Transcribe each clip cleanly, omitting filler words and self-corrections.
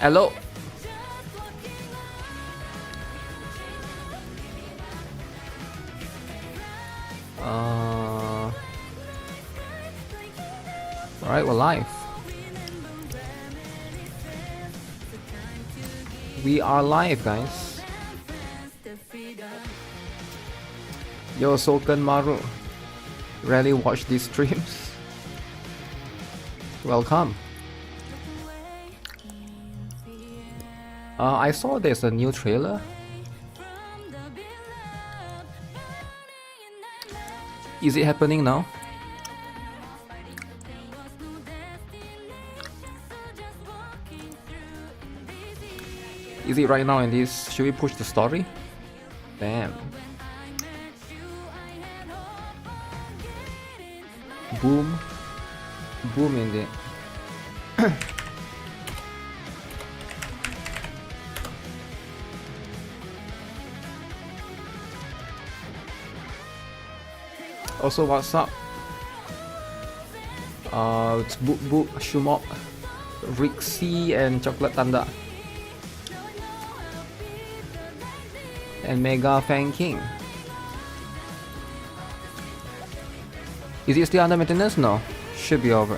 Hello. Alright, we're live. We are live, guys. Yo, Soken Maru. Rarely watch these streams. Welcome. I saw there's a new trailer. Is it happening now? Is it right now in this? Should we push the story? Damn. Boom. Boom in the... Also, what's up? It's Book Book, Shumok, Rixie, and Chocolate Tanda. And Mega Fang King. Is it still under maintenance? No. Should be over.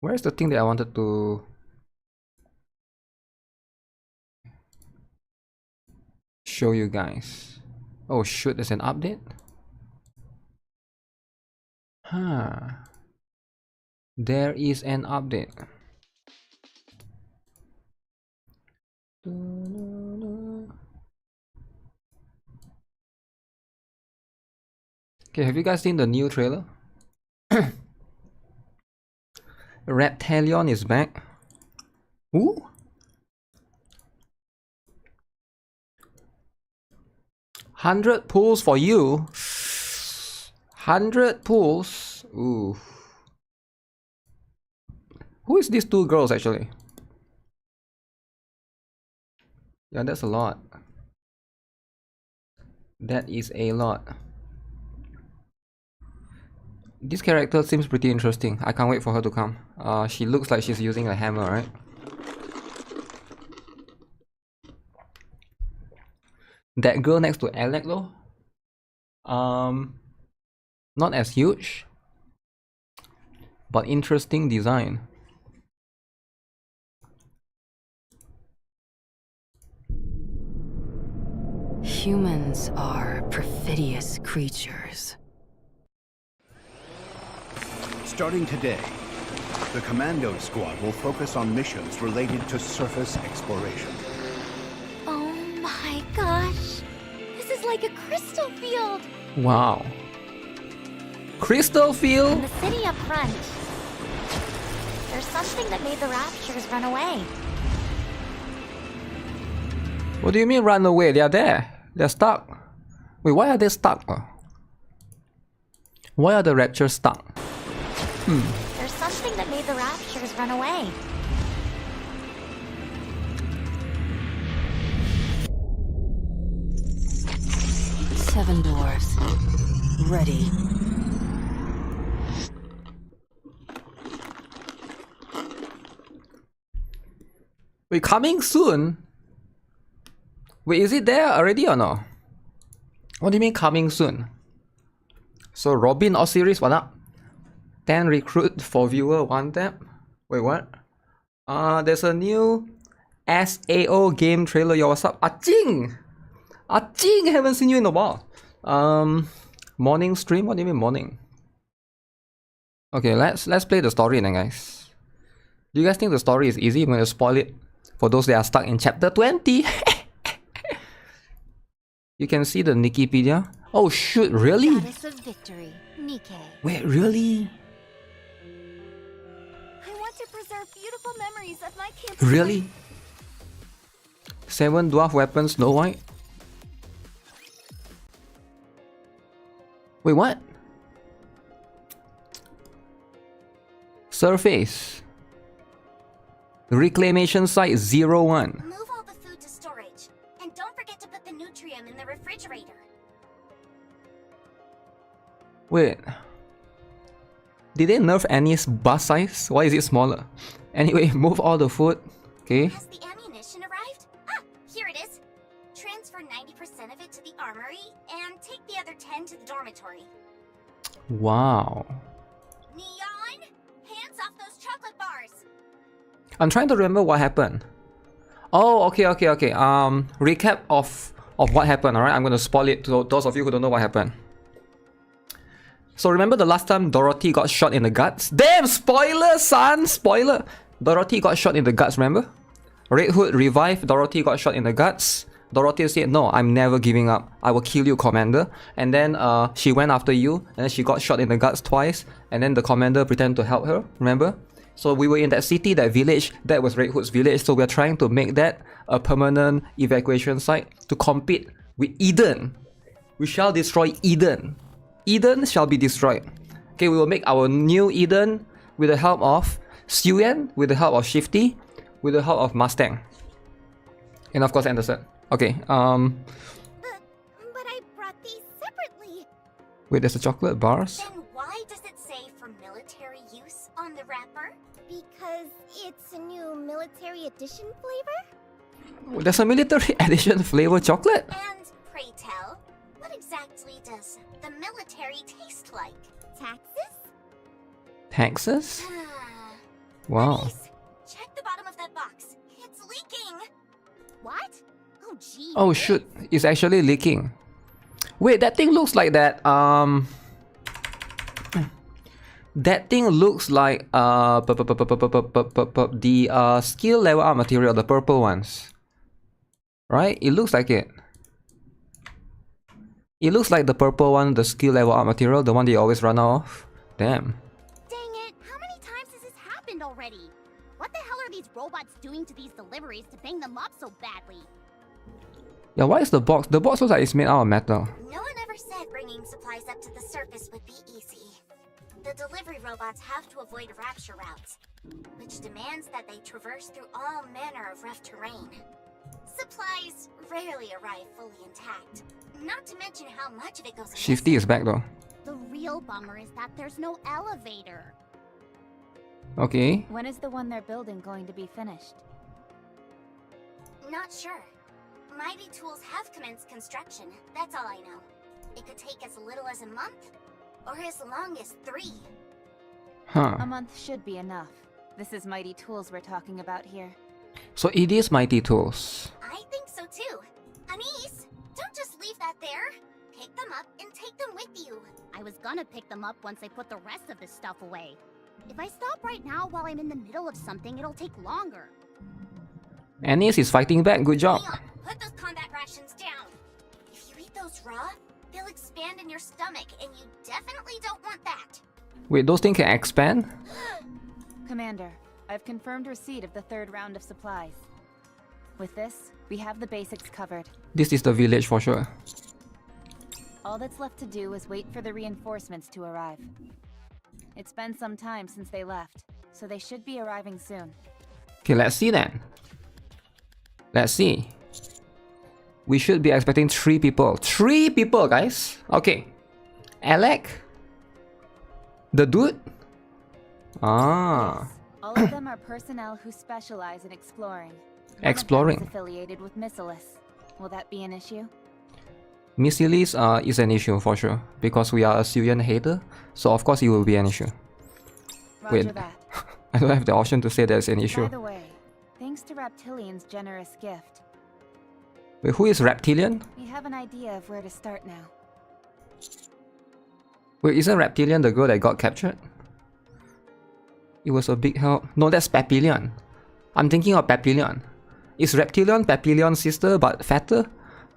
Where's the thing that I wanted to... show you guys? Oh shoot, there's an update? Huh. There is an update. Okay, have you guys seen the new trailer? Reptilion is back. Ooh. 100 pulls for you. 100 pulls. Ooh. Who is these two girls actually? Yeah, that's a lot. That is a lot. This character seems pretty interesting. I can't wait for her to come. She looks like she's using a hammer, right? That girl next to ELEGG though? Not as huge, but interesting design. Humans are perfidious creatures. Starting today, the Commando Squad will focus on missions related to surface exploration. Oh my gosh! This is like a crystal field! Wow. Crystal field? And the city up front. There's something that made the Raptures run away. What do you mean run away? They are there. They're stuck. Wait, why are they stuck? Why are the Raptures stuck? There's something that made the Raptures run away. Seven dwarfs. Ready. Wait, coming soon? Wait, is it there already or no? What do you mean coming soon? So Robin Osiris, what up? 10 recruit for viewer 1 tap. Wait, what? There's a new SAO game trailer. Yo, what's up? Aching! Aching! Haven't seen you in a while. Morning stream? What do you mean morning? Okay, let's play the story then, guys. Do you guys think the story is easy? I'm gonna spoil it for those that are stuck in chapter 20. You can see the Wikipedia. Oh shoot, really? Goddess of victory, NIKKE. Wait, really? I want to preserve beautiful memories of my kids. Really? 7 dwarf weapons, Snow White? Wait, what? Surface. Reclamation site 01. Move all the food to storage. And don't forget to put the Nutrium in the refrigerator. Wait. Did they nerf any bus size? Why is it smaller? Anyway, move all the food. Okay. Has the ammunition arrived? Ah, here it is. Transfer 90% of it to the armory and take the other 10 to the dormitory. Wow. Neon, hands off those chocolate bars. I'm trying to remember what happened. Oh, okay. Recap of what happened, alright? I'm gonna spoil it to those of you who don't know what happened. So remember the last time Dorothy got shot in the guts? Damn, spoiler, son! Spoiler! Dorothy got shot in the guts, remember? Red Hood revived, Dorothy got shot in the guts. Dorothy said, no, I'm never giving up. I will kill you, Commander. And then she went after you, and then she got shot in the guts twice. And then the Commander pretended to help her, remember? So we were in that city, that village, that was Red Hood's village. So we're trying to make that a permanent evacuation site to compete with Eden. We shall destroy Eden. Eden shall be destroyed. Okay, we will make our new Eden with the help of Suyen, with the help of Shifty, with the help of Mustang. And of course Anderson. Okay, But I brought these separately. wait, there's a chocolate bars? Then why does it say for military use on the wrapper? Because it's a new military edition flavor? There's a military edition flavor chocolate? And pray tell, what exactly does the military taste like? Taxes? Texas? Wow. Denise, check the bottom of that box. It's leaking. What? Oh gee. Oh shoot, it's actually leaking. Wait, that thing looks like that, that thing looks like, the, skill level up material, the purple ones. Right? It looks like it. It looks like the purple one, the skill level up material, the one that you always run out of. Damn. Dang it! How many times has this happened already? What the hell are these robots doing to these deliveries to bang them up so badly? Yeah, what is the box? The box looks like it's made out of metal. No one ever said bringing supplies up to the surface would be easy. The delivery robots have to avoid rapture routes, which demands that they traverse through all manner of rough terrain. Supplies rarely arrive fully intact, not to mention how much of it goes Shifty is back though. The real bummer is that there's no elevator. Okay. When is the one they're building going to be finished? Not sure. Mighty Tools have commenced construction, that's all I know. It could take as little as a month, or as long as 3. Huh. A month should be enough. This is Mighty Tools we're talking about here. So it is Mighty Tools. I think so too. Anise, don't just leave that there. Pick them up and take them with you. I was gonna pick them up once I put the rest of this stuff away. If I stop right now while I'm in the middle of something, it'll take longer. Anis is fighting back, good job. Leon, put those combat rations down. If you eat those raw, they'll expand in your stomach, and you definitely don't want that. Wait, those things can expand? Commander, I've confirmed receipt of the 3rd round of supplies. With this, we have the basics covered. This is the village for sure. All that's left to do is wait for the reinforcements to arrive. It's been some time since they left, so they should be arriving soon. Okay, let's see then. Let's see. We should be expecting 3 people. 3 people, guys. Okay. ELEGG. The dude? Ah. All of them are personnel who specialize in exploring. One of them Exploring. is affiliated with Missilis. Will that be an issue? Missiles is an issue for sure, because we are a Syrian hater, so of course it will be an issue. Roger Wait, that. I don't have the option to say there's an issue. By the way, thanks to Reptilian's generous gift, Wait, who is Reptilian? we have an idea of where to start now. Wait, isn't Reptilian the girl that got captured? It was a big help. No, that's Papillion. I'm thinking of Papillion. Is Reptilion Papillion's sister but fatter?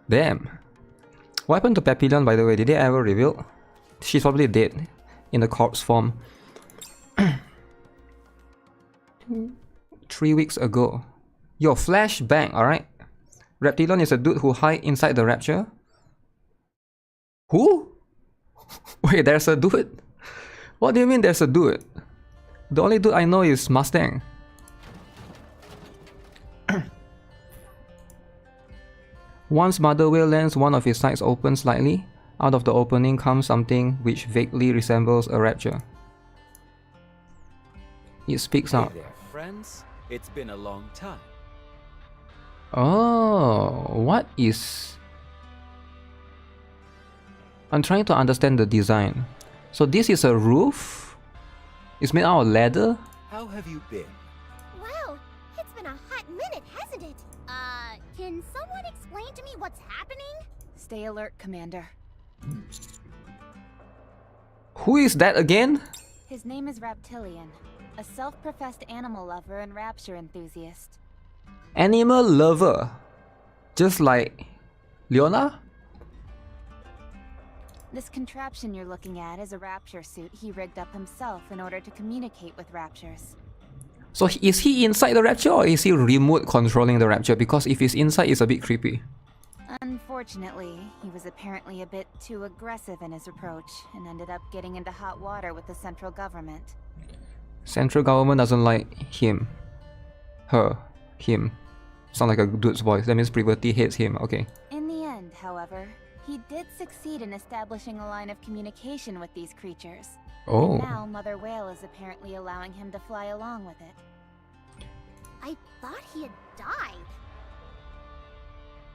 Damn. What happened to Papillion, by the way? Did they ever reveal? She's probably dead in the corpse form. 3 weeks ago. Yo, flashbang, alright? Reptilion is a dude who hide inside the Rapture. Who? Wait, there's a dude? What do you mean there's a dude? The only dude I know is Mustang. Once Mother Whale lands, one of his sides opens slightly. Out of the opening comes something which vaguely resembles a rapture. It speaks out. Hey there, friends. It's been a long time. Oh, what is... I'm trying to understand the design. So this is a roof? It's made out of leather? How have you been? Wow, it's been a hot minute, hasn't it? Can someone explain to me what's happening? Stay alert, Commander. Who is that again? His name is Reptilian, a self-professed animal lover and rapture enthusiast. Animal lover. Just like Leona? This contraption you're looking at is a rapture suit he rigged up himself in order to communicate with raptures. So is he inside the rapture or is he remote controlling the rapture? Because if he's inside, it's a bit creepy. Unfortunately, he was apparently a bit too aggressive in his approach and ended up getting into hot water with the central government. Central government doesn't like him. Her. Him. Sound like a dude's voice. That means Privati hates him. Okay. In the end, however, he did succeed in establishing a line of communication with these creatures. Oh. And now Mother Whale is apparently allowing him to fly along with it. I thought he had died.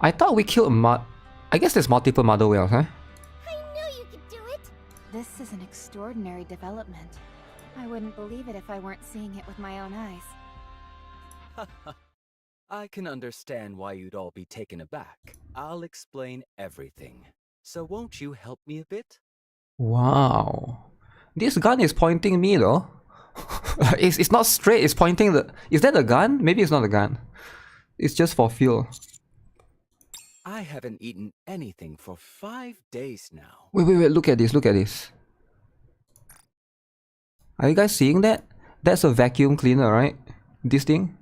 I thought we killed I guess there's multiple mother whales, huh? I knew you could do it. This is an extraordinary development. I wouldn't believe it if I weren't seeing it with my own eyes. I can understand why you'd all be taken aback. I'll explain everything. So won't you help me a bit? Wow. This gun is pointing me though. It's not straight, it's pointing the... Is that a gun? Maybe it's not a gun. It's just for fuel. I haven't eaten anything for 5 days now. Wait, look at this, look at this. Are you guys seeing that? That's a vacuum cleaner, right? This thing?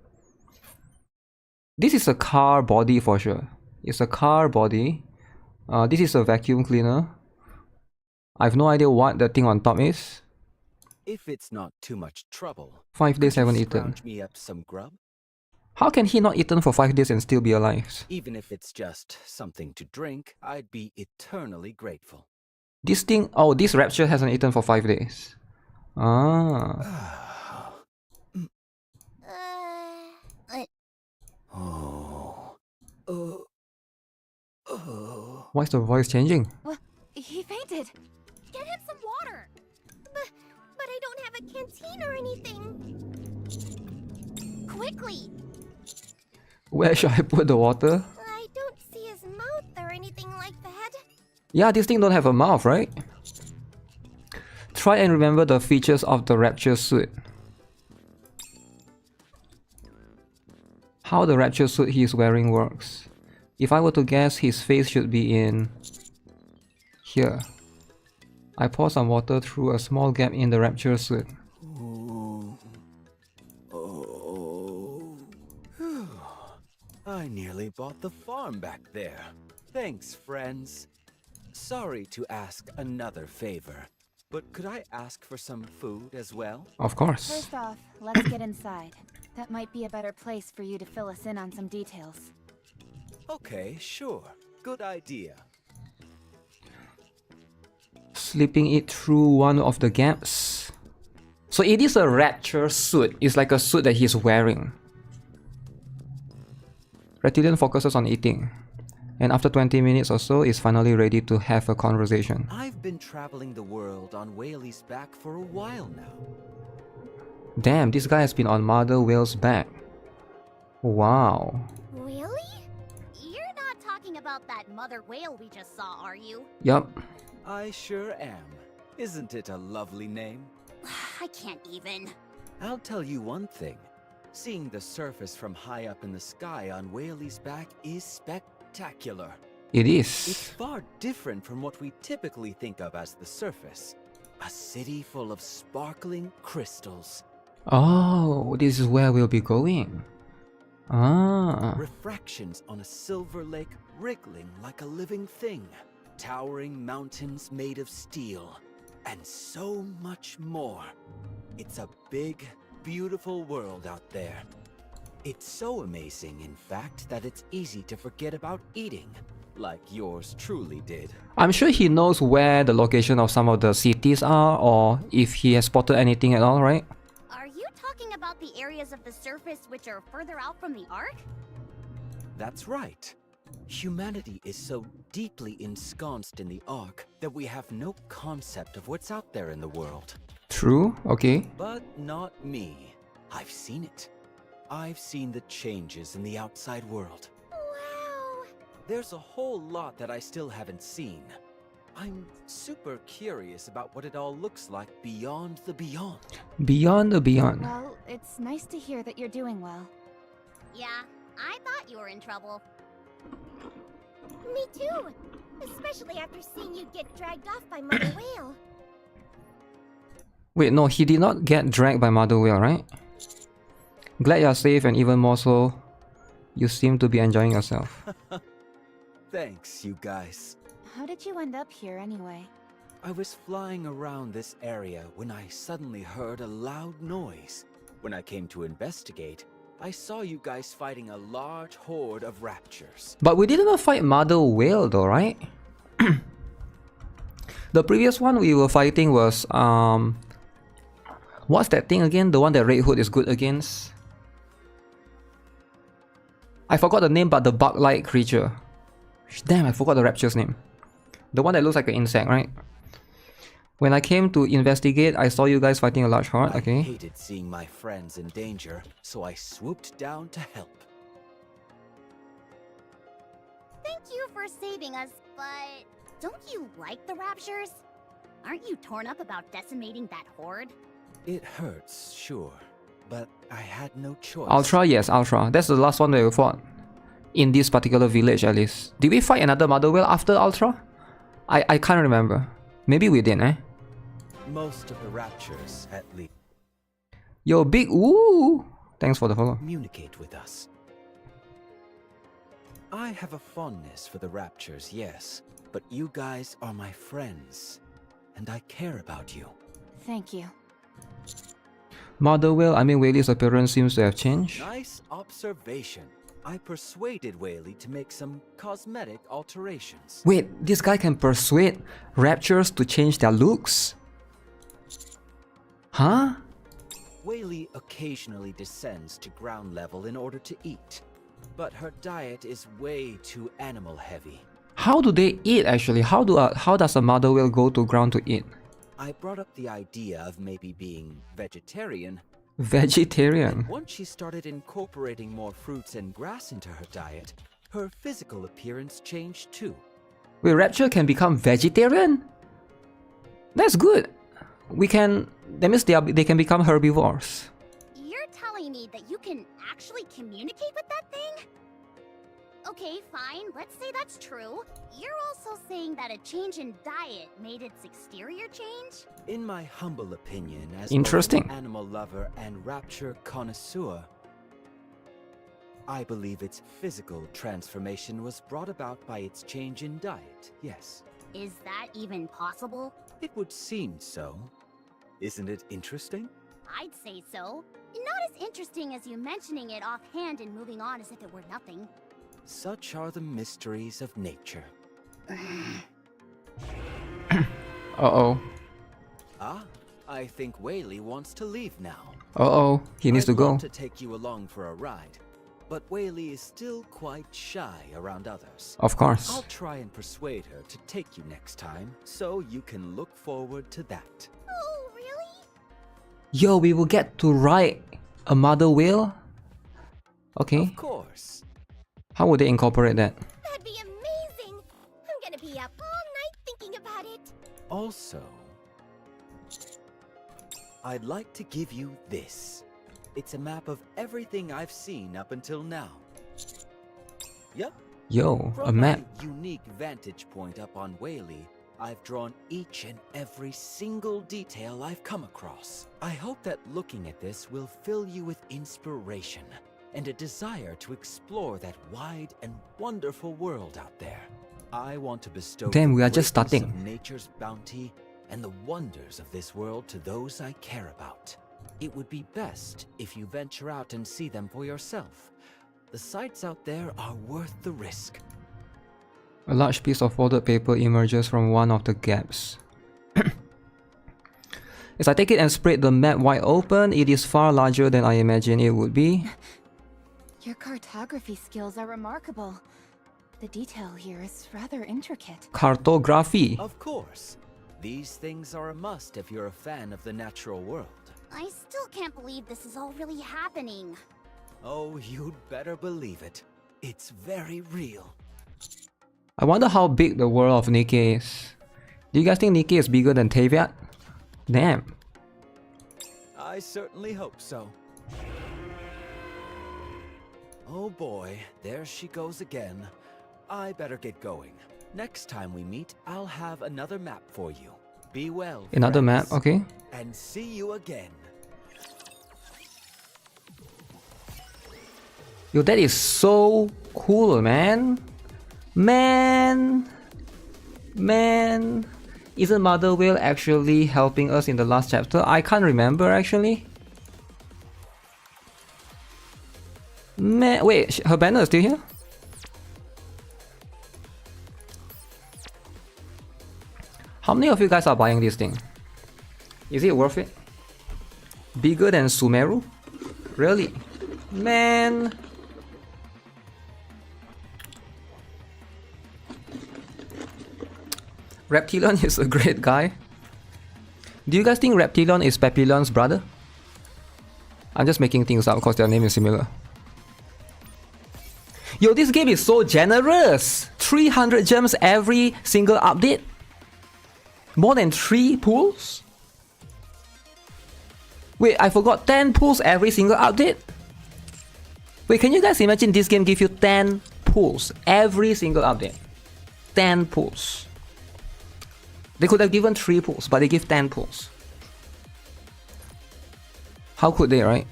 This is a car body for sure. It's a car body. This is a vacuum cleaner. I have no idea what the thing on top is. If it's not too much trouble, 5 days could you haven't eaten. scrounge me up some grub? How can he not eaten for 5 days and still be alive? Even if it's just something to drink, I'd be eternally grateful. This thing... Oh, this rapture hasn't eaten for 5 days. Ah. Why is the voice changing? What? He fainted! Get him some water. But I don't have a canteen or anything. Quickly. Where should I put the water? I don't see his mouth or anything like that. Yeah, this thing don't have a mouth, right? Try and remember the features of the rapture suit. How the rapture suit he is wearing works. If I were to guess, his face should be in... here. I pour some water through a small gap in the rapture suit. I nearly bought the farm back there. Thanks, friends. Sorry to ask another favor, but could I ask for some food as well? Of course. First off, let's get inside. That might be a better place for you to fill us in on some details. Okay, sure. Good idea. Slipping it through one of the gaps. So it is a rapture suit. It's like a suit that he's wearing. Reptilian focuses on eating. And after 20 minutes or so, is finally ready to have a conversation. I've been traveling the world on Whaley's back for a while now. Damn, this guy has been on Mother Whale's back. Wow. Really? You're not talking about that mother whale we just saw, are you? Yup. I sure am. Isn't it a lovely name? I can't even. I'll tell you one thing. Seeing the surface from high up in the sky on Whaley's back is spectacular. It It's is. far different from what we typically think of as the surface. A city full of sparkling crystals. Oh, this is where we'll be going. Ah. Refractions on a silver lake wriggling like a living thing. Towering mountains made of steel. And so much more. It's a big, beautiful world out there. It's so amazing, in fact, that it's easy to forget about eating. Like yours truly did. I'm sure he knows where the location of some of the cities are, or if he has spotted anything at all, right? Are you talking about the areas of the surface which are further out from the Ark? That's right. Humanity is so deeply ensconced in the Ark that we have no concept of what's out there in the world. True, okay. But not me. I've seen it. I've seen the changes in the outside world. Wow. There's a whole lot that I still haven't seen. I'm super curious about what it all looks like beyond the beyond. Beyond the beyond. Well, it's nice to hear that you're doing well. Yeah, I thought you were in trouble. Me too. Especially after seeing you get dragged off by Mother Whale. Wait, no, he did not get dragged by Mother Whale, right? Glad you're safe, and even more so, you seem to be enjoying yourself. Thanks, you guys. How did you end up here anyway? I was flying around this area when I suddenly heard a loud noise. When I came to investigate, I saw you guys fighting a large horde of raptures. But we didn't fight Mother Whale though, right? The previous one we were fighting was what's that thing again? The one that Red Hood is good against? I forgot the name, but the bug-like creature. Damn, I forgot the rapture's name. The one that looks like an insect, right? When I came to investigate, I saw you guys fighting a large horde, I okay? hated seeing my friends in danger, so I swooped down to help. Thank you for saving us, but don't you like the Raptures? Aren't you torn up about decimating that horde? It hurts, sure, but I had no choice. Ultra, yes, Ultra. That's the last one that we fought. In this particular village, at least. Did we fight another Mother Whale after Ultra? I can't remember. Maybe we didn't, eh? Most of the raptures, at least, Yo, Big Woo! Thanks for the follow. communicate with us. I have a fondness for the raptures, yes, but you guys are my friends, and I care about you. Thank you. Mother Whale, I mean Whaley's appearance seems to have changed. Nice observation. I persuaded Whaley to make some cosmetic alterations. Wait, this guy can persuade raptures to change their looks? Huh? Whaley occasionally descends to ground level in order to eat, but her diet is way too animal heavy. How do they eat actually? How does a mother whale go to ground to eat? I brought up the idea of maybe being vegetarian. Vegetarian? Once she started incorporating more fruits and grass into her diet, her physical appearance changed too. Wait, rapture can become vegetarian? That's good. That means they can become herbivores. You're telling me that you can actually communicate with that thing? Okay, fine, let's say that's true. You're also saying that a change in diet made its exterior change? In my humble opinion, as Interesting. both an animal lover and rapture connoisseur, I believe its physical transformation was brought about by its change in diet, yes. Is that even possible? It would seem so. Isn't it interesting? I'd say so. Not as interesting as you mentioning it offhand and moving on as if it were nothing. Such are the mysteries of nature. Uh-oh. Ah, I think Whaley wants to leave now. Uh-oh. He needs to I'd go. love to take you along for a ride, but Whaley is still quite shy around others. Of course. I'll try and persuade her to take you next time, so you can look forward to that. Oh, really? Yo, we will get to ride a mother whale? Okay. Of course. How would they incorporate that? That'd be amazing. I'm gonna be up all night thinking about it. Also, I'd like to give you this. It's a map of everything I've seen up until now. Yep. Yo, From a map. my unique vantage point up on Whaley, I've drawn each and every single detail I've come across. I hope that looking at this will fill you with inspiration and a desire to explore that wide and wonderful world out there. I want to bestow Damn, the we are just greatness starting. of nature's bounty and the wonders of this world to those I care about. It would be best if you venture out and see them for yourself. The sights out there are worth the risk. A large piece of folded paper emerges from one of the gaps. As I take it and spread the map wide open, it is far larger than I imagined it would be. Your cartography skills are remarkable. The detail here is rather intricate. Cartography. Of course. These things are a must if you're a fan of the natural world. I still can't believe this is all really happening. Oh, you'd better believe it. It's very real. I wonder how big the world of NIKKE is. Do you guys think NIKKE is bigger than Taviat? Damn. I certainly hope so. Oh boy, there she goes again. I better get going. Next time we meet, I'll have another map for you. Be well, Another map, friends. okay. And see you again. Yo, that is so cool, man. Man. Isn't Mother Whale actually helping us in the last chapter? I can't remember actually. Man, wait, her banner is still here? How many of you guys are buying this thing? Is it worth it? Bigger than Sumeru? Really? Man. Reptilion is a great guy. Do you guys think Reptilion is Papillon's brother? I'm just making things up because their name is similar. Yo, this game is so generous! 300 gems every single update? More than 3 pools? Wait, I forgot 10 pools every single update? Wait, can you guys imagine this game give you 10 pools every single update? 10 pools. They could have given 3 pools, but they give 10 pools. How could they, right?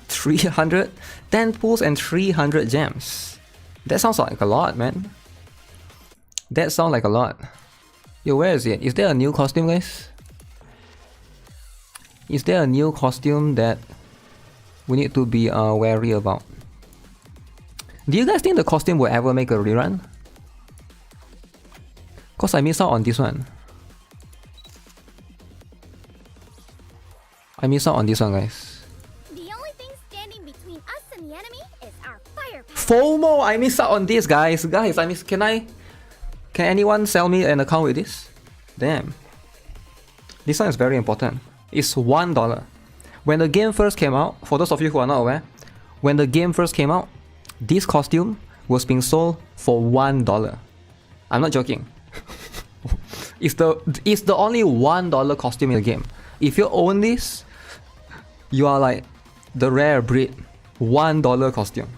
300, 10 pools and 300 gems. That sounds like a lot, man. That sounds like a lot. Yo, where is it? Is there a new costume, guys? Is there a new costume that we need to be wary about? Do you guys think the costume will ever make a rerun? Cause I missed out on this one. I missed out on this one, guys. The only thing standing between us and the enemy is our firepower. FOMO! I missed out on this, guys. Guys, Can anyone sell me an account with this? Damn. This one is very important. It's $1. When the game first came out, for those of you who are not aware, when the game first came out, this costume was being sold for $1. I'm not joking. It's the only $1 costume in the game. If you own this, you are like the rare breed. $1 costume.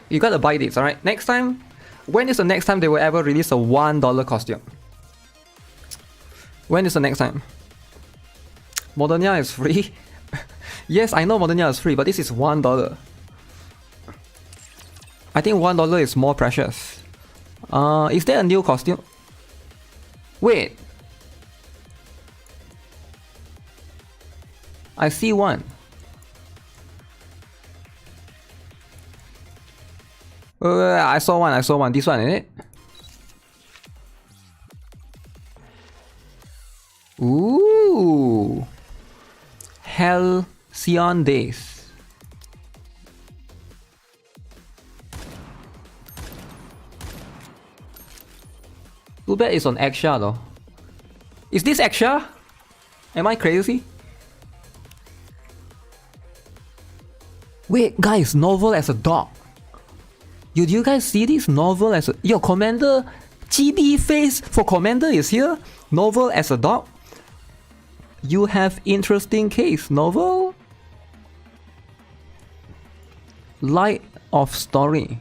You gotta buy this, alright? Next time, when is the next time they will ever release a $1 costume? When is the next time? Modernia is free? Yes, I know Modernia is free, but this is $1. I think $1 is more precious. Is there a new costume? Wait. I see one. I saw one. This one, isn't it? Ooh. Hell Halcyon Days. Too bad it's on Extra though. Is this Extra? Am I crazy? Wait, guys, novel as a dog. Do you guys see this? Novel as a... Yo, Commander... GB face for Commander is here. Novel as a dog. You have interesting case. Novel? Light of story.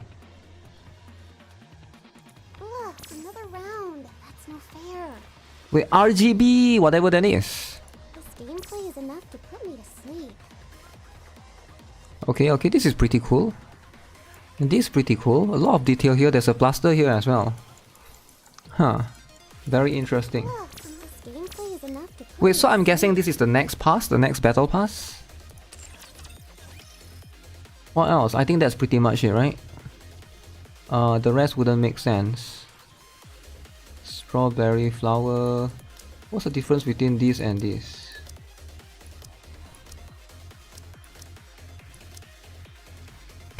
Ugh, another round. That's no fair. Wait, RGB, whatever that is. This gameplay is enough to put me to sleep. Okay, okay, this is pretty cool. This is pretty cool. A lot of detail here. There's a plaster here as well. Huh. Very interesting. Ugh, this gameplay is enough to put Wait, me so to I'm guessing sleep. this is the next pass? The next battle pass? What else? I think that's pretty much it, right? The rest wouldn't make sense. Strawberry flower. What's the difference between this and this?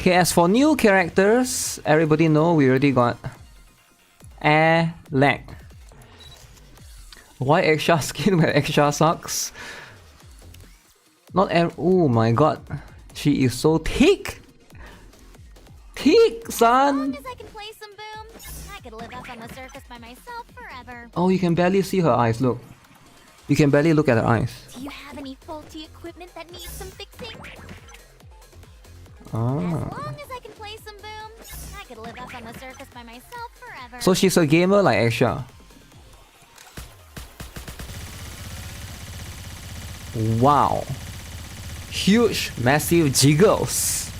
Okay, as for new characters, everybody know we already got ELEGG. Why extra skin when extra sucks? Not oh my god. She is so thick! Thick, As son! long as I can play some boom, I could live up on the surface by myself forever. Oh, you can barely see her eyes, look. You can barely look at her eyes. Do you have any faulty equipment that needs some fixing? As Ah. long as I can play some boom, I could live up on the surface by myself forever. So she's a gamer like Extra. Wow. Huge, massive jiggles.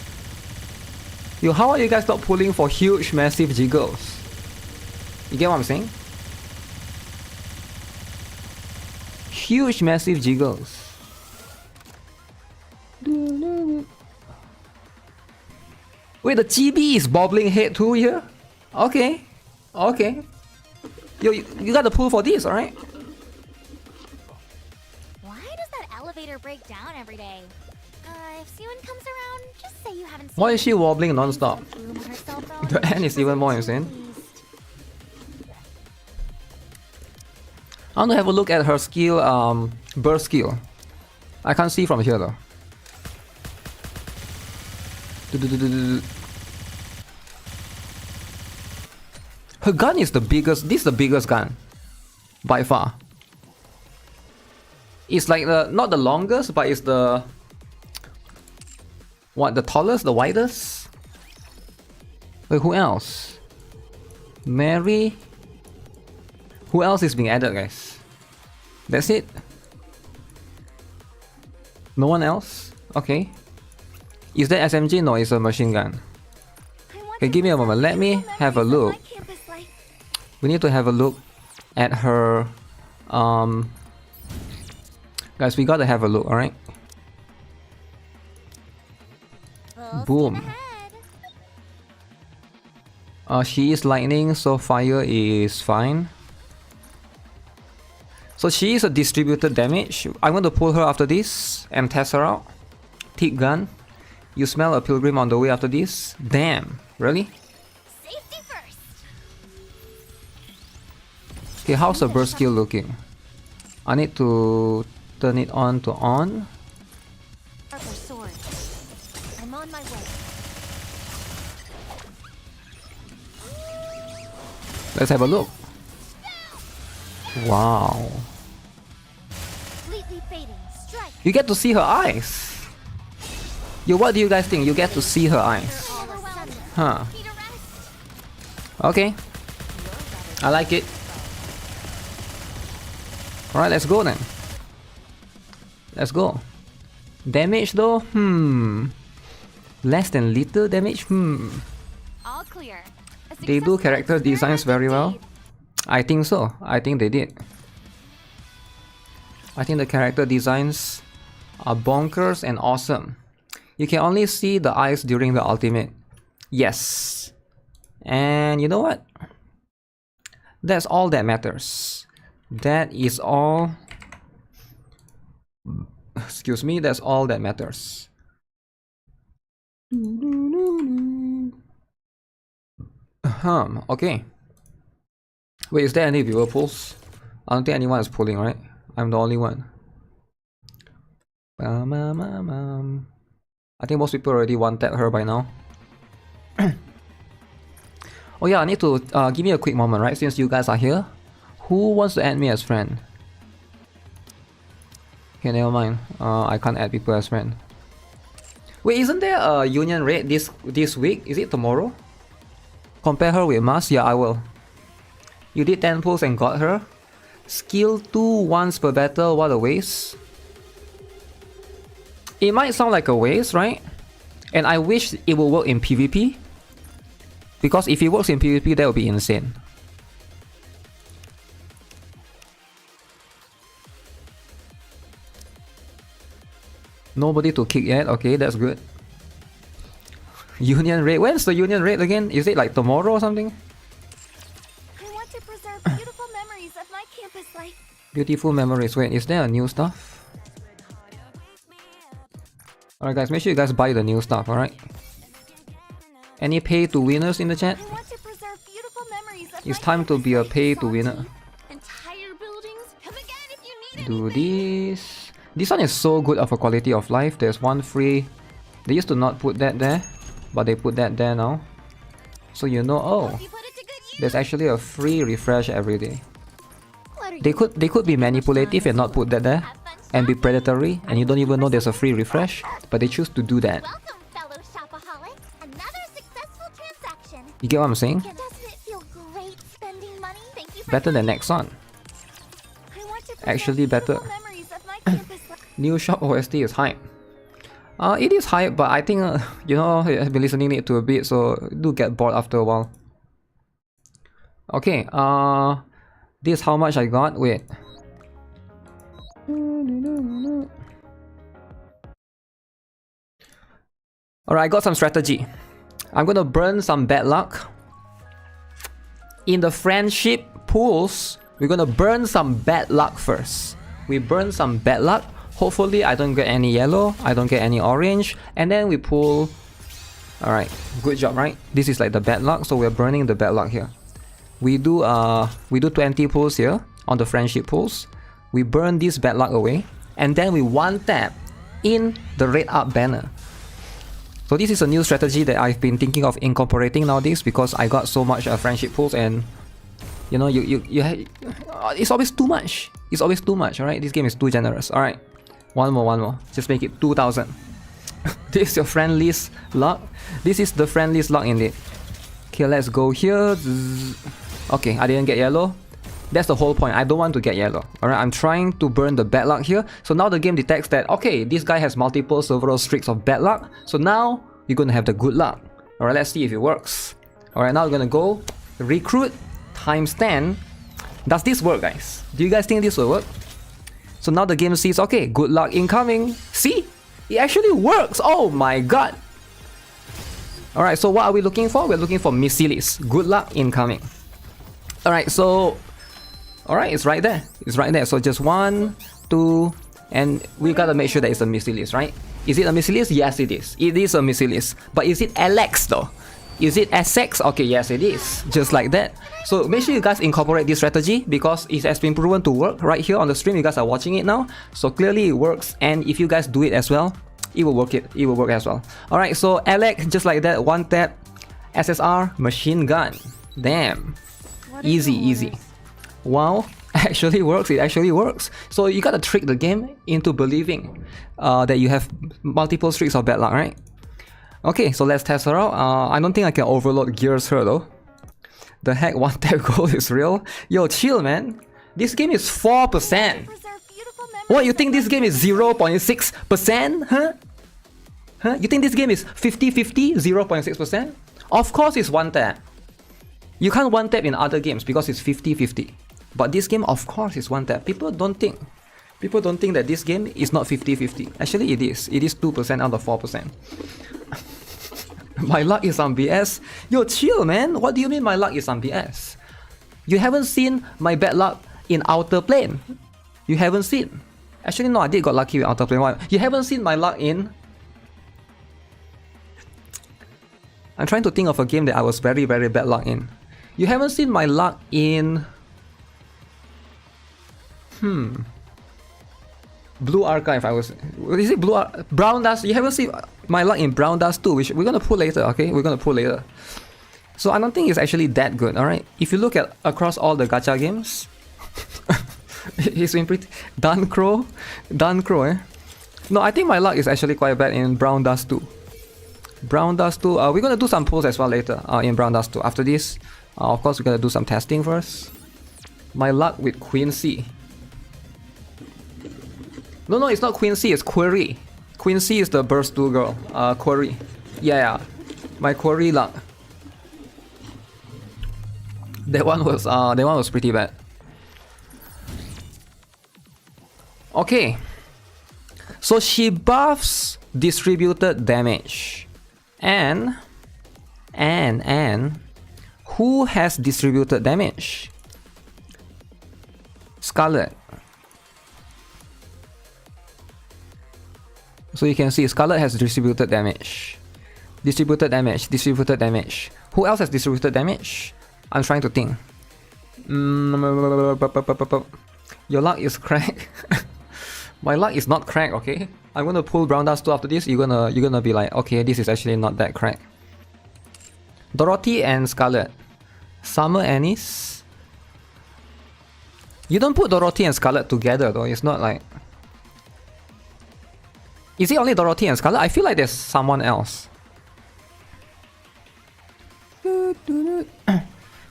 Yo, how are you guys not pulling for huge, massive jiggles? You get what I'm saying? Huge, massive jiggles. Wait, the GB is bobbling head too here? Okay. Okay. Yo, you gotta pull for this, alright? Why does that elevator break down every day? If Siwon comes around, just say you haven't seen Why is she wobbling non-stop? Boom herself out. The end is even more insane. I want to have a look at her skill, burst skill. I can't see from here though. Her gun is the biggest. This is the biggest gun by far. It's like the not the longest, but it's the what, the tallest, the widest. Wait, who else? Mary. Who else is being added, guys? That's it. No one else. Okay. Is that SMG? No, it's a machine gun. Okay, give me a moment. Let me have a look. We need to have a look at her. Guys, we gotta have a look, alright? Boom. She is lightning, so fire is fine. So she is a distributed damage. I'm going to pull her after this and test her out. Thick gun. You smell a pilgrim on the way after this? Damn, really? Safety first. Okay, how's the burst skill looking? I need to turn it on to on. Purple sword. I'm on my way. Let's have a look. Wow. Completely fading. Strike. You get to see her eyes. Yo, what do you guys think? You get to see her eyes. Overwhelmed. Huh. Need a rest. Okay. I like it. Alright, let's go then. Let's go. Damage though? Less than little damage? All clear. A They do successful character designs very well. indeed. I think so. I think they did. I think the character designs are bonkers and awesome. You can only see the eyes during the ultimate. Yes. And you know what? That's all that matters. That is all. Excuse me, that's all that matters. Okay. Wait, is there any viewer pulls? I don't think anyone is pulling, right? I'm the only one. I think most people already one-tap her by now. Oh yeah, I need to give me a quick moment, right? Since you guys are here. Who wants to add me as friend? Okay, never mind. I can't add people as friend. Wait, isn't there a union raid this week? Is it tomorrow? Compare her with Mars? Yeah, I will. You did 10 pulls and got her. Skill 2 once per battle, what a waste. It might sound like a waste, right? And I wish it will work in PvP. Because if it works in PvP, that would be insane. Nobody to kick yet, okay, that's good. Union raid, when's the union raid again? Is it like tomorrow or something? I want to preserve beautiful memories of my campus life. Beautiful memories, wait, is there a new stuff? Alright guys, make sure you guys buy the new stuff, alright? Any pay to winners in the chat? I want to preserve beautiful memories of It's my time to campus be a life. pay to winner. Entire buildings. Come again if you need Do anything. this. This one is so good of a quality of life. There's one free. They used to not put that there, but they put that there now. So you know, oh, You put it to good use. there's actually a free refresh every day. What are They you could be manipulative and not put that there, and be predatory, and you don't even know there's a free refresh, but they choose to do that. Welcome, fellow shopaholics. Another successful transaction. You get what I'm saying? Doesn't it feel great spending money? Thank you for Better than Nexon. I want to preserve Actually better. beautiful memories of my campus life. New shop OST is hype. It is hype, but I think, you know, I've been listening it to a bit, so do get bored after a while. Okay, this is how much I got. Wait. Alright, I got some strategy. I'm gonna burn some bad luck. In the friendship pools, we're gonna burn some bad luck first. We burn some bad luck. Hopefully I don't get any yellow, I don't get any orange, and then we pull. Alright, good job, right? This is like the bad luck, so we're burning the bad luck here. We do 20 pulls here on the friendship pulls. We burn this bad luck away, and then we one tap in the red up banner. So this is a new strategy that I've been thinking of incorporating nowadays because I got so much friendship pulls, and you know, it's always too much. It's always too much, alright? This game is too generous. Alright, one more. Just make it 2,000. This is your friend list luck. This is the friend list luck indeed. Okay, let's go here. Okay, I didn't get yellow. That's the whole point. I don't want to get yellow. Alright, I'm trying to burn the bad luck here. So now the game detects that, okay, this guy has several streaks of bad luck. So now you're gonna have the good luck. Alright, let's see if it works. Alright, now we're gonna go recruit times 10. Does this work, guys? Do you guys think this will work? So now the game sees, okay, good luck incoming. See? It actually works! Oh my god! Alright, so what are we looking for? We're looking for Missilis. Good luck incoming. Alright, so... Alright, it's right there. It's right there. So just 1, 2, and we gotta make sure that it's a Missilis, right? Is it a Missilis? Yes, it is. It is a Missilis. But is it ELEGG though? Is it Essex? Okay, yes it is. Just like that. So make sure you guys incorporate this strategy because it has been proven to work right here on the stream. You guys are watching it now. So clearly it works, and if you guys do it as well, it will work as well. Alright, so ELEGG, just like that, one tap, SSR, machine gun. Damn. Easy. Wow. Actually works. It actually works. So you gotta trick the game into believing that you have multiple streaks of bad luck, right? Okay, so let's test her out. I don't think I can overload gears her though. The heck, one tap gold is real? Yo, chill, man. This game is 4%. What, you think this game is 0.6%? Huh? You think this game is 50-50, 0.6%? Of course it's one tap. You can't one tap in other games because it's 50-50. But this game, of course, is one tap. People don't think that this game is not 50-50. Actually, it is. It is 2% out of 4%. My luck is on BS. Yo, chill, man. What do you mean my luck is on BS? You haven't seen my bad luck in Outer Plane. You haven't seen. Actually, no, I did got lucky with autoplay. Why? You haven't seen my luck in... I'm trying to think of a game that I was very, very bad luck in. You haven't seen my luck in... Blue Archive, I was... Is it Brown Dust? You haven't seen my luck in Brown Dust 2, which we're gonna pull later, okay? We're gonna pull later. So I don't think it's actually that good, alright? If you look at across all the gacha games... He's been pretty... Duncrow, eh? No, I think my luck is actually quite bad in Brown Dust 2. Brown Dust 2, we're gonna do some pulls as well later in Brown Dust 2. After this, of course, we're gonna do some testing first. My luck with Quincy. No, it's not Quincy, it's Query. Quincy is the Burst 2 girl. Query. Yeah. My Query luck. That one was pretty bad. Okay. So she buffs distributed damage. And who has distributed damage? Scarlet. So you can see Scarlet has distributed damage. Distributed damage. Who else has distributed damage? I'm trying to think. Your luck is cracked. My luck is not cracked, okay? I'm gonna pull Brown Dust 2 after this. You're gonna be like, okay, this is actually not that cracked. Dorothy and Scarlet. Summer Anise. You don't put Dorothy and Scarlet together though. It's not like... Is it only Dorothy and Scarlet? I feel like there's someone else.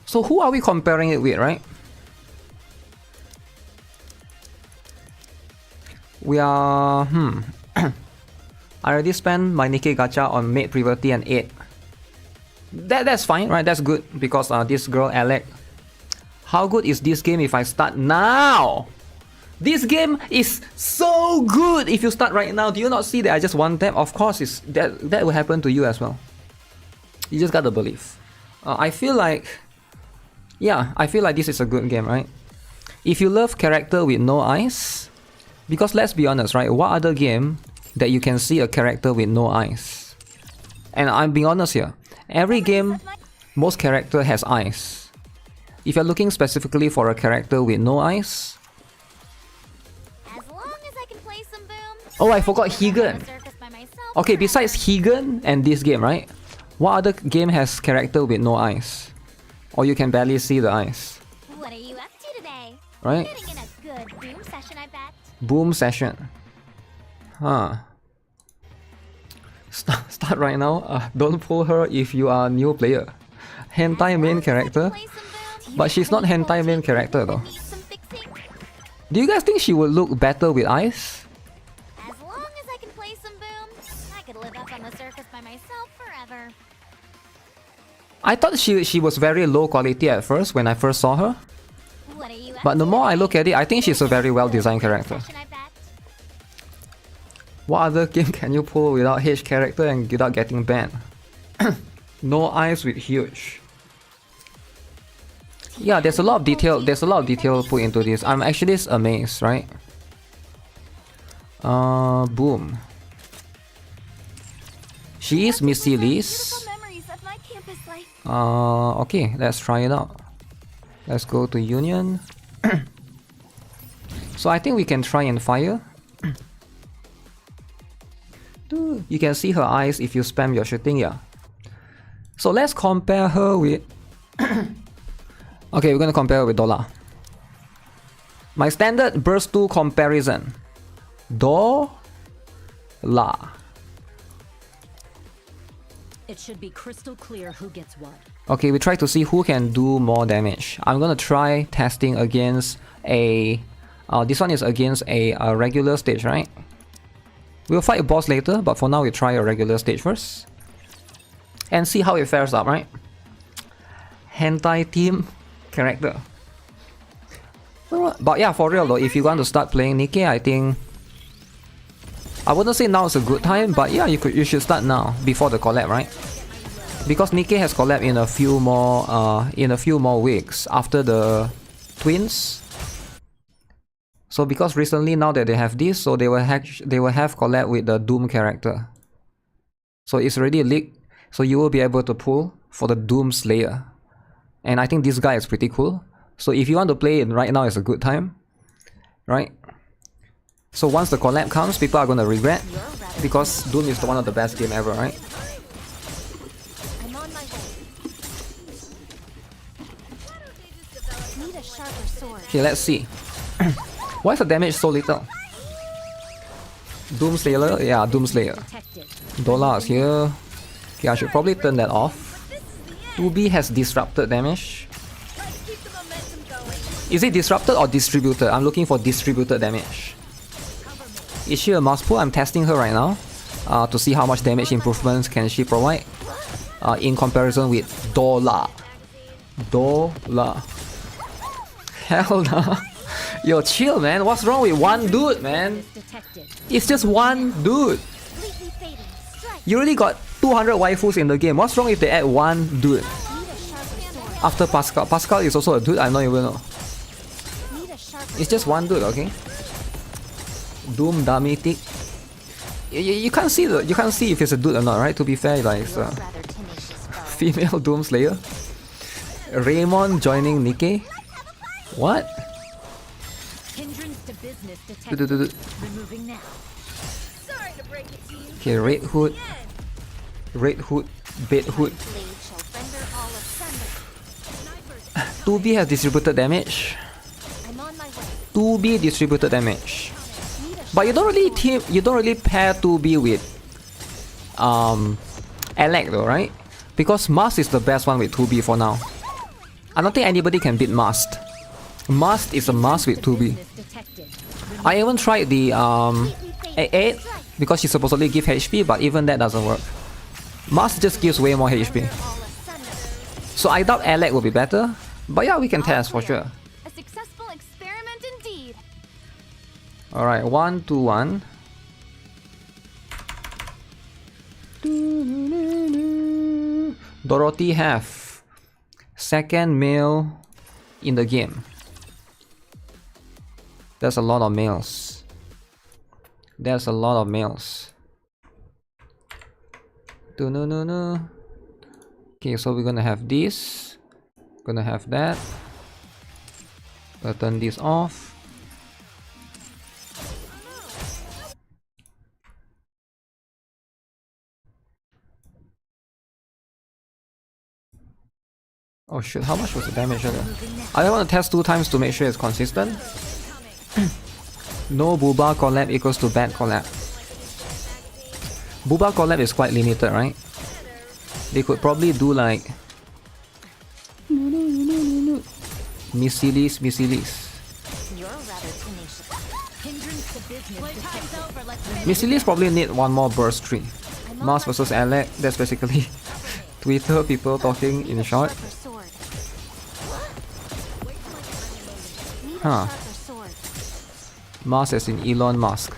So who are we comparing it with, right? We are... I already spent my NIKKE gacha on Maid Privity and 8. That's fine, right? That's good because this girl ELEGG. How good is this game if I start now? This game is so good if you start right now. Do you not see that I just one tap? Of course, that will happen to you as well. You just gotta believe. I feel like... Yeah, I feel like this is a good game, right? If you love character with no eyes... Because let's be honest, right? What other game that you can see a character with no eyes? And I'm being honest here. Every game, most character has eyes. If you're looking specifically for a character with no eyes... As long as I can play some boom. Oh, I forgot Higan. Okay, besides Higan and this game, right? What other game has character with no eyes? Or you can barely see the eyes? What are you up to today? Right? Getting in a good boom session, I bet. Boom session. Huh. Start right now. Don't pull her if you are a new player. Hentai main character. But she's not hentai main character though. Do you guys think she would look better with eyes? As long as I can play some boom, I could live up on the surface by myself forever. I thought she was very low quality at first when I first saw her. But the more I look at it, I think she's a very well designed character. What other game can you pull without H character and without getting banned? No eyes with huge. Yeah, there's a lot of detail. There's a lot of detail put into this. I'm actually amazed, right? Boom. She is Missy Lee's. Okay, let's try it out. Let's go to Union. So I think we can try and fire. You can see her eyes if you spam your shooting, yeah. So let's compare her with... Okay, we're gonna compare her with Dola. My standard burst 2 comparison. Dola. It should be crystal clear who gets what. Okay, we try to see who can do more damage. I'm gonna try testing against a... this one is against a regular stage, right? We'll fight a boss later, but for now we try a regular stage first. And see how it fares up, right? Hentai team character. But yeah, for real though, if you want to start playing NIKKE, I think... I wouldn't say now is a good time, but yeah, you should start now, before the collab, right? Because NIKKE has collab in a few more weeks after the twins. So because recently now that they have this, so they will have collab with the Doom character. So it's already leaked, so you will be able to pull for the Doom Slayer. And I think this guy is pretty cool. So if you want to play it right now, it's a good time, right? So once the collab comes, people are gonna regret, because Doom is one of the best game ever, right? I'm on my way. Need a sharper sword. Okay, let's see. Why is the damage so little? Doom Slayer? Yeah, Doom Slayer. Detected. Dollar is here. Okay, I should probably turn that off. 2B has disrupted damage. Is it disrupted or distributed? I'm looking for distributed damage. Is she a mouse pull? I'm testing her right now to see how much damage improvements can she provide in comparison with Dollar. Hell no. Yo, chill, man. What's wrong with one dude, man? Detected. It's just one dude. Completely fading. Strike. You already got 200 waifus in the game. What's wrong if they add one dude? Need a sharper sword. After Pascal. Pascal is also a dude, I don't even know. Need a sharper It's just one dude, okay? Doom Damitic. You can't see if it's a dude or not, right? To be fair, like it's a rather tenacious foe. female Doom Slayer. Raymond joining NIKKE. What? Hindrance to business Du- du- du- detected. du. Removing now. Okay, Red Hood, Bait Hood. Blade shall render all asunder. 2B has distributed damage. I'm on my way. 2B distributed damage. Need a But you don't really pair 2B with ELEGG though, right? Because Must is the best one with 2B for now. I don't think anybody can beat Must. Must is a must with 2B. Business detected. I even tried the 8 because she supposedly give HP, but even that doesn't work. Must just gives way more HP. all asunder. So I doubt ELEGG will be better. But yeah, we can test for sure. A successful experiment indeed. Alright, 1 to 1. Dorothy have second male in the game. There's a lot of males. There's a lot of males. Okay, so we're gonna have this. Gonna have that. Gonna turn this off. Oh shit, how much was the damage earlier? I want to test 2 times to make sure it's consistent. No Booba collab equals to bad collab. Booba collab is quite limited, right? They could probably do like Missilis. You're rather tenacious. Hindrance to business detected. Missilis probably need one more burst tree. Mars versus ELEGG, that's basically Twitter people talking in short. Sharper sword. Need Huh. a sharper sword. Mars as in Elon Musk.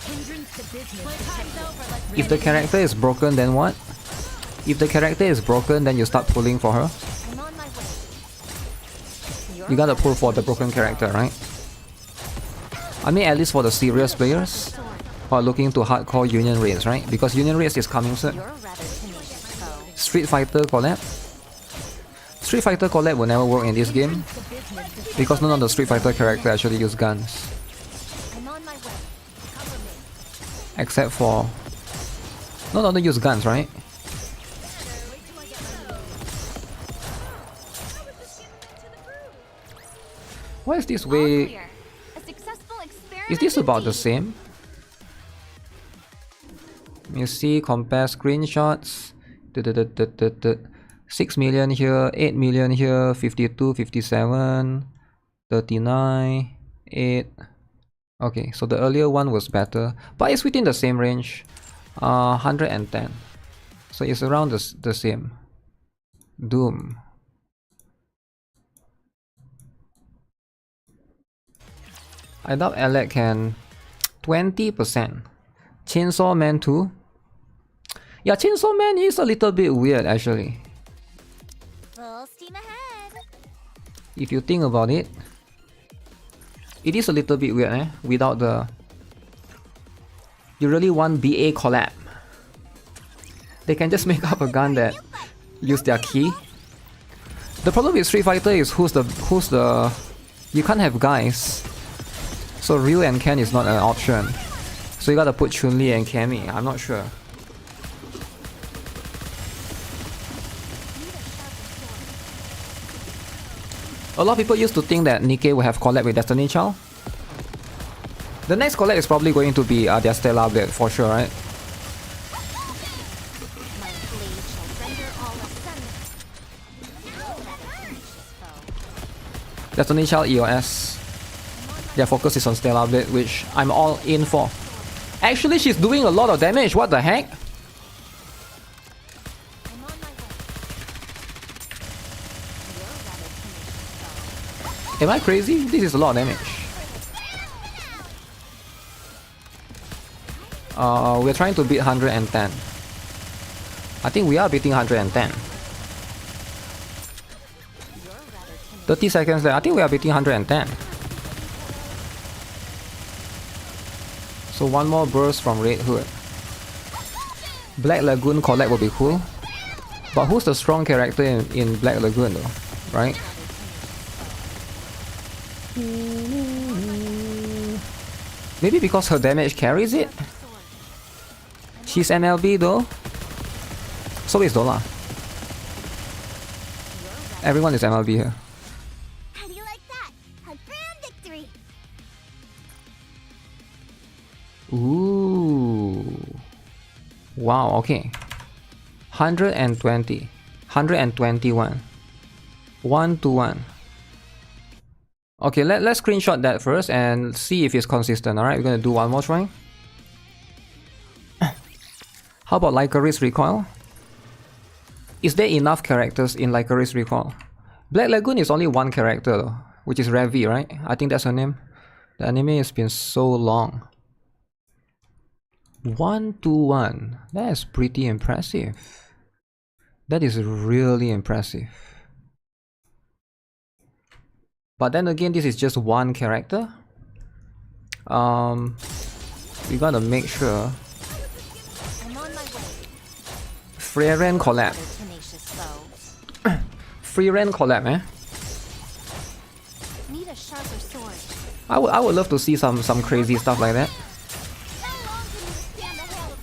Hindrance to business detected. If the character is broken, then what? If the character is broken, then you start pulling for her. I'm on my way. You gotta pull for the broken character, right? I mean, at least for the serious players who are looking to hardcore Union raids, right? Because Union raids is coming soon. You're rather tenacious foe. Street Fighter collab. Street Fighter collab will never work in this game because none of the Street Fighter characters actually use guns, I'm on my way. except for none of them use guns, right? Why is this All way? clear. A successful experiment Is this about the indeed. same? You see, compare screenshots. 6 million here, 8 million here, 52, 57, 39, 8. Okay, so the earlier one was better, but it's within the same range. 110. So it's around the same. Doom. I doubt ELEGG can 20%. Chainsaw Man 2. Yeah, Chainsaw Man is a little bit weird actually. Full steam ahead. If you think about it. It is a little bit weird, eh? Without the... You really want BA collab. They can just make up a gun that use their key. The problem with Street Fighter is who's the... You can't have guys. So Ryu and Ken is not an option. So you gotta put Chun-Li and Cammy. I'm not sure. A lot of people used to think that NIKKE will have collab with Destiny Child. The next collab is probably going to be their Stellar Blade for sure, right? My blade shall render all asunder. Destiny Child EOS. Their focus is on Stellar Blade, which I'm all in for. Actually, she's doing a lot of damage. What the heck? Am I crazy? This is a lot of damage. We're trying to beat 110. I think we are beating 110. 30 seconds left. I think we are beating 110. So one more burst from Red Hood. Black Lagoon collab will be cool. But who's the strong character in Black Lagoon though? Right? Maybe because her damage carries it? She's MLB though. So is Dola. Everyone is MLB here. How do you like that? A grand victory. Ooh. Wow, okay. 120. 121. 1-1. Okay, let's screenshot that first and see if it's consistent. Alright, we're gonna do one more try. How about Lycoris Recoil? Is there enough characters in Lycoris Recoil? Black Lagoon is only one character though, which is Revi, right? I think that's her name. The anime has been so long. 1-1. That is pretty impressive. That is really impressive. But then again, this is just one character. We gotta make sure. Freyren collab. Freyren collab, eh? Need a sharper sword. I would love to see some crazy stuff like that.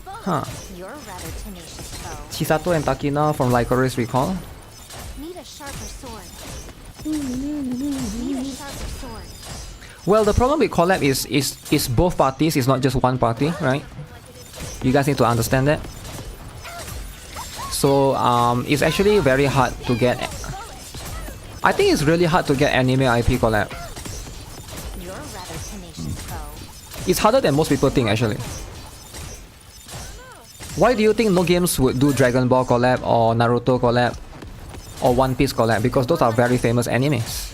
Huh. You're rather tenacious foe. Chisato and Takina from Lycoris Recall. Need a sharper sword. Need a sharper sword. Well, the problem with collab is both parties, it's not just one party, right? You guys need to understand that. So it's actually very hard to get. I think it's really hard to get anime IP collab. You're rather tenacious foe. It's harder than most people think actually. Why do you think no games would do Dragon Ball collab or Naruto collab or One Piece collab? Because those are very famous animes.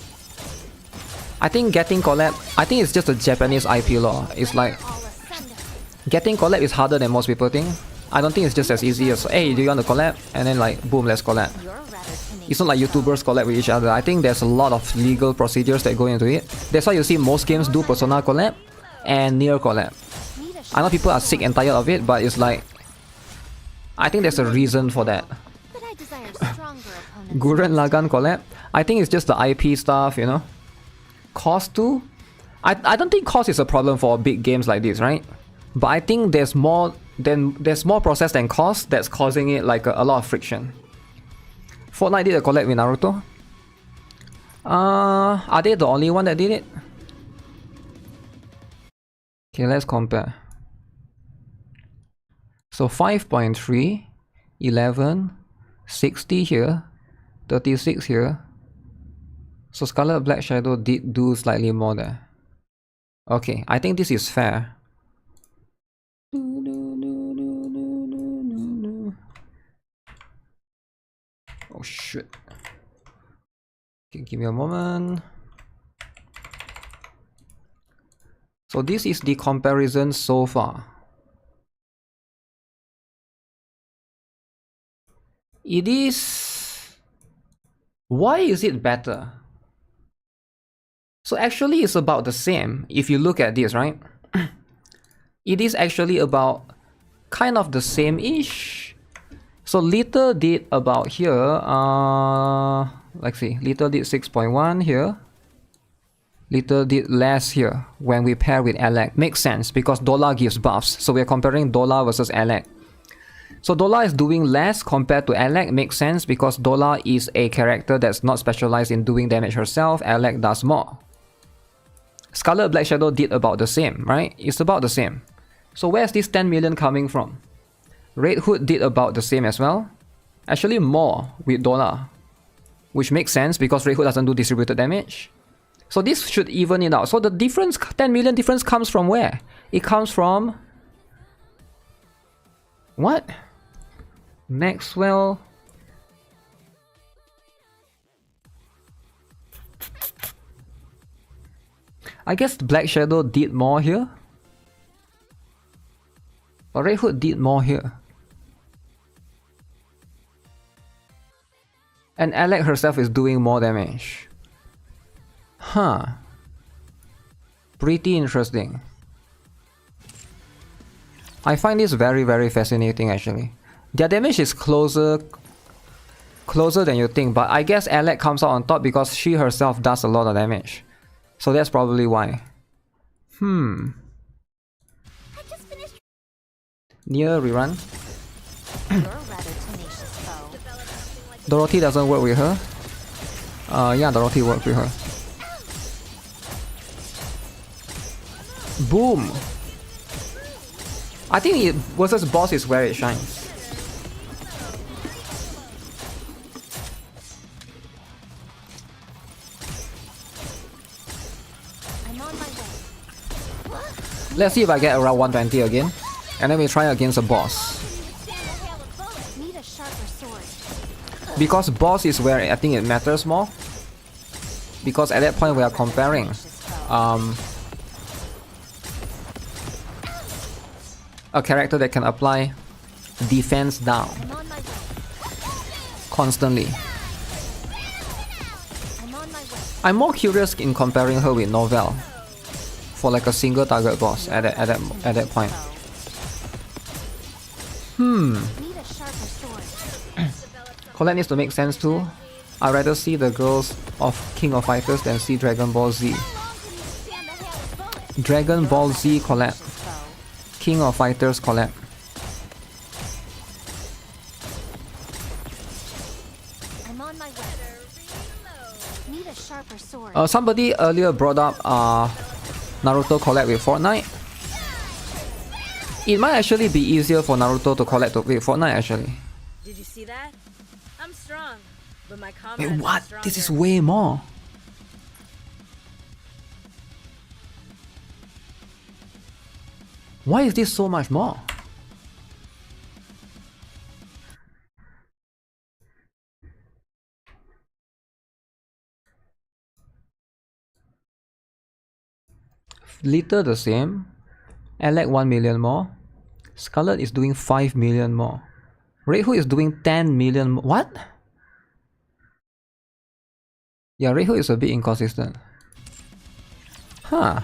I think getting collab, I think it's just a Japanese IP law. It's like getting collab is harder than most people think. I don't think it's just as easy as, hey, do you want to collab? And then like, boom, let's collab. It's not like YouTubers collab with each other. I think there's a lot of legal procedures that go into it. That's why you see most games do Persona collab and Nier collab. I know people are sick and tired of it, but it's like, I think there's a reason for that. But I desire stronger opponents. Gurren Lagann collab? I think it's just the IP stuff, you know. Cost too? I don't think cost is a problem for big games like this, right? But I think there's more process than cost that's causing it like a lot of friction. Fortnite did a collab with Naruto. Are they the only one that did it? Okay, let's compare. So 5.3, 11, 60 here, 36 here. So Scarlet Black Shadow did do slightly more there. Okay, I think this is fair. Oh shit. Okay, give me a moment. So this is the comparison so far. It is... Why is it better? So actually it's about the same if you look at this, right? It is actually about kind of the same-ish. So Little did about here, let's see, Little did 6.1 here. Little did less here when we pair with ELEGG. Makes sense because Dollar gives buffs. So we're comparing Dollar versus ELEGG. So Dollar is doing less compared to ELEGG. Makes sense because Dollar is a character that's not specialized in doing damage herself. ELEGG does more. Scarlet Black Shadow did about the same, right? It's about the same. So where's this 10 million coming from? Red Hood did about the same as well. Actually more with Dollar. Which makes sense because Red Hood doesn't do distributed damage. So this should even it out. So the difference, 10 million difference comes from where? It comes from... what? Maxwell... I guess Black Shadow did more here. But Red Hood did more here. And ELEGG herself is doing more damage. Huh. Pretty interesting. I find this very, very fascinating actually. Their damage is closer than you think, but I guess ELEGG comes out on top because she herself does a lot of damage. So that's probably why. Near rerun. Dorothy doesn't work with her. Yeah, Dorothy works with her. Boom! I think it versus boss is where it shines. Let's see if I get around 120 again. And then we try against a boss. Because boss is where I think it matters more. Because at that point we are comparing a character that can apply defense down constantly. I'm more curious in comparing her with Novel for like a single target boss at that point. Colette needs to make sense too. I'd rather see the girls of King of Fighters than see Dragon Ball Z. Dragon Ball Z Colette. King of Fighters Colette. Somebody earlier brought up Naruto Colette with Fortnite. It might actually be easier for Naruto to collect with Fortnite actually. Did you see that? I'm strong, but my Wait, what? This is way more. Why is this so much more? Little the same. ELEGG 1 million more. Scarlet is doing 5 million more. Red Hood is doing 10 million more. What? Yeah, Red Hood is a bit inconsistent. Huh.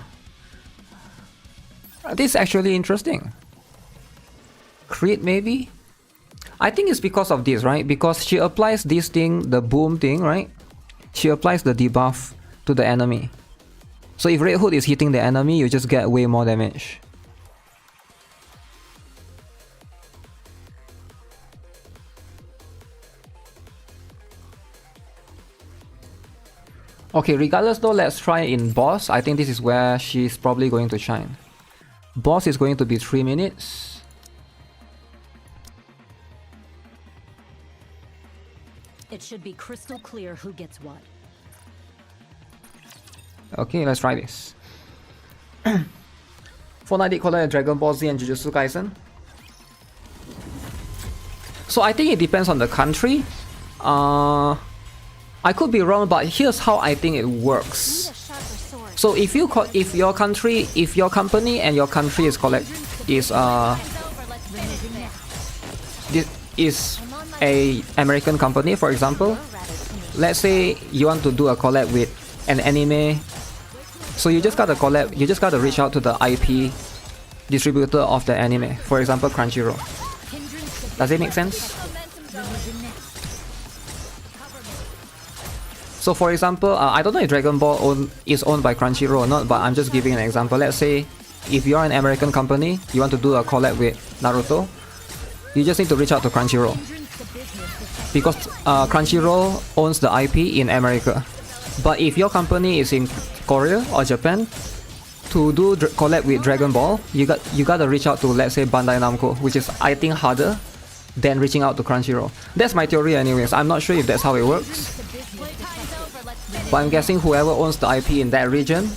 This is actually interesting. Crit maybe? I think it's because of this, right? Because she applies this thing, the boom thing, right? She applies the debuff to the enemy. So if Red Hood is hitting the enemy, you just get way more damage. Okay, regardless though, let's try in boss. I think this is where she's probably going to shine. Boss is going to be 3 minutes. It should be crystal clear who gets what. Okay, let's try this. Fortnite did collect Dragon Ball Z and Jujutsu Kaisen. So I think it depends on the country. I could be wrong, but here's how I think it works. So if your company and your country is a American company, for example. Let's say you want to do a collab with an anime So you just gotta collab, you just gotta reach out to the IP distributor of the anime. For example, Crunchyroll. Does it make sense? So for example, I don't know if Dragon Ball is owned by Crunchyroll or not, but I'm just giving an example. Let's say if you're an American company, you want to do a collab with Naruto, you just need to reach out to Crunchyroll. Because Crunchyroll owns the IP in America. But if your company is in Korea or Japan, to do collab with Dragon Ball, you gotta reach out to, let's say, Bandai Namco, which is, I think, harder than reaching out to Crunchyroll. That's my theory anyways. I'm not sure if that's how it works. But I'm guessing whoever owns the IP in that region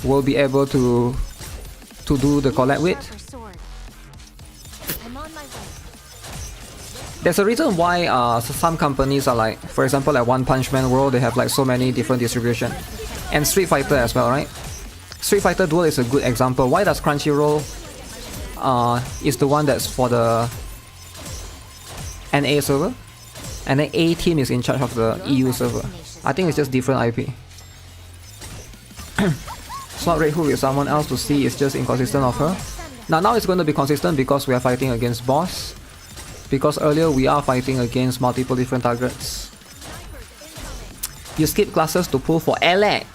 will be able to do the collab with. There's a reason why some companies are like, for example, like One Punch Man World, they have like so many different distribution. And Street Fighter as well, right? Street Fighter Duel is a good example. Why does Crunchyroll is the one that's for the NA server? And then A-Team is in charge of the EU server. I think it's just different IP. Sword Red Hook with someone else to see is just inconsistent of her. Now it's going to be consistent because we are fighting against boss. Because earlier we are fighting against multiple different targets. You skip classes to pull for ELEGG.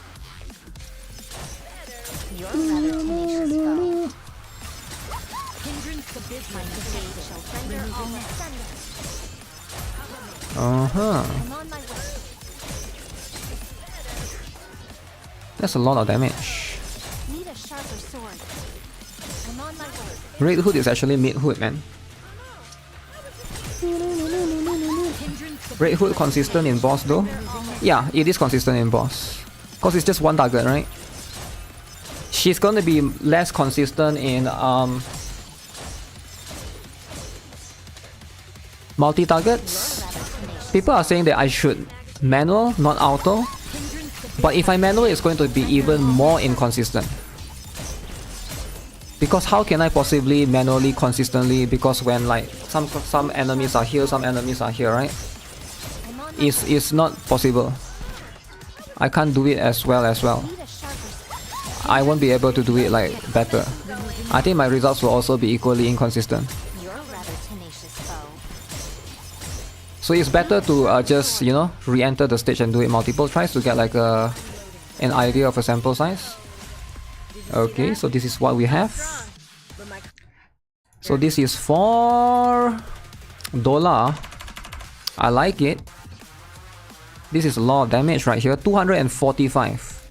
That's a lot of damage. Red Hood is actually mid hood, man. Red Hood consistent in boss though? Yeah, it is consistent in boss. Cause it's just one target, right? She's gonna be less consistent in multi-targets. People are saying that I should manual, not auto. But if I manual, it's going to be even more inconsistent. Because how can I possibly manually consistently? Because when like some enemies are here, some enemies are here, right? It's not possible. I can't do it as well. I won't be able to do it like better. I think my results will also be equally inconsistent. So it's better to just, you know, re-enter the stage and do it multiple tries to get like an idea of a sample size. Okay, so this is what we have. So this is for Dola. I like it. This is a lot of damage right here. 245.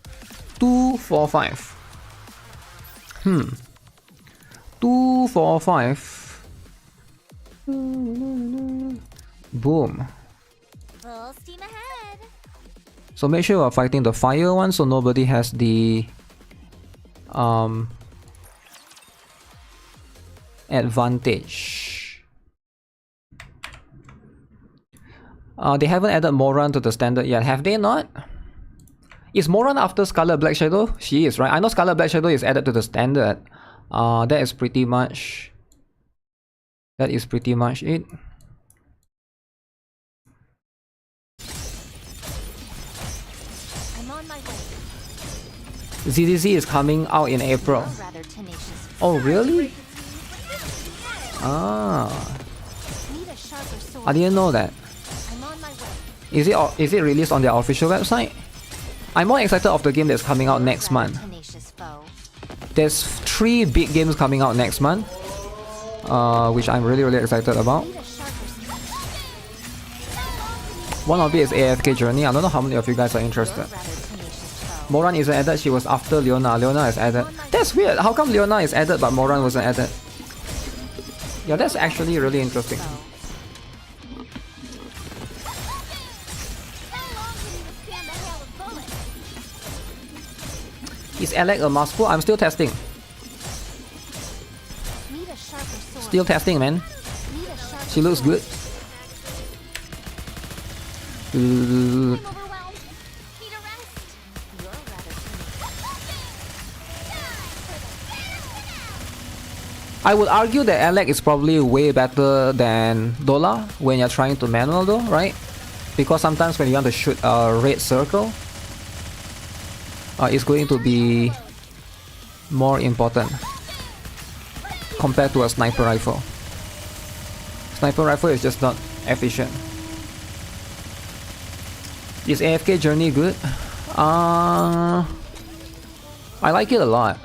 245. 245. Boom. Full steam ahead. So make sure you're fighting the fire one so nobody has the advantage. They haven't added Moran to the standard yet, have they not? Is Moran after Scarlet Black Shadow? She is, right? I know Scarlet Black Shadow is added to the standard. That is pretty much it. ZZZ is coming out in April. Oh, really? I didn't know that. Is it released on their official website? I'm more excited of the game that's coming out next month. There's 3 big games coming out next month, which I'm really excited about. One of it is AFK Journey. I don't know how many of you guys are interested. Moran isn't added, she was after Leona. Leona is added. That's weird. How come Leona is added but Moran wasn't added? Yeah, that's actually really interesting. Is ELEGG a mouthful? I'm still testing. Still testing, man. She looks good. I would argue that ELEGG is probably way better than Dola when you're trying to manual though, right? Because sometimes when you want to shoot a red circle, is going to be more important compared to a sniper rifle. Sniper rifle is just not efficient. Is AFK journey good? I like it a lot.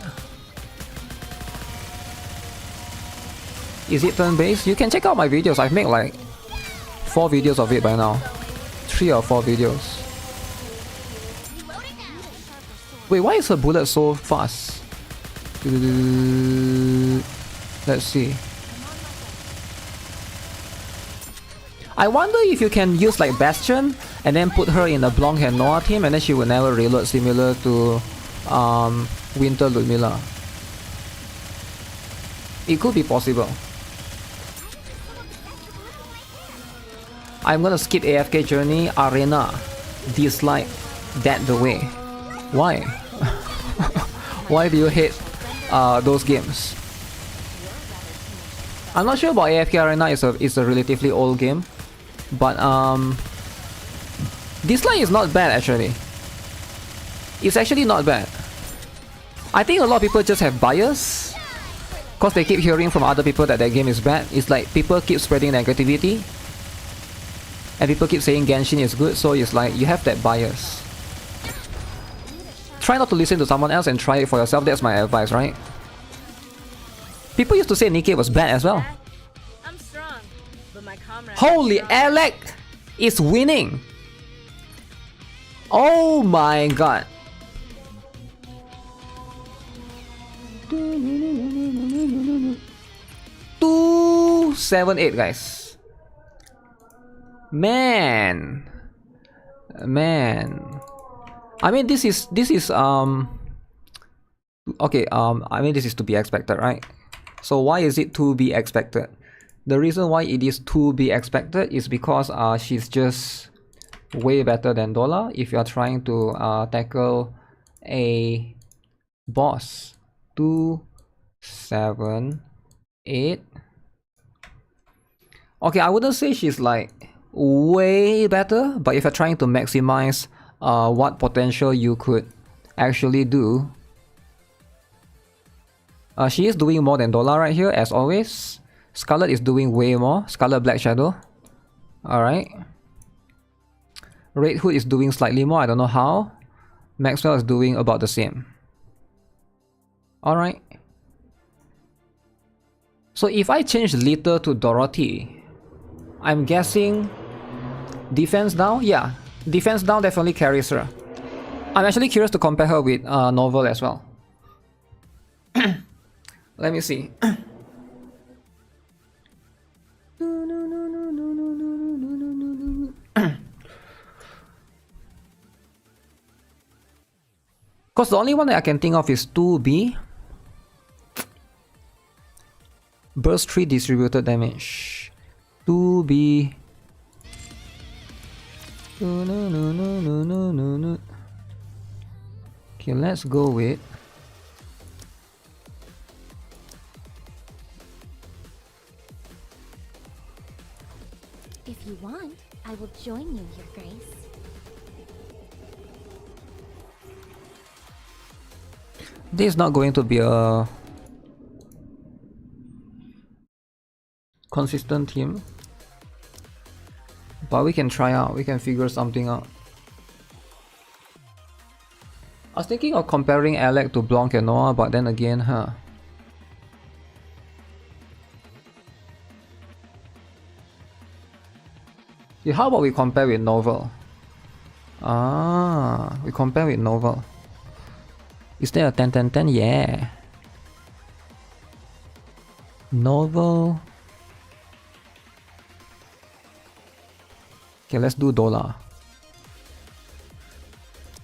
Is it turn-based? You can check out my videos. I've made like 4 videos of it by now. 3 or 4 videos. Wait, why is her bullet so fast? Let's see. I wonder if you can use like Bastion and then put her in a Blanc and Noir team and then she will never reload, similar to Winter Ludmilla. It could be possible. I'm gonna skip AFK journey. Arena. Dislike. That the way. Why? Why do you hate those games? I'm not sure about AFK Arena. It's a relatively old game, but Dislike is not bad actually. It's actually not bad. I think a lot of people just have bias because they keep hearing from other people that game is bad. It's like people keep spreading negativity and people keep saying Genshin is good, so it's like you have that bias. Try not to listen to someone else and try it for yourself. That's my advice, right? People used to say NIKKE was bad as well. I'm strong, but my comrades Holy are strong. ELEGG is winning! Oh my god. Two 7-8, guys. Man. I mean this is okay, I mean this is to be expected, right? So why is it to be expected? The reason why it is to be expected is because she's just way better than Dola if you are trying to tackle a boss. 2, 7, 8. Okay, I wouldn't say she's like way better, but if you're trying to maximize what potential you could actually do, she is doing more than Dola right here, as always. Scarlet is doing way more. Scarlet Black Shadow. Alright. Red Hood is doing slightly more, I don't know how. Maxwell is doing about the same. Alright. So if I change Lita to Dorothy, I'm guessing defense down? Yeah, defense down definitely carries her. I'm actually curious to compare her with Novel as well. Let me see. Because the only one that I can think of is 2B. Burst 3 distributed damage. 2B. Okay, let's go with If you want, I will join you, Your Grace. this is not going to be a consistent team, but we can try out, we can figure something out. I was thinking of comparing ELEGG to Blanc and Noir, but then again, Yeah, how about we compare with Novel? We compare with Novel. Is there a 10-10-10? Yeah. Novel. Okay, let's do Dola.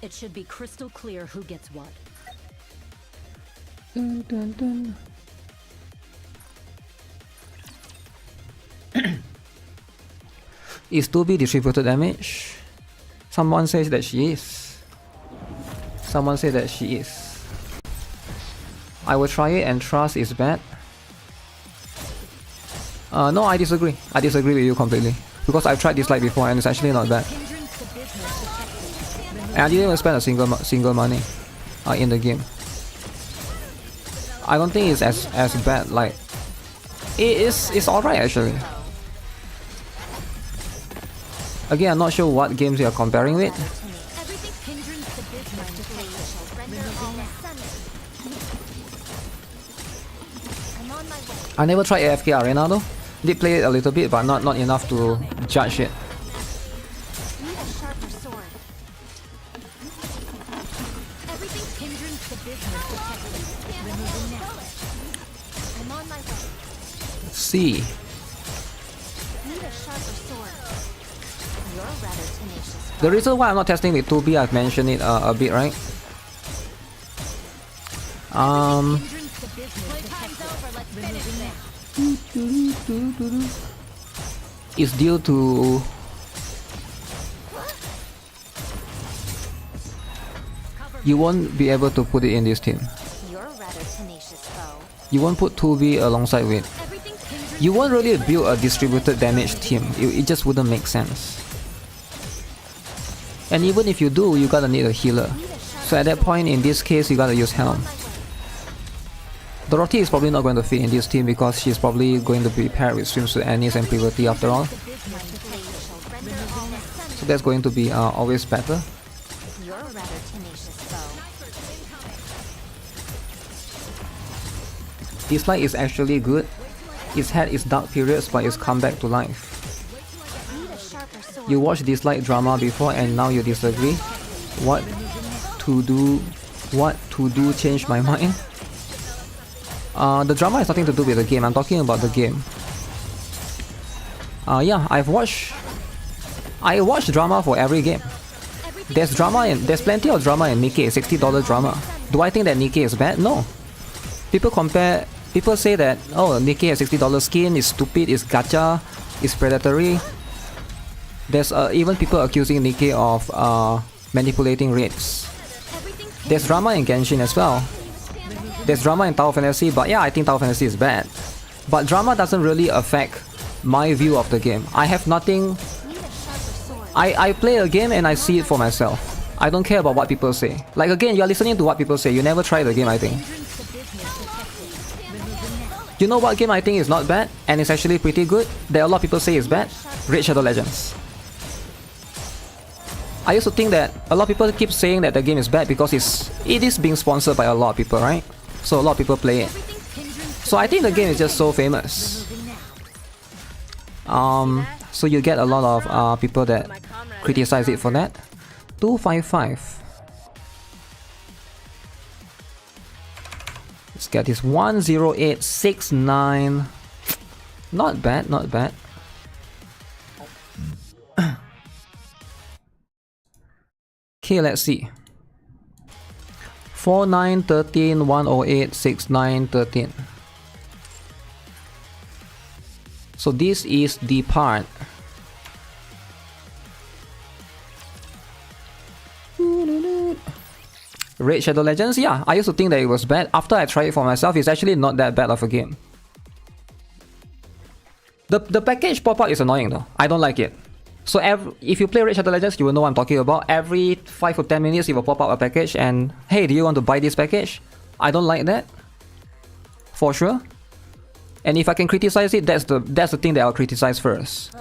It should be crystal clear who gets what. Dun, dun, dun. Is 2B distributed damage? Someone says that she is. Someone says that she is. I will try it and trust is bad. No, I disagree. I disagree with you completely. Because I've tried Dislike before and it's actually not bad. And I didn't even spend a single money. in the game. I don't think it's as bad. Like it's alright actually. Again, I'm not sure what games you are comparing with. I never tried AFK Arena though. Did play it a little bit, but not enough to judge it. Let's see. The reason why I'm not testing with 2B, I've mentioned it a bit, right? It's due to you won't be able to put it in this team. You won't put 2B alongside with. You won't really build a distributed damage team. It just wouldn't make sense. And even if you do, you gotta need a healer. So at that point, in this case, you gotta use Helm. Dorothy is probably not going to fit in this team because she's probably going to be paired with Swimsuit Annis and Priority after all. So that's going to be always better. Dislike is actually good. It's had its dark periods, but it's come back to life. You watched Dislike drama before and now you disagree? What to do changed my mind? The drama has nothing to do with the game. I'm talking about the game. Yeah, I watch drama for every game. There's plenty of drama in NIKKE, $60 drama. Do I think that NIKKE is bad? No. People say that, oh, NIKKE has $60 skin, is stupid, is gacha, is predatory. There's even people accusing NIKKE of manipulating rates. There's drama in Genshin as well. There's drama in Tower Fantasy, but yeah, I think Tower Fantasy is bad. But drama doesn't really affect my view of the game. I have nothing... I play a game and I see it for myself. I don't care about what people say. Like again, you're listening to what people say. You never try the game, I think. You know what game I think is not bad and it's actually pretty good that a lot of people say is bad? Raid Shadow Legends. I used to think that a lot of people keep saying that the game is bad because it is being sponsored by a lot of people, right? So a lot of people play it. So I think the game is just so famous. So you get a lot of people that criticize it for that. 255. Let's get this 10869. Not bad, not bad. Okay, let's see. 4913 108 6913. So this is the part. Raid Shadow Legends, yeah, I used to think that it was bad. After I tried it for myself, it's actually not that bad of a game. The package pop-up is annoying though. I don't like it. So if you play Raid Shadow Legends, you will know what I'm talking about. Every 5 or 10 minutes, it will pop up a package and hey, do you want to buy this package? I don't like that. For sure. And if I can criticize it, that's the thing that I'll criticize first.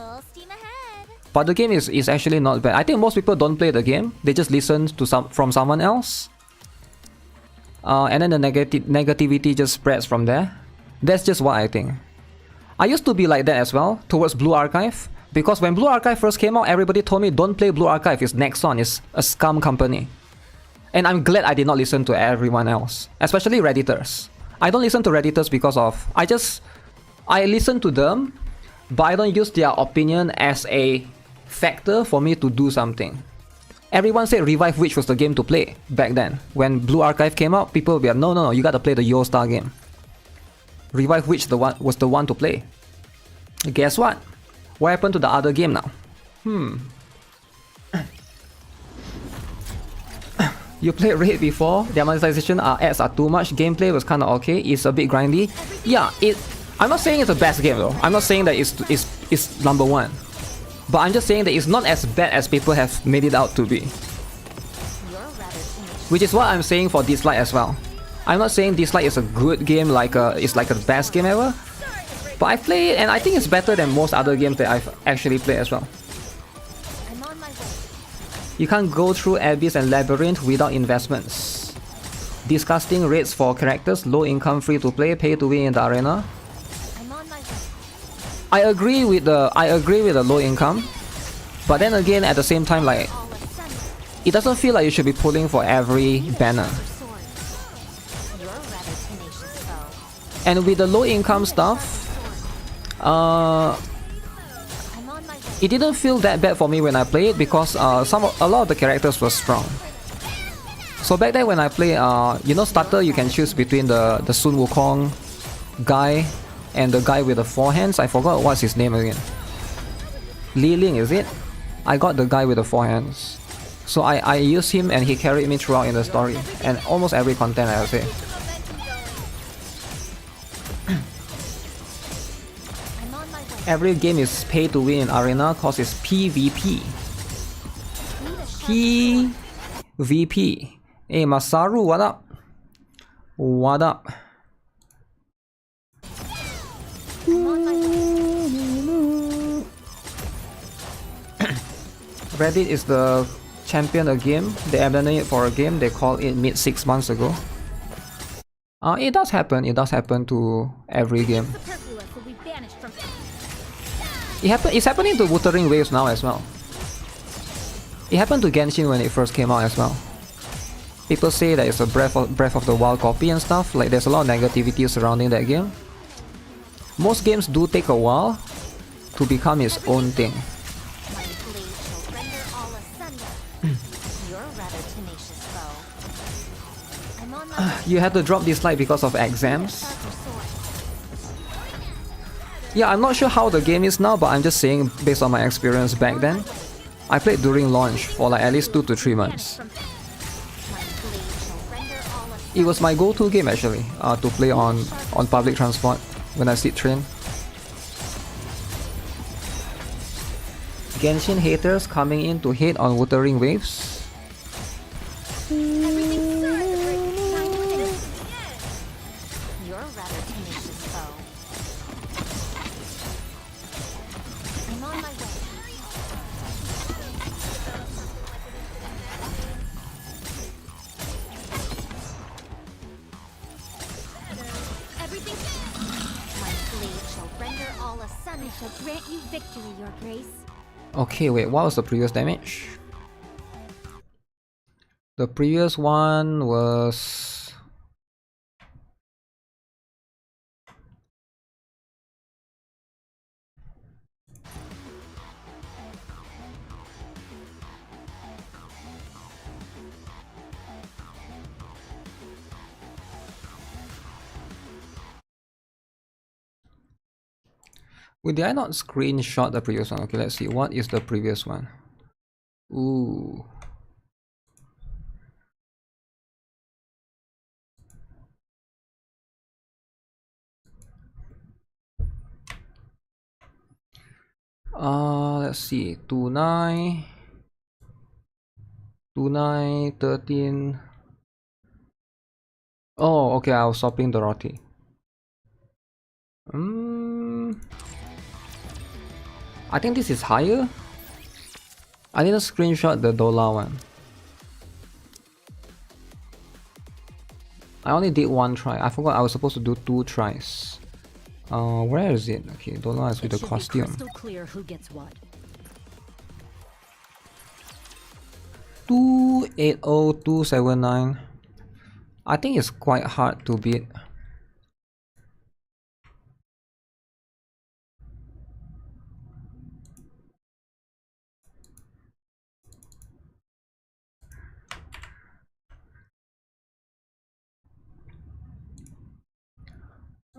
But the game is actually not bad. I think most people don't play the game. They just listen to from someone else. And then the negativity just spreads from there. That's just what I think. I used to be like that as well towards Blue Archive. Because when Blue Archive first came out, everybody told me don't play Blue Archive, it's Nexon, it's a scum company. And I'm glad I did not listen to everyone else, especially Redditors. I don't listen to Redditors because of... I listen to them, but I don't use their opinion as a factor for me to do something. Everyone said Revive Witch was the game to play back then. When Blue Archive came out, people would be like, no, you gotta play the Yo Star game. Revive Witch was the one to play. Guess what? What happened to the other game now? You played Raid before, their monetization ads are too much, gameplay was kinda okay, it's a bit grindy. Yeah, I'm not saying it's the best game though, I'm not saying that it's number one. But I'm just saying that it's not as bad as people have made it out to be. Which is what I'm saying for Dislike as well. I'm not saying Dislike is a good game, it's like the best game ever. But I play it and I think it's better than most other games that I've actually played as well. I'm on my way. You can't go through Abyss and Labyrinth without investments. Disgusting rates for characters, low income free to play, pay to win in the arena. I'm on my way. I agree with the low income. But then again, at the same time, like, it doesn't feel like you should be pulling for every banner. You're a rather tenacious foe. And with the low income stuff, I'm on my way. it didn't feel that bad for me when I played because a lot of the characters were strong. So back then when I play, you know, starter you can choose between the Sun Wukong guy and the guy with the 4 hands. I forgot what's his name again. Li Ling, is it? I got the guy with the 4 hands. So I used him and he carried me throughout in the story and almost every content, I would say. I'm on my way. Every game is pay to win in arena cause it's PvP. PvP. Hey Masaru, what up? What up? I'm on my way. Reddit is the champion a game. They abandoned it for a game. They called it mid 6 months ago. It does happen. It does happen to every game. Superfluous will be banished from It's happening to Wuthering Waves now as well. It happened to Genshin when it first came out as well. People say that it's a Breath of the Wild copy and stuff. Like there's a lot of negativity surrounding that game. Most games do take a while to become its own thing. My blade shall render all asunder. You're a rather tenacious foe. I'm on my way. You had to drop Dislike because of exams. Sharper sword. Yeah, I'm not sure how the game is now, but I'm just saying based on my experience back then. I played during launch for like at least 2 to 3 months. My blade shall render all asunder. It was my go-to game actually, to play on public transport when I sit train. Genshin haters coming in to hate on Wuthering Waves. everything's time to finish. You're a rather tenacious foe. I'm on my way. Everything's My blade shall render all asunder. I shall grant you victory, Your Grace. Okay, wait, what was the previous damage? The previous one was... Wait, did I not screenshot the previous one? Okay, let's see. What is the previous one? Ooh. Let's see. 2-9. 2-9, 13. Oh, okay, I was swapping the Roti. I think this is higher. I didn't screenshot the Dola one. I only did 1 try. I forgot I was supposed to do 2 tries. Where is it? Okay, Dola is with the It should be costume. crystal clear who gets what. 280279. I think it's quite hard to beat.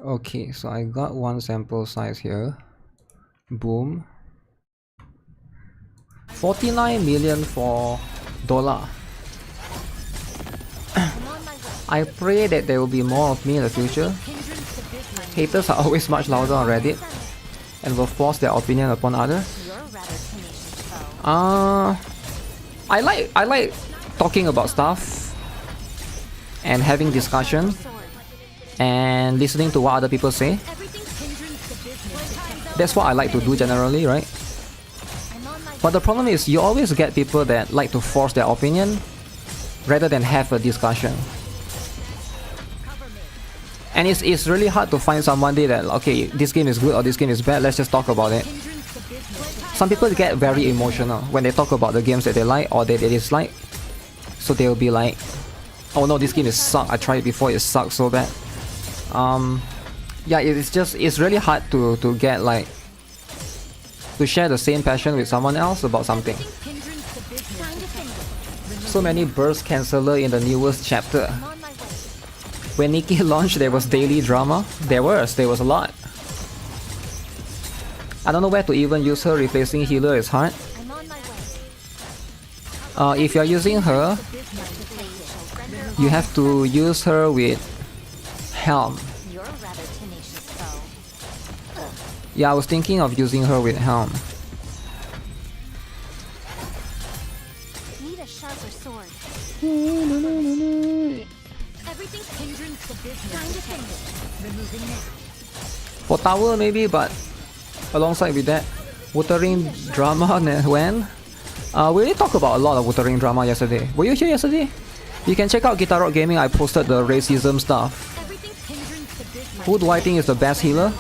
Okay, so I got 1 sample size here. Boom. 49 million for Dola. I pray that there will be more of me in the future. Haters are always much louder on Reddit and will force their opinion upon others. You're a rather tenacious foe. I like talking about stuff, and having discussion and listening to what other people say. That's what I like to do generally, right? But the problem is you always get people that like to force their opinion rather than have a discussion. And it's really hard to find someone that, okay, this game is good or this game is bad, let's just talk about it. Some people get very emotional when they talk about the games that they like or that they dislike. So they'll be like, oh no, this game is suck, I tried it before, it sucks so bad. Yeah, it's really hard to get like, to share the same passion with someone else about something. So many burst canceller in the newest chapter. When NIKKE launched, there was daily drama. There was a lot. I don't know where to even use her. Replacing healer is hard. If you're using her, you have to use her with Helm. Yeah, I was thinking of using her with Helm. Need a sharper sword. For tower maybe, but alongside with that, Wuthering drama when? We already talked about a lot of Wuthering drama yesterday. Were you here yesterday? You can check out GuitarRock Gaming, I posted the racism stuff. Who do I think is the best healer?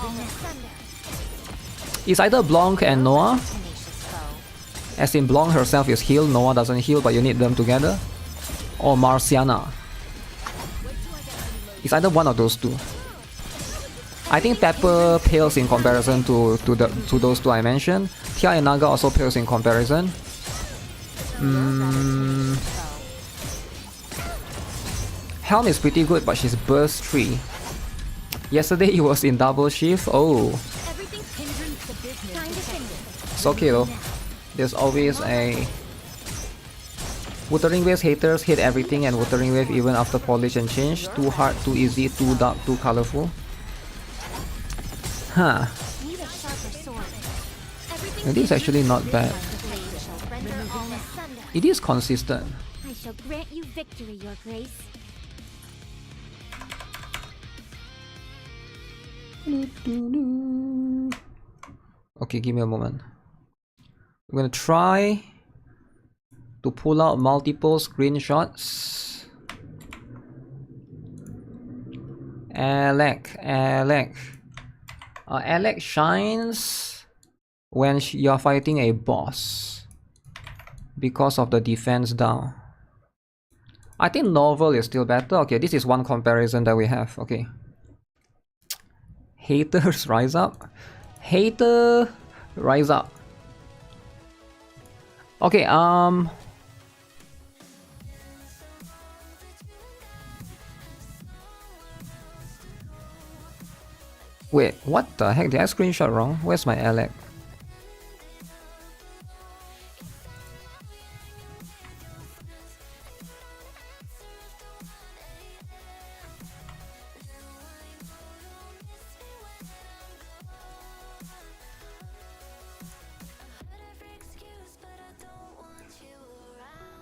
It's either Blanc and Noah. As in Blanc herself is healed, Noah doesn't heal, but you need them together. Or Marciana. It's either one of those two. I think Pepper pales in comparison to those two I mentioned. Tia and Naga also pales in comparison. Helm is pretty good, but she's burst 3. Yesterday it was in double shift. Oh. It's okay though. There's always a... Wuthering Wave's haters hate everything, and Wuthering Wave even after polish and change. Too hard, too easy, too dark, too colorful. Huh. It is actually not bad. It is consistent. I shall grant you victory, Your Grace. Okay, give me a moment. I'm gonna try to pull out multiple screenshots. ELEGG. ELEGG shines when you're fighting a boss because of the defense down. I think novel is still better. Okay, this is one comparison that we have. Okay. Haters rise up. Hater rise up. Okay, wait, what the heck? Did I screenshot wrong? Where's my ELEGG?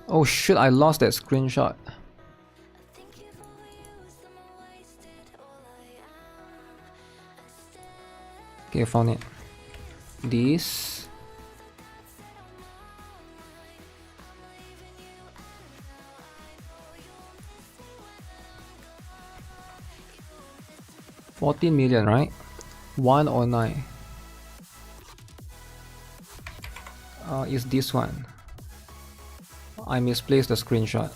Oh shit, I lost that screenshot. Okay, I found it. This. $14 million, right? 109. Is this one? I misplaced the screenshot.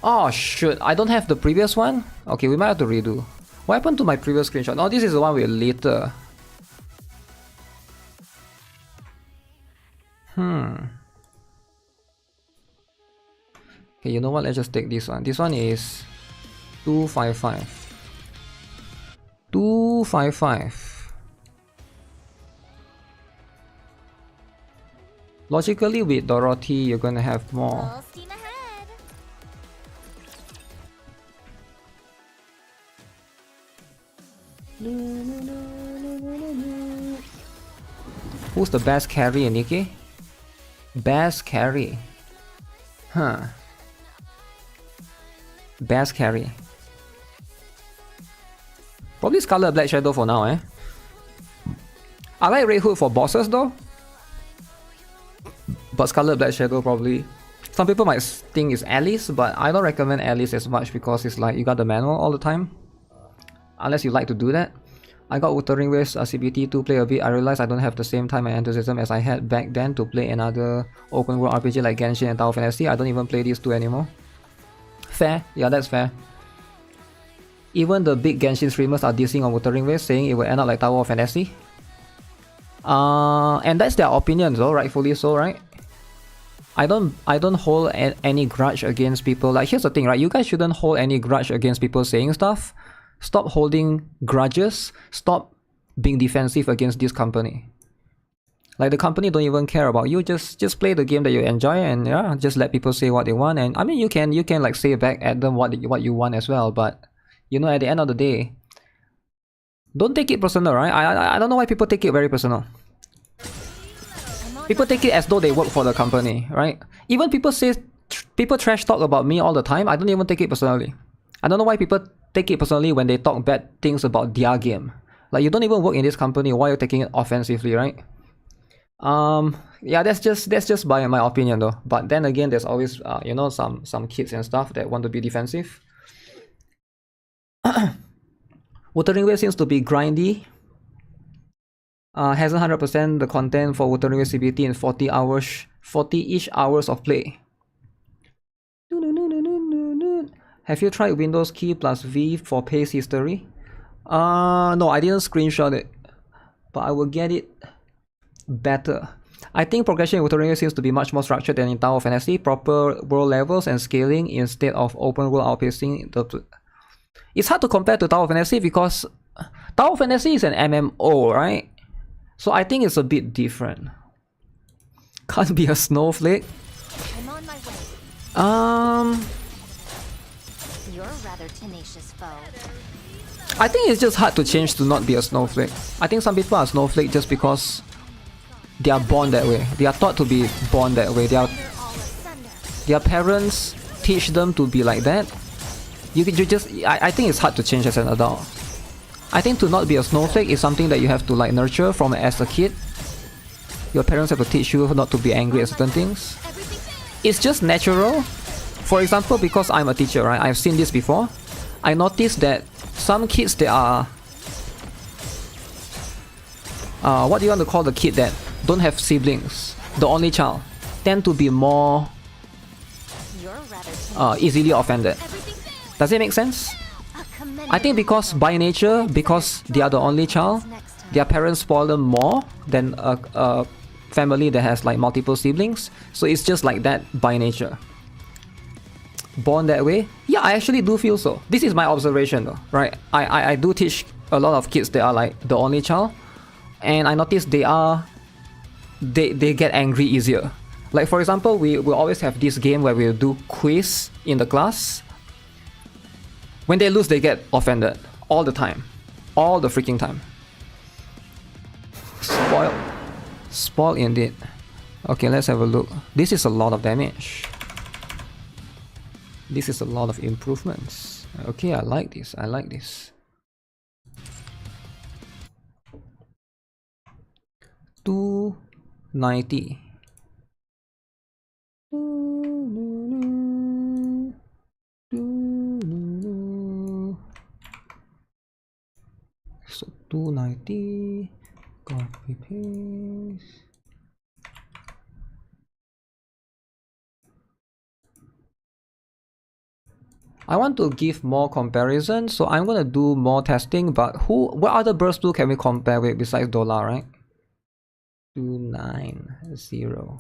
Oh shoot, I don't have the previous one? Okay, we might have to redo. What happened to my previous screenshot? Oh, this is the one with later. Okay, you know what? Let's just take this one. This one is 255. 255. Logically, with Dorothy, you're gonna have more. Full steam ahead. Who's the best carry in NIKKE? Best carry. Huh. Best carry. Probably Scarlet Black Shadow for now, eh? I like Red Hood for bosses though. But Scarlet Black Shadow probably... Some people might think it's Alice, but I don't recommend Alice as much because it's like you got the manual all the time. Unless you like to do that. I got Wuthering Waves CBT to play a bit. I realized I don't have the same time and enthusiasm as I had back then to play another open world RPG like Genshin and Tower of Fantasy. I don't even play these two anymore. Fair, yeah, that's fair. Even the big Genshin streamers are dissing on Wuthering Waves, saying it will end up like Tower of Fantasy. And that's their opinion though, rightfully so, right? I don't hold any grudge against people. Like, here's the thing, right? You guys shouldn't hold any grudge against people saying stuff. Stop holding grudges. Stop being defensive against this company. Like, the company don't even care about you. Just play the game that you enjoy, and yeah, just let people say what they want. And I mean, you can like say back at them what you want as well. But you know, at the end of the day, don't take it personal, right? I don't know why people take it very personal. People take it as though they work for the company, right? Even people trash talk about me all the time. I don't even take it personally. I don't know why people take it personally when they talk bad things about their game. Like, you don't even work in this company, why you're taking it offensively, right? Yeah, that's just by my opinion though. But then again, there's always you know, some kids and stuff that want to be defensive. Wuthering Waves seems to be grindy. Hasn't 100% the content for Wuthering Waves CBT in 40-ish hours of play. Have you tried Windows key plus V for paste history? No, I didn't screenshot it, but I will get it better. I think progression in Wuthering Waves seems to be much more structured than in Tower of Fantasy. Proper world levels and scaling instead of open world outpacing the... It's hard to compare to Tower of Fantasy because Tower of Fantasy is an MMO, right? So I think it's a bit different. Can't be a snowflake. I'm on my way. You're a rather tenacious foe. I think it's just hard to change to not be a snowflake. I think some people are snowflake just because they are born that way. They are taught to be born that way. Their parents teach them to be like that. I think it's hard to change as an adult. I think to not be a snowflake is something that you have to like nurture from as a kid. Your parents have to teach you not to be angry at certain things. It's just natural. For example, because I'm a teacher, right? I've seen this before. I noticed that some kids that are... what do you want to call the kid that don't have siblings? The only child. Tend to be more... easily offended. Does it make sense? I think because by nature, because they are the only child, their parents spoil them more than a family that has like multiple siblings. So it's just like that by nature. Born that way? Yeah, I actually do feel so. This is my observation though, right? I do teach a lot of kids that are like the only child, and I notice they get angry easier. Like, for example, we will always have this game where we'll do quiz in the class. When they lose, they get offended all the time. All the freaking time. Spoiled indeed. Okay, let's have a look. This is a lot of damage. This is a lot of improvements. Okay, I like this. I like this. 290. So 290, copy paste. I want to give more comparison, so I'm gonna do more testing. But what other burst blue can we compare with besides Dollar, right? 290.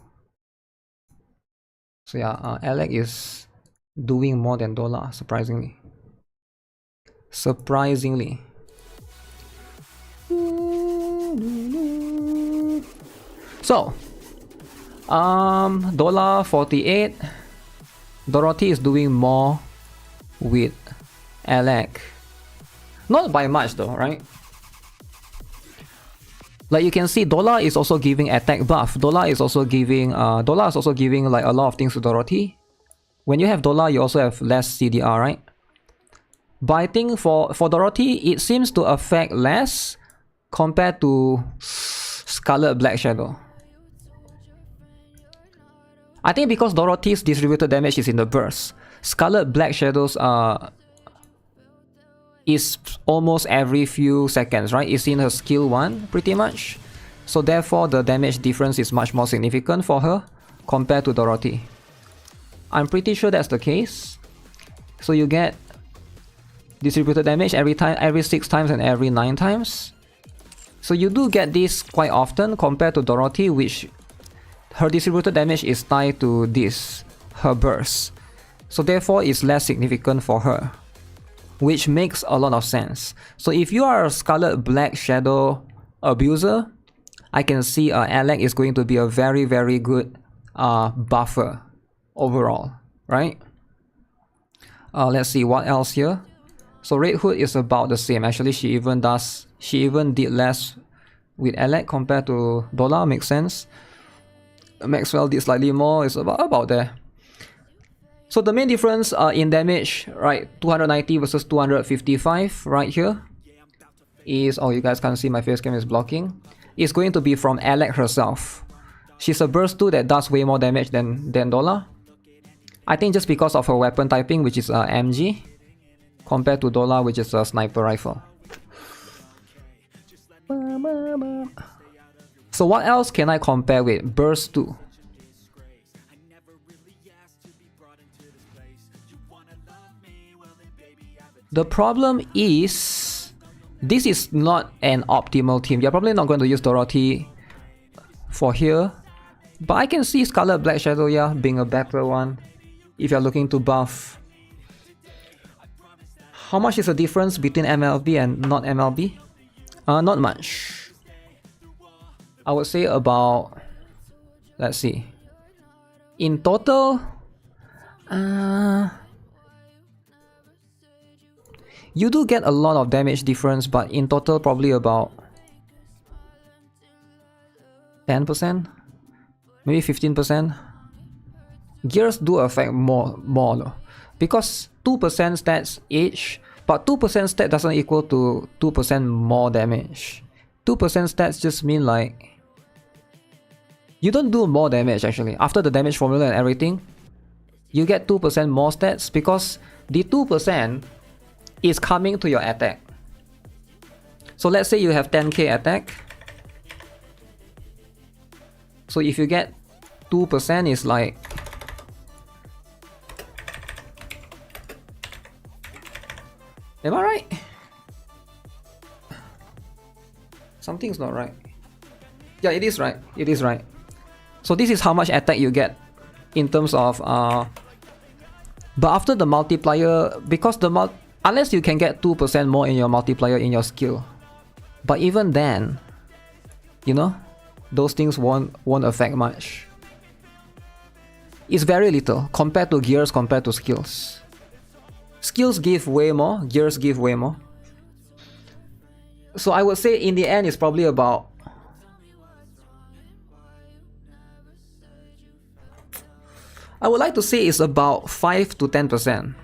So yeah, ELEGG is doing more than Dollar, surprisingly. So, Dollar 48. Dorothy is doing more with ELEGG. Not by much though, right? Like you can see, Dola is also giving attack buff. Dola is also giving like a lot of things to Dorothy. When you have Dola, you also have less CDR, right? But I think for Dorothy, it seems to affect less compared to Scarlet Black Shadow. I think because Dorothy's distributed damage is in the burst, Scarlet Black Shadows is almost every few seconds, right? It's in her skill 1 pretty much. So therefore the damage difference is much more significant for her compared to Dorothy. I'm pretty sure that's the case. So you get distributed damage every 6 times and every 9 times. So you do get this quite often compared to Dorothy, which her distributed damage is tied to this, her burst. So therefore it's less significant for her, which makes a lot of sense. So if you are a Scarlet Black Shadow abuser, I can see ELEGG is going to be a very, very good buffer overall, right? Let's see what else here. So Red Hood is about the same. Actually, she even did less with ELEGG compared to Dola. Makes sense. Maxwell did slightly more. It's about there. So the main difference in damage, right, 290 versus 255 right here is, oh, you guys can't see, my face cam is blocking. It's going to be from ELEGG herself. She's a burst 2 that does way more damage than Dola. I think just because of her weapon typing, which is MG, compared to Dola, which is a sniper rifle. So what else can I compare with burst 2? The problem is, this is not an optimal team. You're probably not going to use Dorothy for here. But I can see Scarlet Black Shadow, yeah, being a better one if you're looking to buff. How much is the difference between MLB and not MLB? Not much. I would say about, let's see. In total, you do get a lot of damage difference, but in total probably about 10%, maybe 15%. Gears do affect more though, because 2% stats each, but 2% stat doesn't equal to 2% more damage. 2% stats just mean like you don't do more damage actually. After the damage formula and everything, you get 2% more stats because the 2% is coming to your attack. So let's say you have 10k attack. So if you get 2% is like, am I right? Something's not right. Yeah, it is right. It is right. So this is how much attack you get in terms of but after the multiplier, because unless you can get 2% more in your multiplier in your skill. But even then, you know, those things won't affect much. It's very little compared to gears, compared to skills. Skills give way more, gears give way more. So I would say in the end it's probably about, I would like to say it's about 5 to 10%.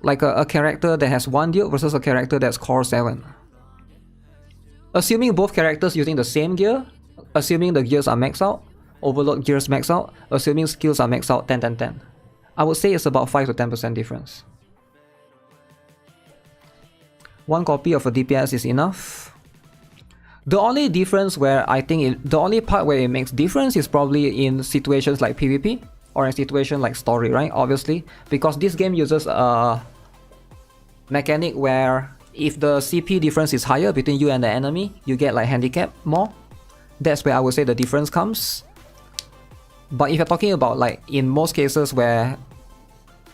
Like a character that has 1 dude versus a character that's core 7. Assuming both characters using the same gear, assuming the gears are maxed out, overload gears maxed out, assuming skills are maxed out 10-10-10. I would say it's about 5 to 10% difference. 1 copy of a DPS is enough. The only difference where I think the only part where it makes difference is probably in situations like PvP or in situation like story, right? Obviously, because this game uses a mechanic where if the CP difference is higher between you and the enemy, you get like handicap more. That's where I would say the difference comes. But if you're talking about like in most cases where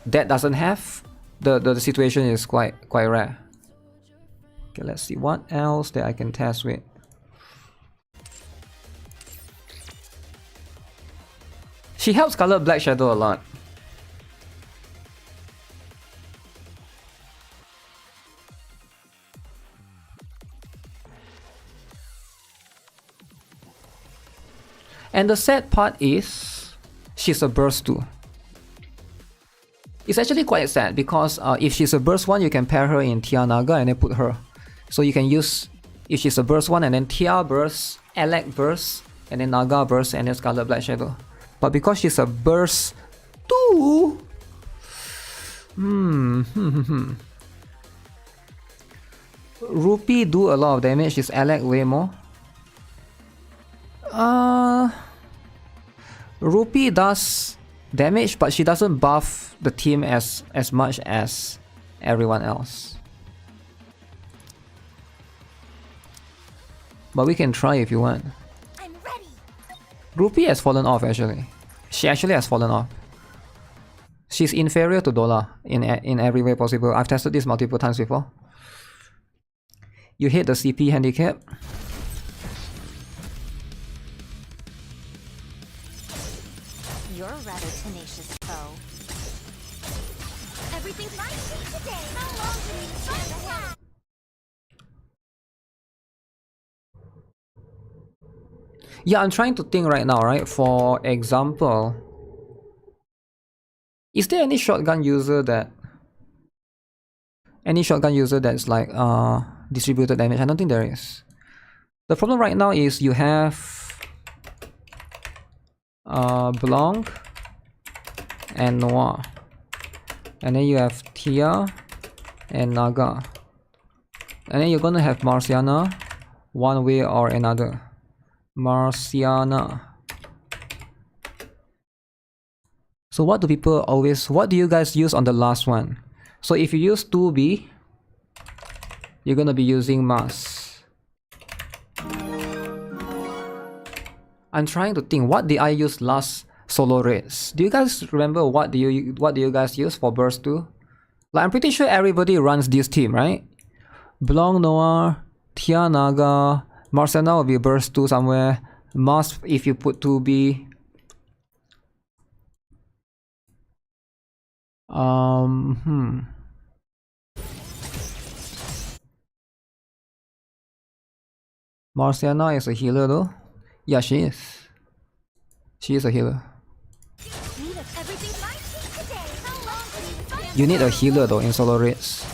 that doesn't have, the situation is quite rare. Okay, let's see what else that I can test with. She helps Scarlet Black Shadow a lot. And the sad part is, she's a burst 2. It's actually quite sad because if she's a burst 1, you can pair her in Tia Naga and then put her. So you can use, if she's a burst 1 and then Tia burst, ELEGG burst, and then Naga burst, and then Scarlet Black Shadow. But because she's a burst 2... Rupee do a lot of damage, is ELEGG way more? Rupee does damage, but she doesn't buff the team as much as everyone else. But we can try if you want. I'm ready. Rupee has fallen off actually. She actually has fallen off. She's inferior to Dola in every way possible. I've tested this multiple times before. You hit the CP handicap. You're rather tenacious foe. Everything's my sheet today. How long can we fight that? Yeah, I'm trying to think right now, right? For example, is there any shotgun user that's like distributed damage? I don't think there is. The problem right now is you have Blanc and Noir, and then you have Tia and Naga, and then you're gonna have Marciana one way or another. Marciana. So what do you guys use on the last one? So if you use 2B, you're gonna be using Mars. I'm trying to think, what did I use last solo raids? Do you guys remember what do you guys use for burst 2? Like, I'm pretty sure everybody runs this team, right? Blanc Noir, Tia Naga, Marciana will be burst 2 somewhere. Mars if you put 2B. Marciana is a healer though. Yeah, she is. She is a healer. You need a healer though in solo raids.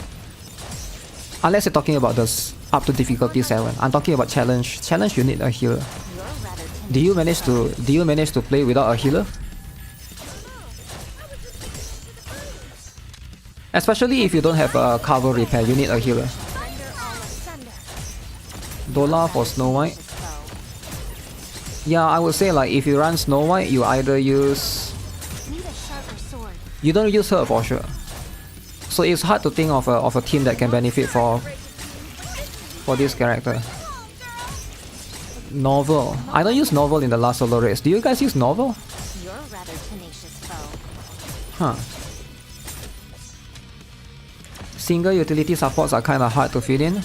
Unless you're talking about this up to difficulty 7. I'm talking about challenge. Challenge, you need a healer. Do you manage to play without a healer? Especially if you don't have a cover repair, you need a healer. Dola for Snow White. Yeah, I would say like if you run Snow White, you either use... You don't use her for sure. So it's hard to think of a team that can benefit for this character. Novel. I don't use Novel in the last solo race. Do you guys use Novel? You're rather tenacious foe. Huh. Single utility supports are kinda hard to fit in.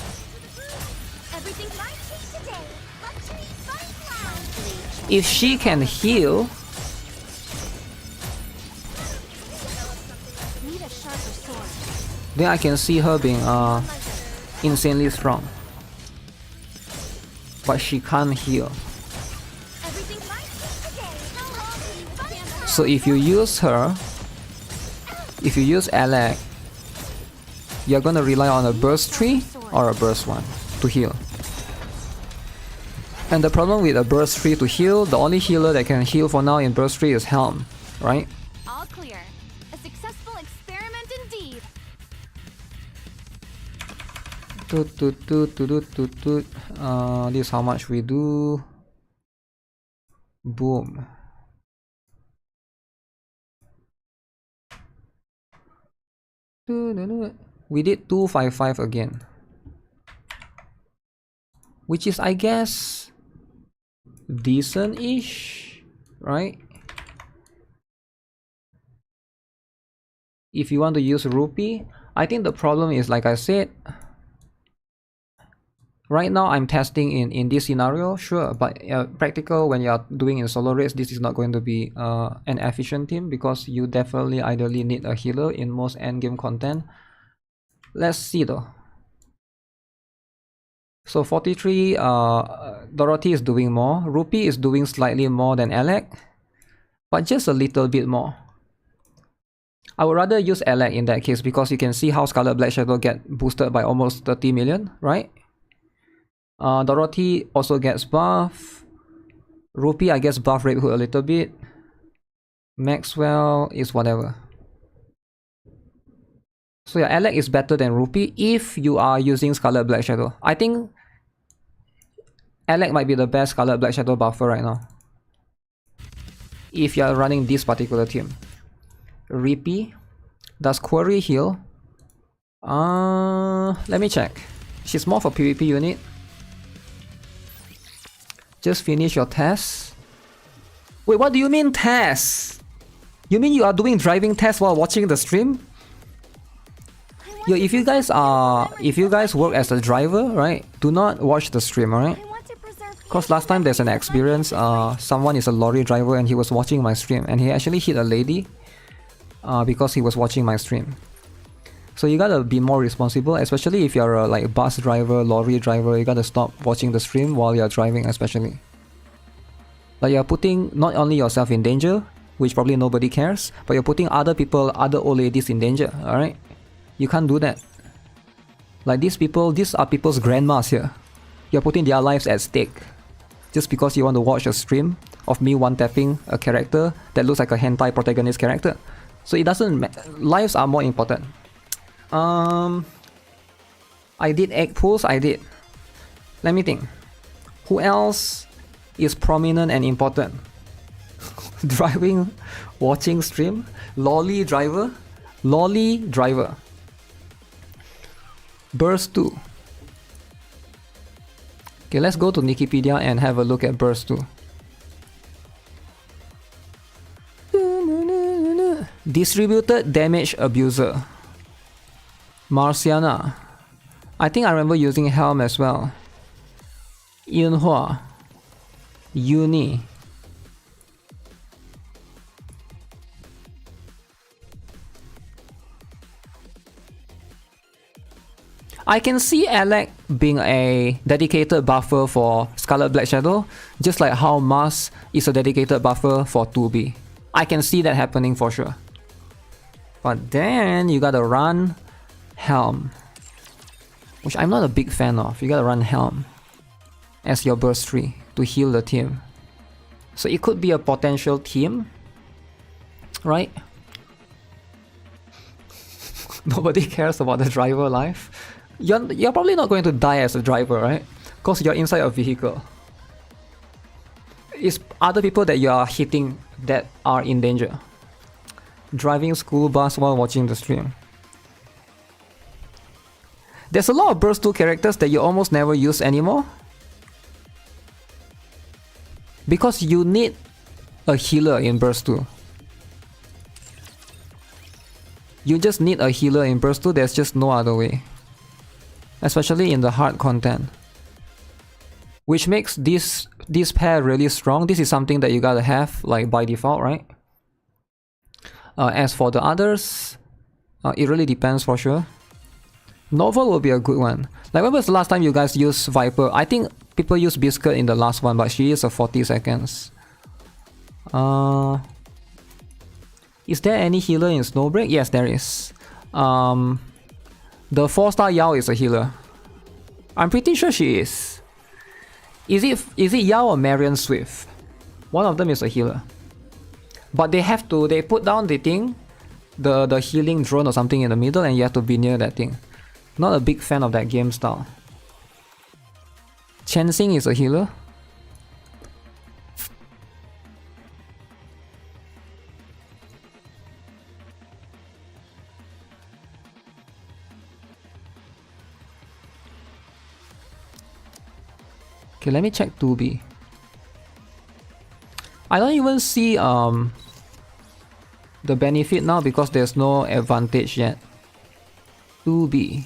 If she can heal, then I can see her being insanely strong. But she can't heal. So if you use her, if you use ELEGG, you're gonna rely on a burst 3 or a burst 1 to heal. And the problem with a burst 3 to heal, the only healer that can heal for now in burst 3 is Helm, right? All clear. A successful experiment indeed. This is how much we do. Boom. We did 255 again, which is, I guess, decent-ish, right? If you want to use Rupee, I think the problem is, like I said, right now I'm testing in this scenario, sure, but practical when you're doing in solo raids, this is not going to be an efficient team because you definitely ideally need a healer in most endgame content. Let's see though. So 43, Dorothy is doing more. Rupee is doing slightly more than ELEGG, but just a little bit more. I would rather use ELEGG in that case because you can see how Scarlet Black Shadow get boosted by almost 30 million, right? Dorothy also gets buff. Rupee, I guess, buff Red Hood a little bit. Maxwell is whatever. So yeah, ELEGG is better than Rupee if you are using Scarlet Black Shadow. I think ELEGG might be the best Scarlet Black Shadow buffer right now, if you are running this particular team. Rupee, does Query heal? Let me check. She's more for PvP unit. Just finish your test. Wait, what do you mean test? You mean you are doing driving tests while watching the stream? Yo, if you guys work as a driver, right? Do not watch the stream, alright? Cause last time there's an experience, someone is a lorry driver and he was watching my stream and he actually hit a lady because he was watching my stream. So you gotta be more responsible, especially if you're a like bus driver, lorry driver. You gotta stop watching the stream while you're driving, especially. Like you're putting not only yourself in danger, which probably nobody cares, but you're putting other people, other old ladies in danger, alright? You can't do that. Like these are people's grandmas here. You're putting their lives at stake. Just because you want to watch a stream of me one-tapping a character that looks like a hentai protagonist character. So it doesn't matter. Lives are more important. I did egg pulls, I did. Let me think. Who else is prominent and important? Driving, watching stream, lolly driver, Burst 2. Okay, let's go to Wikipedia and have a look at Burst 2. Distributed damage abuser. Marciana. I think I remember using Helm as well. Yunhua. Uni. I can see ELEGG being a dedicated buffer for Scarlet Black Shadow, just like how Mars is a dedicated buffer for 2B. I can see that happening for sure. But then you gotta run Helm, which I'm not a big fan of. You gotta run Helm as your burst 3 to heal the team. So it could be a potential team, right? Nobody cares about the driver life. You're probably not going to die as a driver, right? Because you're inside a vehicle. It's other people that you are hitting that are in danger. Driving school bus while watching the stream. There's a lot of Burst 2 characters that you almost never use anymore. Because you need a healer in Burst 2. You just need a healer in Burst 2, there's just no other way. Especially in the hard content. Which makes this pair really strong. This is something that you gotta have like by default, right? As for the others, it really depends for sure. Novel will be a good one. Like when was the last time you guys used Viper? I think people use Biscuit in the last one, but she is a 40 seconds. Is there any healer in Snowbreak? Yes, there is. The 4-star Yao is a healer. I'm pretty sure she is. Is it Yao or Marion Swift? One of them is a healer. But they put down the thing, the healing drone or something in the middle, and you have to be near that thing. Not a big fan of that game style. Chensing is a healer. Okay, let me check 2B. I don't even see the benefit now because there's no advantage yet. 2B.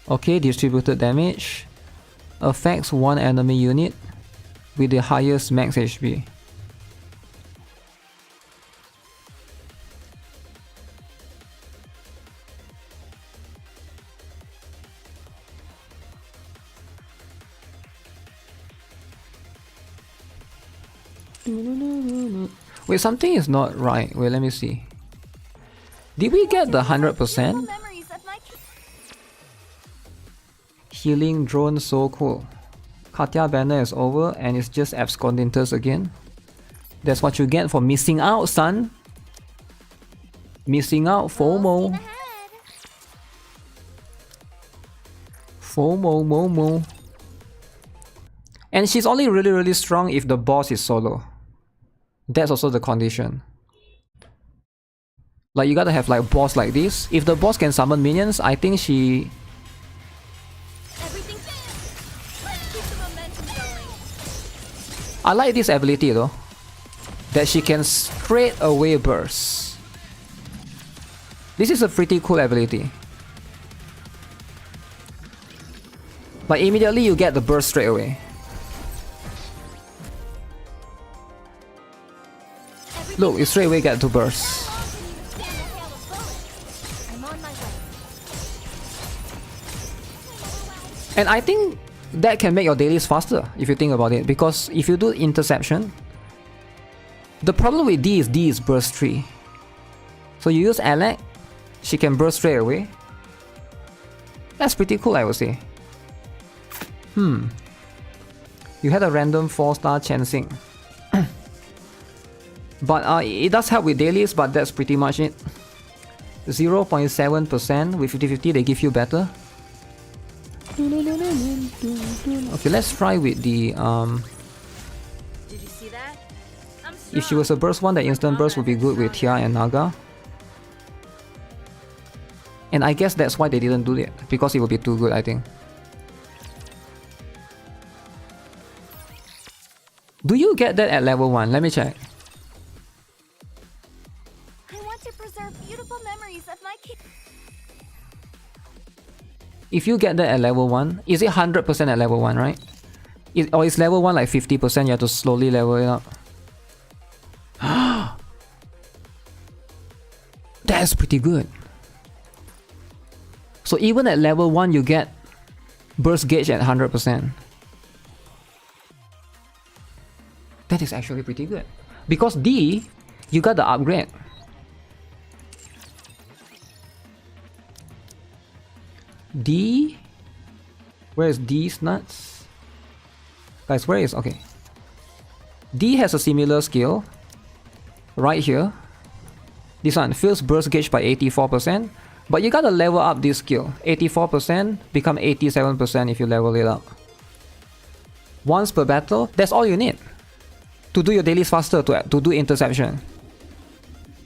Okay, distributed damage. Affects one enemy unit with the highest max HP. Wait, something is not right. Wait, let me see. Did we get the 100%? Healing drone, so cool. Katya banner is over and it's just abscondinters again. That's what you get for missing out, son. Missing out, FOMO. FOMO, Momo. And she's only really strong if the boss is solo. That's also the condition. Like, you gotta have like boss like this. If the boss can summon minions, I think she... I like this ability though. That she can straight away burst. This is a pretty cool ability. Like, immediately you get the burst straight away. Look, you straight away get to burst. And I think that can make your dailies faster if you think about it, because if you do interception, the problem with D is burst 3. So you use ELEGG, she can burst straight away. That's pretty cool, I would say. You had a random 4-star chancing. But it does help with dailies, but that's pretty much it. 0.7% with 50-50, they give you better. Okay, let's try with the Did you see that? I'm if she was a burst one, the instant burst would be good with Tia and Naga. And I guess that's why they didn't do it, because it would be too good, I think. Do you get that at level 1? Let me check. I want to preserve beautiful memories of my kid. If you get that at level 1, is it 100% at level 1, right? Or is level 1 like 50%? You have to slowly level it up. That's pretty good. So even at level 1, you get burst gauge at 100%. That is actually pretty good. Because D, you got the upgrade. D? Where is D's nuts? Guys, where is... okay. D has a similar skill. Right here. This one fills burst gauge by 84%. But you gotta level up this skill. 84% become 87% if you level it up. Once per battle, that's all you need to do your dailies faster, to do interception.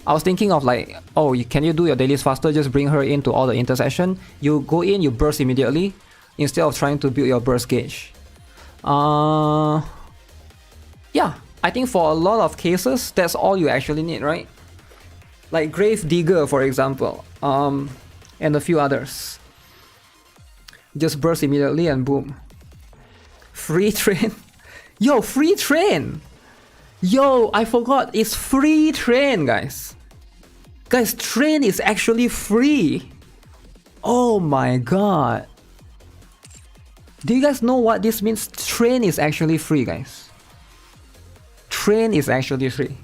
I was thinking of like, oh, can you do your dailies faster? Just bring her into all the interception. You go in, you burst immediately, instead of trying to build your burst gauge. Yeah, I think for a lot of cases, that's all you actually need, right? Like Grave Digger, for example, and a few others. Just burst immediately and boom. Free train. Yo, free train! Yo, I forgot, it's free train, guys. Guys, train is actually free. Oh my god. Do you guys know what this means? Train is actually free, guys. Train is actually free.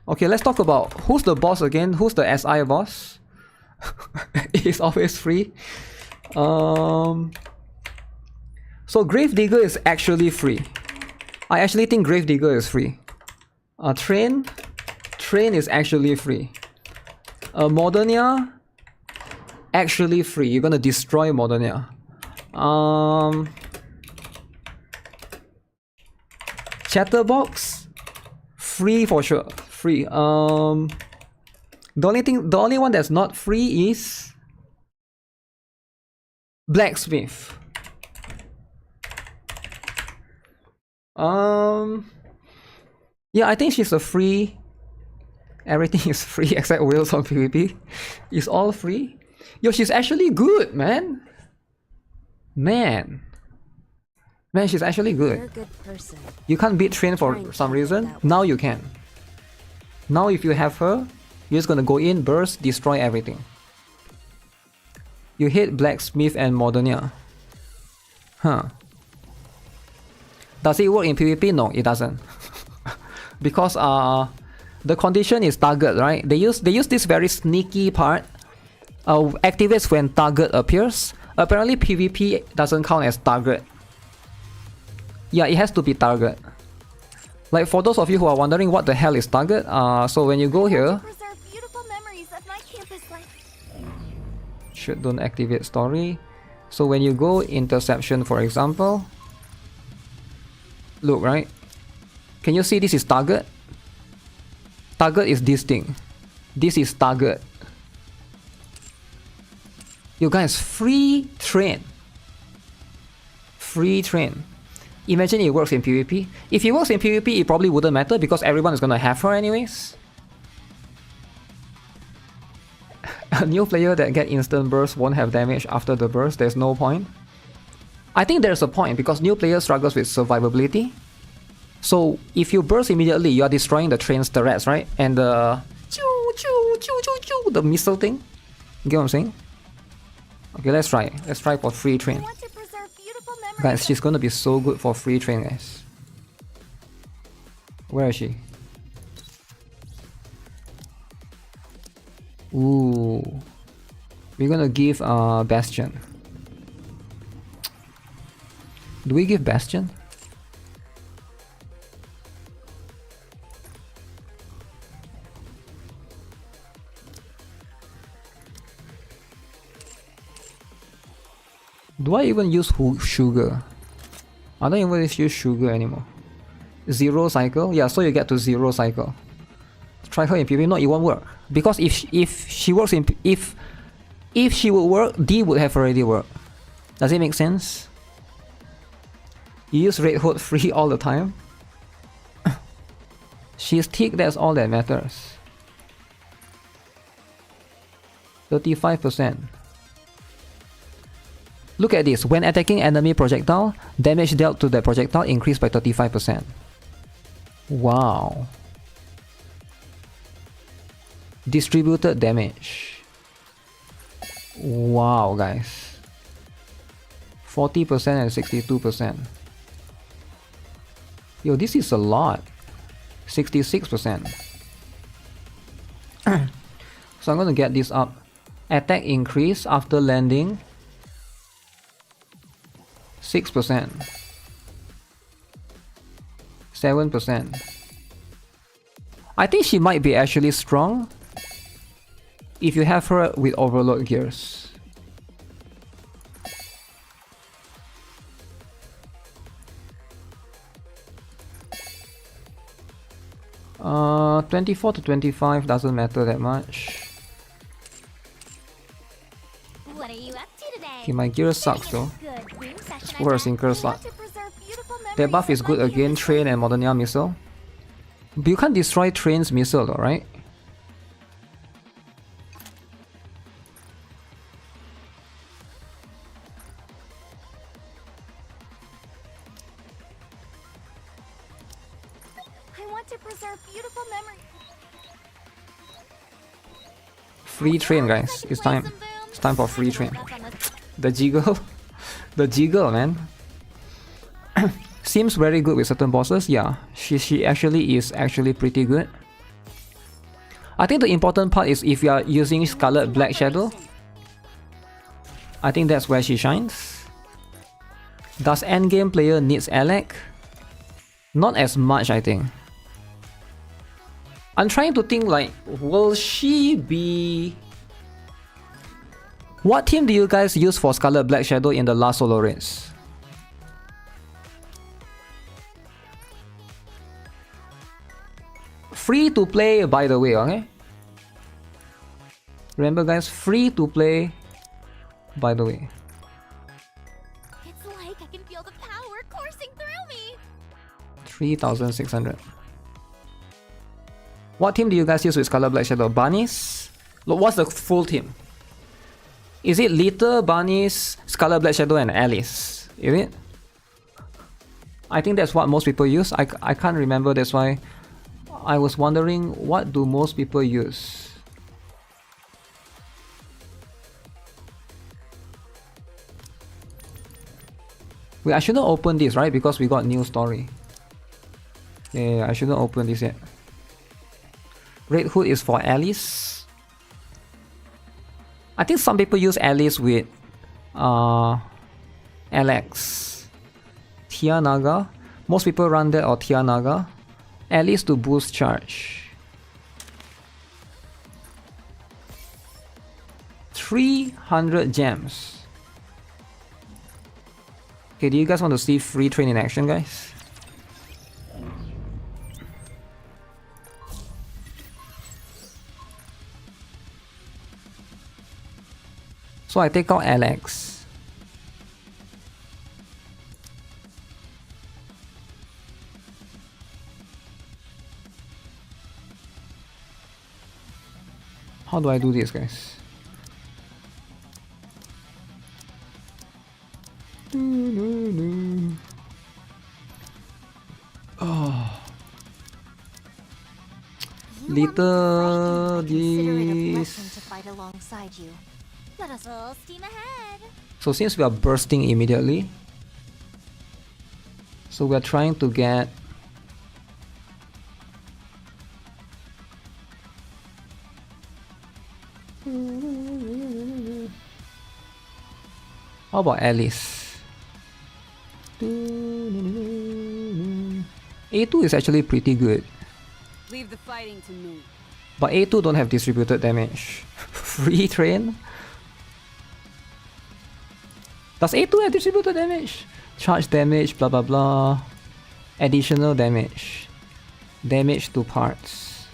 Okay, let's talk about who's the boss again. Who's the SI boss? It's always free. So Gravedigger is actually free. I actually think Gravedigger is free. Train is actually free. Modernia, actually free. You're gonna destroy Modernia. Chatterbox, free for sure. Free. The only one that's not free is Blacksmith. Yeah, I think she's a free. Everything is free except wheels on PvP. It's all free. Yo, she's actually good, man. Man, she's actually You're a good. good person. You can't beat Train for some reason. Now you can. Now if you have her, you're just gonna go in, burst, destroy everything. You hit Blacksmith and Modernia. Huh. Does it work in PvP? No, it doesn't. Because the condition is target, right? They use this very sneaky part. Activates when target appears. Apparently PvP doesn't count as target. Yeah, it has to be target. Like for those of you who are wondering what the hell is target, so when you go here, don't activate story. So when you go interception, for example, look, right? Can you see this is target? Target is this thing. This is target. You guys, free train. Free train. Imagine it works in PvP. If it works in PvP, it probably wouldn't matter because everyone is gonna have her anyways. A new player that get instant burst won't have damage after the burst. There's no point. I think there's a point because new player struggles with survivability. So if you burst immediately, you are destroying the train's turrets, right? And the the missile thing. You get what I'm saying? Okay, let's try. Let's try for free train. Guys, she's gonna be so good for free train, guys. Where is she? Ooh. We're gonna give Bastion. Do we give Bastion? Do I even use sugar? I don't even use sugar anymore. 0 cycle? Yeah, so you get to 0 cycle. Try her in PvP. No, it won't work. Because if she works in if she would work, D would have already worked. Does it make sense? You use Red Hood free all the time? She's thick, that's all that matters. 35%. Look at this, when attacking enemy projectile, damage dealt to the projectile increased by 35%. Wow. Distributed damage. Wow, guys. 40% and 62%. Yo, this is a lot. 66%. So I'm gonna get this up. Attack increase after landing. 6%. 7%. I think she might be actually strong if you have her with overload gears. Uh, 24 to 25 doesn't matter that much. What are you up to today? Okay, my gear sucks though. Just put her a sinker slot. To preserve beautiful Their buff is good again, train and Modernia missile. But you can't destroy train's missile though, right? I want to preserve beautiful memories. Free train, guys. It's time. It's time for free train. The jiggle. The jiggle, man. Seems very good with certain bosses. Yeah, she actually is pretty good. I think the important part is if you are using Scarlet Black Shadow. I think that's where she shines. Does endgame player needs ELEGG? Not as much, I think. I'm trying to think like, will she be... What team do you guys use for Scarlet Black Shadow in the last solo race? Free to play, by the way, okay? Remember guys, free to play, by the way. It's like I can feel the power coursing through me. 3,600. What team do you guys use with Scarlet Black Shadow? Bunnies? Look, what's the full team? Is it Lita, Bunnies, Scarlet Black Shadow, and Alice? Is it? I think that's what most people use. I can't remember, that's why I was wondering what do most people use. Wait, I shouldn't open this, right? Because we got new story. Yeah, I shouldn't open this yet. Red Hood is for Alice. I think some people use Alice with Alex. Tia Naga. Most people run that or Tia Naga. Alice to boost charge. 300 gems. Okay, do you guys want to see free train in action, guys? So I take out Alex. How do I do this, guys? Oh. Little this. To fight alongside you. Let us all steam ahead. So since we are bursting immediately, so we are trying to get how about Alice? A2 is actually pretty good. Leave the fighting to me. But A2 don't have distributed damage. Free train? Does A2 have distributed damage? Charge damage, blah blah blah. Additional damage. Damage to parts.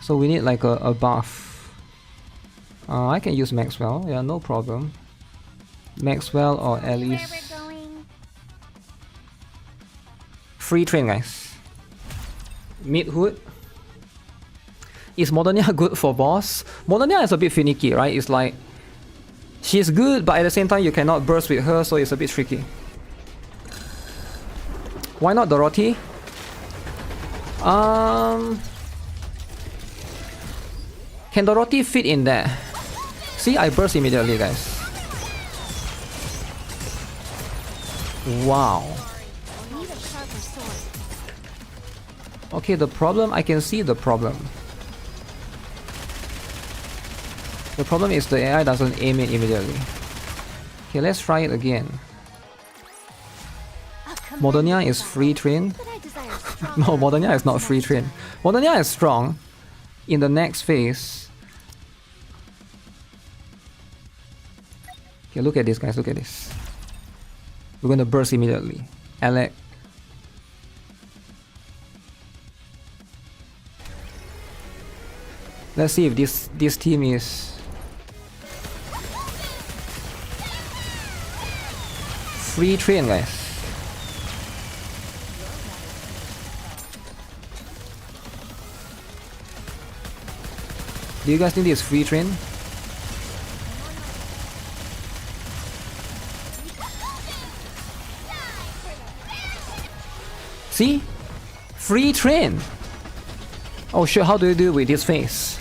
So we need like a buff. I can use Maxwell, yeah, no problem. Maxwell or Alice. Free train, guys. Mid Hood. Is Modernia good for boss? Modernia is a bit finicky, right? It's like she's good, but at the same time you cannot burst with her, so it's a bit tricky. Why not Dorothy? Can Dorothy fit in there? See, I burst immediately, guys. Wow. Okay, the problem, I can see the problem. The problem is the AI doesn't aim it immediately. Okay, let's try it again. Modernia is free train. No, Modernia is not free train. Modernia is strong. In the next phase. Okay, look at this, guys. Look at this. We're gonna burst immediately. ELEGG. Let's see if this team is free train, guys. Do you guys think this is free train? See? Free train! Oh shit, how do you deal with this face?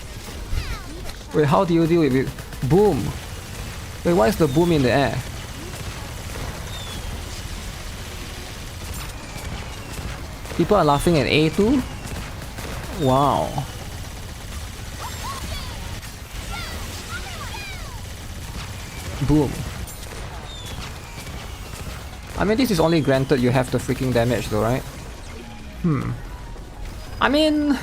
Wait, how do you deal with it? Boom! Wait, why is the boom in the air? People are laughing at A2? Wow. Boom. I mean, this is only granted you have the freaking damage though, right? I mean,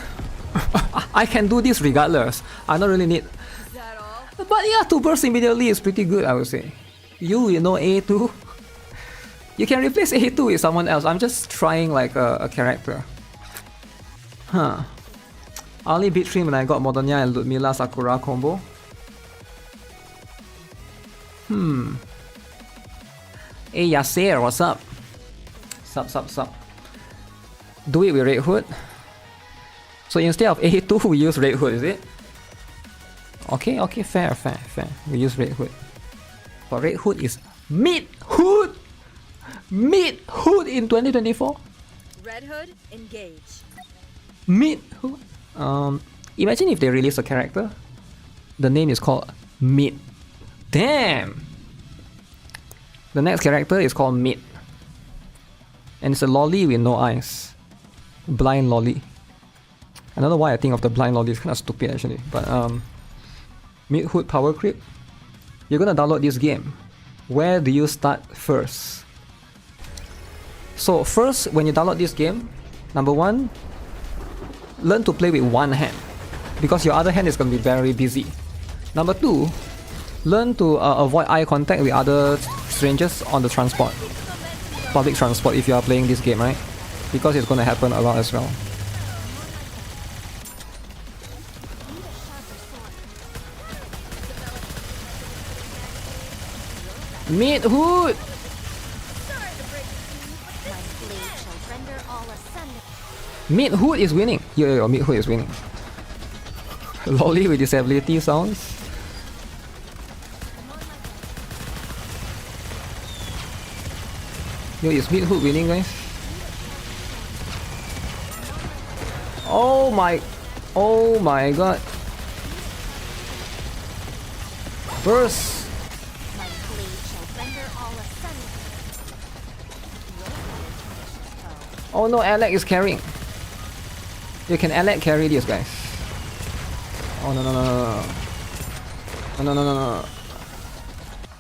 I can do this regardless. I don't really need... But yeah, to burst immediately is pretty good, I would say. You know A2? You can replace A2 with someone else. I'm just trying like a character. Huh. I only beat 3 when I got Modernia and Ludmilla Sakura combo. Hey Yasser, what's up? Sup. Do it with Red Hood. So instead of A2 we use Red Hood, is it? Okay, fair. We use Red Hood. But Red Hood is Mid Hood! Mid Hood in 2024? Red Hood, engage. Mid Hood? Imagine if they release a character. The name is called Mid. Damn! The next character is called Mid. And it's a lolly with no eyes. Blind lolly. I don't know why I think of the blind lolly, it's kind of stupid actually. But Mid Hood power creep. You're gonna download this game. Where do you start first? So first, when you download this game, number one, learn to play with one hand, because your other hand is gonna be very busy. Number two, learn to avoid eye contact with other strangers on the transport. Public transport if you are playing this game, right? Because it's gonna happen a lot as well. Mid Hood! Mid Hood is winning. Yo, Mid Hood is winning. Lolly with disability sounds. Yo, is Mid Hood winning, guys? Oh my god. Burst. Oh no, ELEGG is carrying. You can ELEGG carry this, guys. Oh no.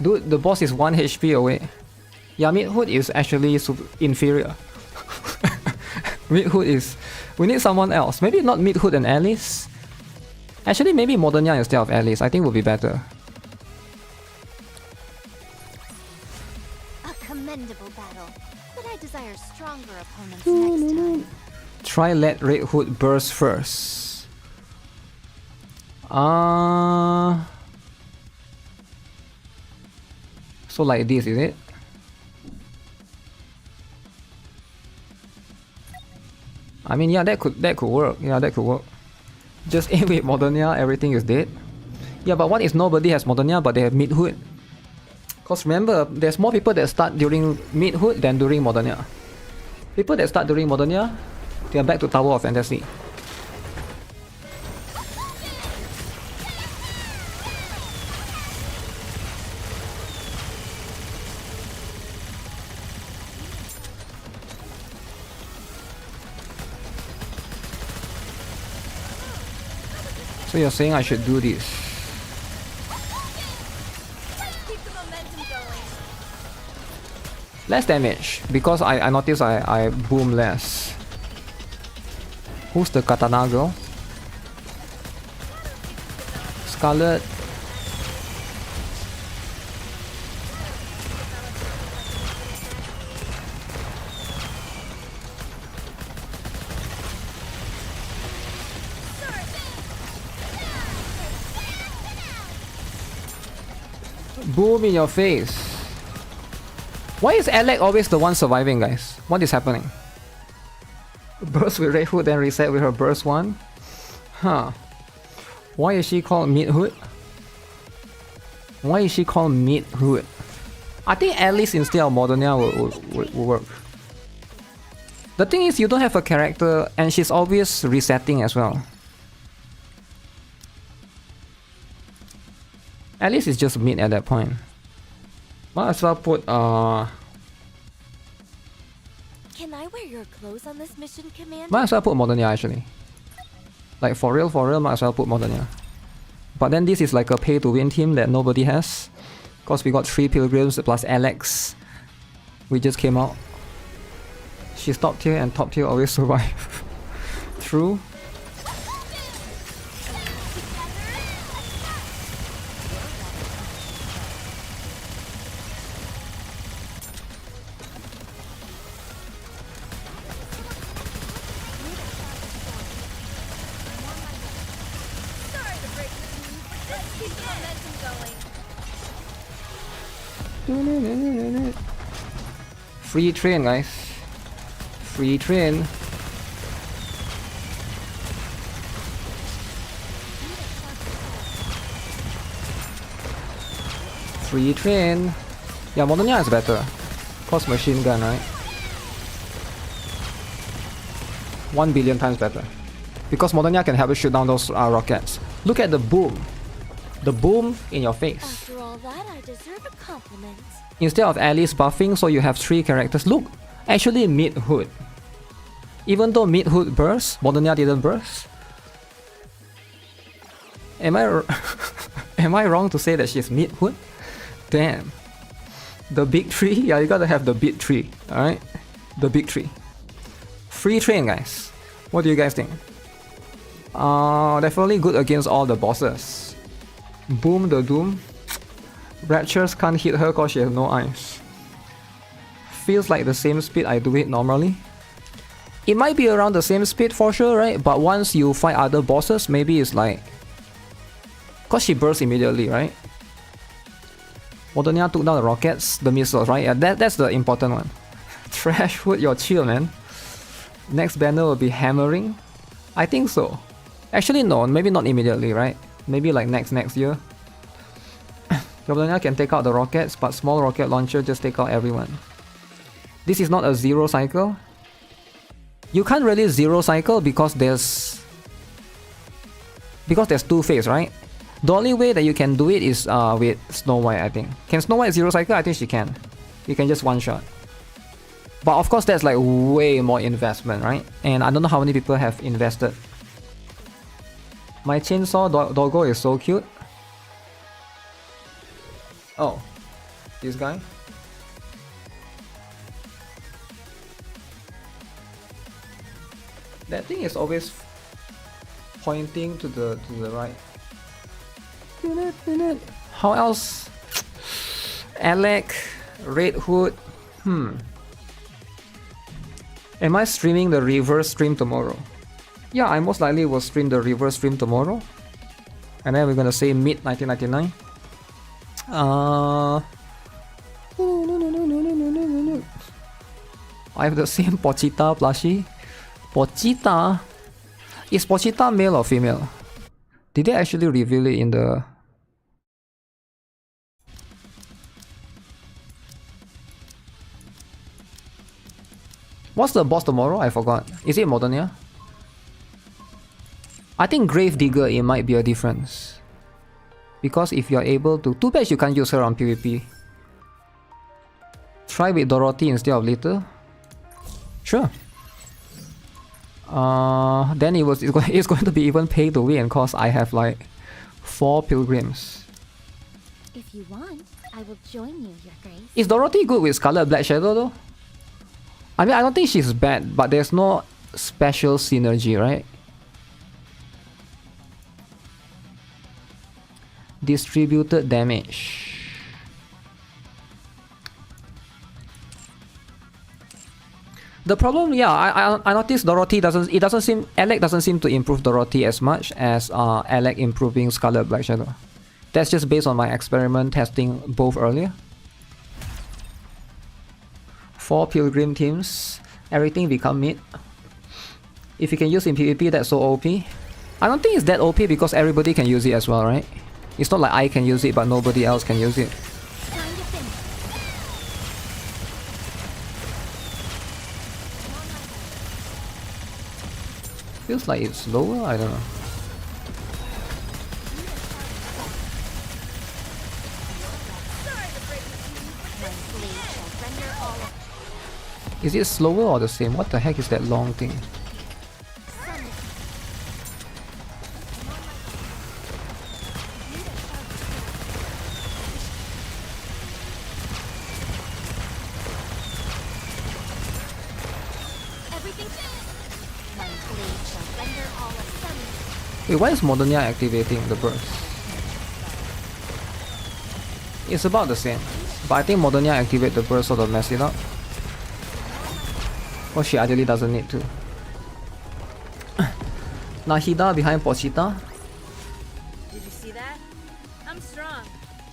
Dude, the boss is 1 HP away. Yeah, Mid Hood is actually inferior. Mid Hood is... We need someone else. Maybe not Mid Hood and Alice. Actually, maybe Modernia instead of Alice. I think would be better. A commendable battle, but I desire stronger opponents next time. Try let Red Hood burst first. So like this, is it? I mean, yeah, that could work. Yeah, that could work. Just aim with Modernia, everything is dead. Yeah, but what if nobody has Modernia but they have Mid Hood? Because remember, there's more people that start during Mid Hood than during Modernia. People that start during Modernia, they are back to Tower of Fantasy. So you're saying I should do this? Keep the momentum going. Less damage, because I noticed I boom less. Who's the katana girl? Scarlet. Boom in your face. Why is ELEGG always the one surviving, guys? What is happening? Burst with Red Hood, then reset with her burst one? Huh. Why is she called Mid Hood? Why is she called Mid Hood? I think Alice instead of Modernia will work. The thing is, you don't have a character and she's always resetting as well. Alice is just mid at that point. Might as well put Can I wear your clothes on this mission, Commander? might as well put Modernia actually. Like for real, might as well put Modernia. But then this is like a pay to win team that nobody has. Cause we got 3 pilgrims plus Alex. We just came out. She's top tier and top tier always survive. True. Free train, guys. Free train. Free train. Yeah, Modernia is better. Cause machine gun, right? 1 billion times better. Because Modernia can help you shoot down those rockets. Look at the boom. The boom in your face. After all that, I deserve a compliment. Instead of Alice buffing, so you have 3 characters. Look, actually mid-hood. Even though mid-hood burst, Modernia didn't burst. Am I am I wrong to say that she's mid-hood? Damn. The big 3? Yeah, you gotta have the big 3, alright? The big 3. Free train, guys. What do you guys think? Definitely good against all the bosses. Boom the Doom. Raptures can't hit her cause she has no eyes. Feels like the same speed I do it normally. It might be around the same speed for sure, right? But once you fight other bosses, maybe it's like... Cause she bursts immediately, right? Modernia took down the rockets, the missiles, right? Yeah, that's the important one. Trashwood, you're chill, man. Next banner will be hammering. I think so. Actually, no, maybe not immediately, right? Maybe like next year. Modernia can take out the rockets, but small rocket launcher just take out everyone. This is not a 0 cycle. You can't really 0 cycle because there's 2 phase, right? The only way that you can do it is with Snow White, I think. Can Snow White 0 cycle? I think she can. You can just one shot. But of course that's like way more investment, right? And I don't know how many people have invested. My chainsaw doggo is so cute. Oh, this guy. That thing is always pointing to the right. How else? ELEGG, Red Hood. Am I streaming the reverse stream tomorrow? Yeah, I most likely will stream the reverse stream tomorrow. And then we're gonna say mid 1999. I have the same Pochita plushie. Pochita? Is Pochita male or female? Did they actually reveal it in the... What's the boss tomorrow? I forgot. Is it Modernia? I think Grave Digger, it might be a difference. Because if you're able to... Too bad you can't use her on PvP. Try with Dorothy instead of Little. Sure. Then it's going to be even pay to win cause I have like 4 pilgrims. If you want, I will join you, Your Grace. Is Dorothy good with Scarlet Black Shadow though? I mean, I don't think she's bad, but there's no special synergy, right? Distributed damage. The problem, yeah, I noticed Dorothy ELEGG doesn't seem to improve Dorothy as much as ELEGG improving Scarlet Black Shadow. That's just based on my experiment testing both earlier. 4 pilgrim teams, everything become mid. If you can use in PvP, that's so OP. I don't think it's that OP because everybody can use it as well, right? It's not like I can use it but nobody else can use it. Feels like it's slower, I don't know. Is it slower or the same? What the heck is that long thing? Wait, why is Modernia activating the burst? It's about the same, but I think Modernia activate the burst sort of mess it up. Well, she ideally doesn't need to. Nahida behind Pochita. Did you see that? I'm strong,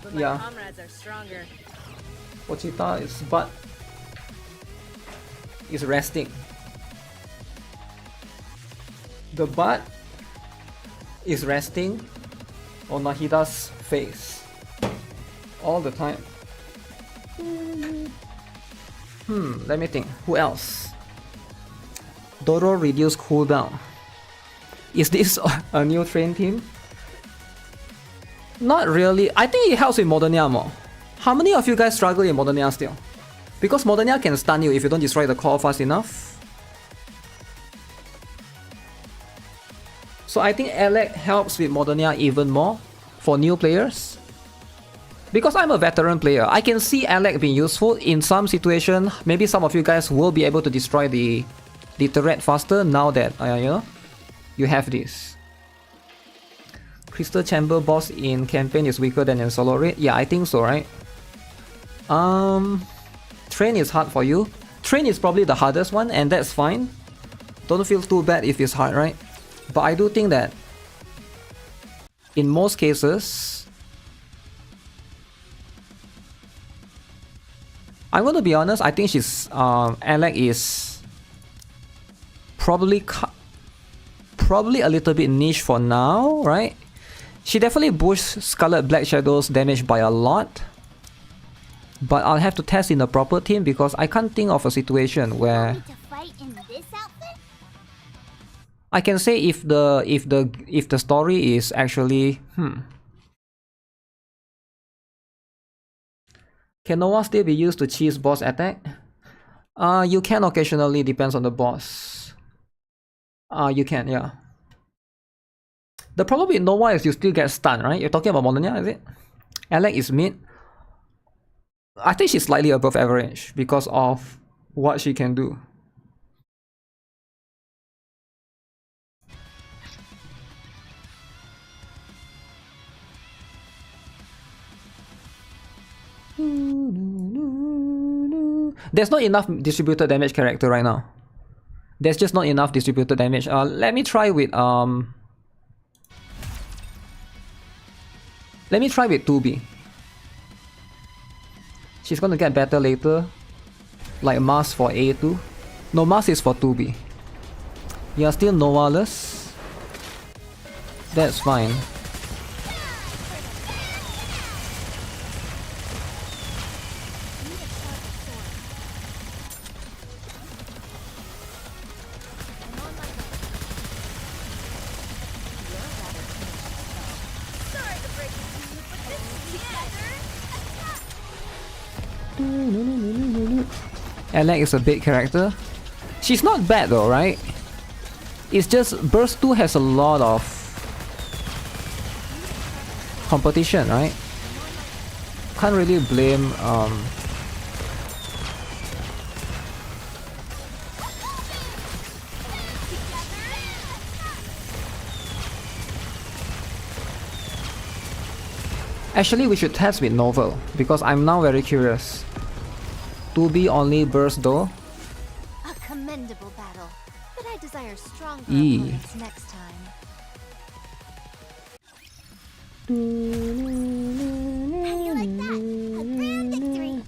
but my Yeah. comrades are stronger. Pochita is butt is resting. The butt is resting on Nahida's face all the time. Let me think. Who else? Doro reduce cooldown. Is this a new train team? Not really. I think it helps with Modernia more. How many of you guys struggle in Modernia still? Because Modernia can stun you if you don't destroy the core fast enough. So I think ELEGG helps with Modernia even more for new players. Because I'm a veteran player, I can see ELEGG being useful in some situation. Maybe some of you guys will be able to destroy the turret faster now that you know, you have this. Crystal Chamber boss in campaign is weaker than in solo raid. Yeah, I think so, right? Train is hard for you. Train is probably the hardest one, and that's fine. Don't feel too bad if it's hard, right? But I do think that in most cases, I'm going to be honest, I think she's ELEGG is probably a little bit niche for now, right? She definitely boosts Scarlet Black Shadow's damage by a lot. But I'll have to test in a proper team because I can't think of a situation where I can say if the story is actually Can Noah still be used to cheese boss attack? You can occasionally, depends on the boss. You can, yeah. The problem with Noah is you still get stunned, right? You're talking about Modernia, is it? ELEGG is mid. I think she's slightly above average because of what she can do. There's not enough distributed damage character right now. There's just not enough distributed damage. Let me try with 2B. She's gonna get better later. Like Mars for A2. No, Mars is for 2B. You're still Noah-less. That's fine. ELEGG is a big character. She's not bad though, right? It's just Burst 2 has a lot of competition, right? Can't really blame Actually, we should test with Novel because I'm now very curious. 2B only burst though. A commendable battle, but I desire stronger E. opponents next time. How do you like that? A grand victory.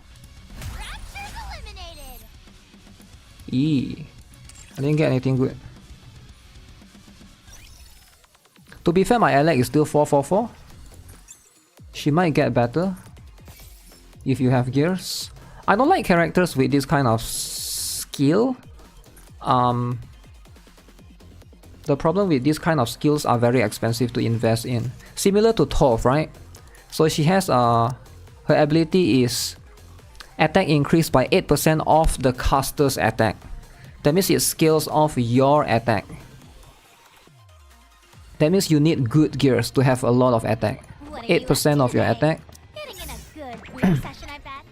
Rapture's eliminated. E. I didn't get anything good. To be fair, my ELEGG is still 444. She might get better if you have gears. I don't like characters with this kind of skill. The problem with this kind of skills are very expensive to invest in. Similar to Toph, right? So she has her ability is attack increased by 8% of the caster's attack. That means it scales off your attack. That means you need good gears to have a lot of attack. 8% of your attack. Getting in a good session, I bet.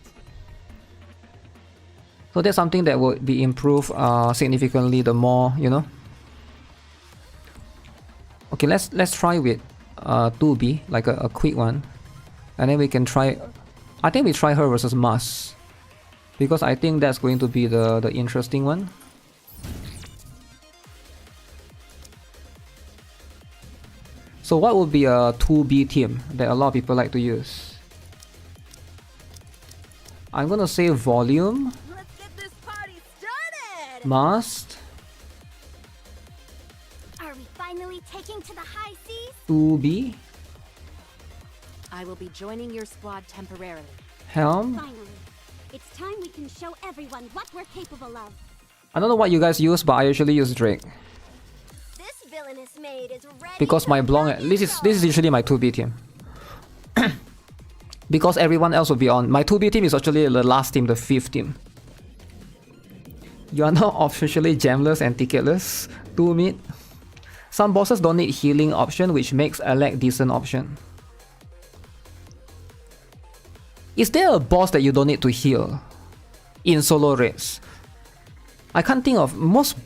So that's something that will be improved significantly the more, you know. Okay, let's try with 2B, like a quick one. And then we can try, I think we try her versus Mars. Because I think that's going to be the interesting one. So what would be a 2B team that a lot of people like to use? I'm gonna say Volume. Let's get this party started. Must. Are we finally taking to the high seas? 2B. I will be joining your squad temporarily. Helm. Finally. It's time we can show everyone what we're capable of. I don't know what you guys use, but I usually use Drake. This villainous maid is ready Because my Blong, this is usually my 2B team. Because everyone else will be on. My 2B team is actually the last team, the 5th team. You are now officially gemless and ticketless. 2 mid. Some bosses don't need healing option, which makes ELEGG decent option. Is there a boss that you don't need to heal in solo raids? I can't think of most.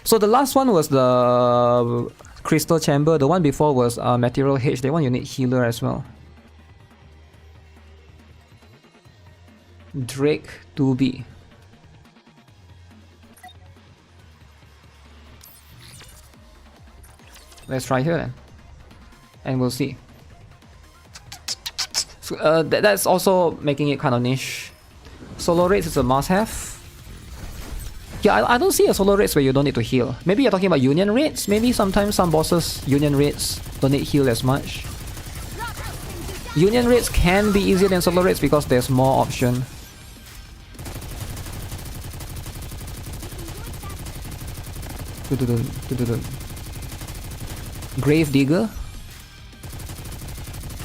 So the last one was the Crystal Chamber. The one before was Material H. That one you need healer as well. Drake 2B. Let's try here then, and we'll see. So, that's also making it kind of niche. Solo raids is a must-have. Yeah, I don't see a solo raids where you don't need to heal. Maybe you're talking about union raids. Maybe sometimes some bosses union raids don't need heal as much. Union raids can be easier than solo raids because there's more option. Grave Digger.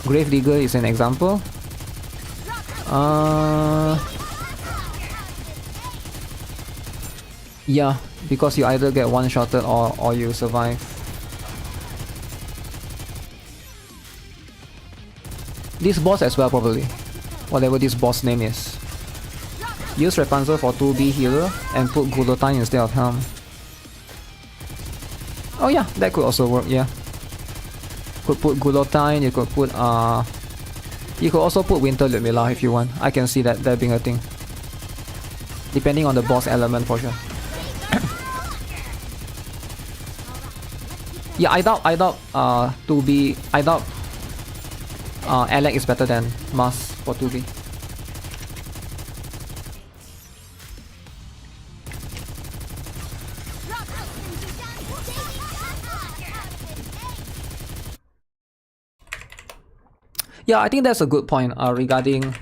Grave Digger is an example. Yeah, because you either get one-shotted or you survive. This boss as well probably. Whatever this boss name is. Use Rapunzel for 2B healer and put Guillotine instead of Helm. Oh yeah, that could also work, yeah. Could put Guillotine, you could put you could also put Winter Ludmilla if you want. I can see that being a thing. Depending on the boss element for sure. Yeah, I doubt 2B, I doubt ELEGG is better than Mars for 2B. Yeah, I think that's a good point regarding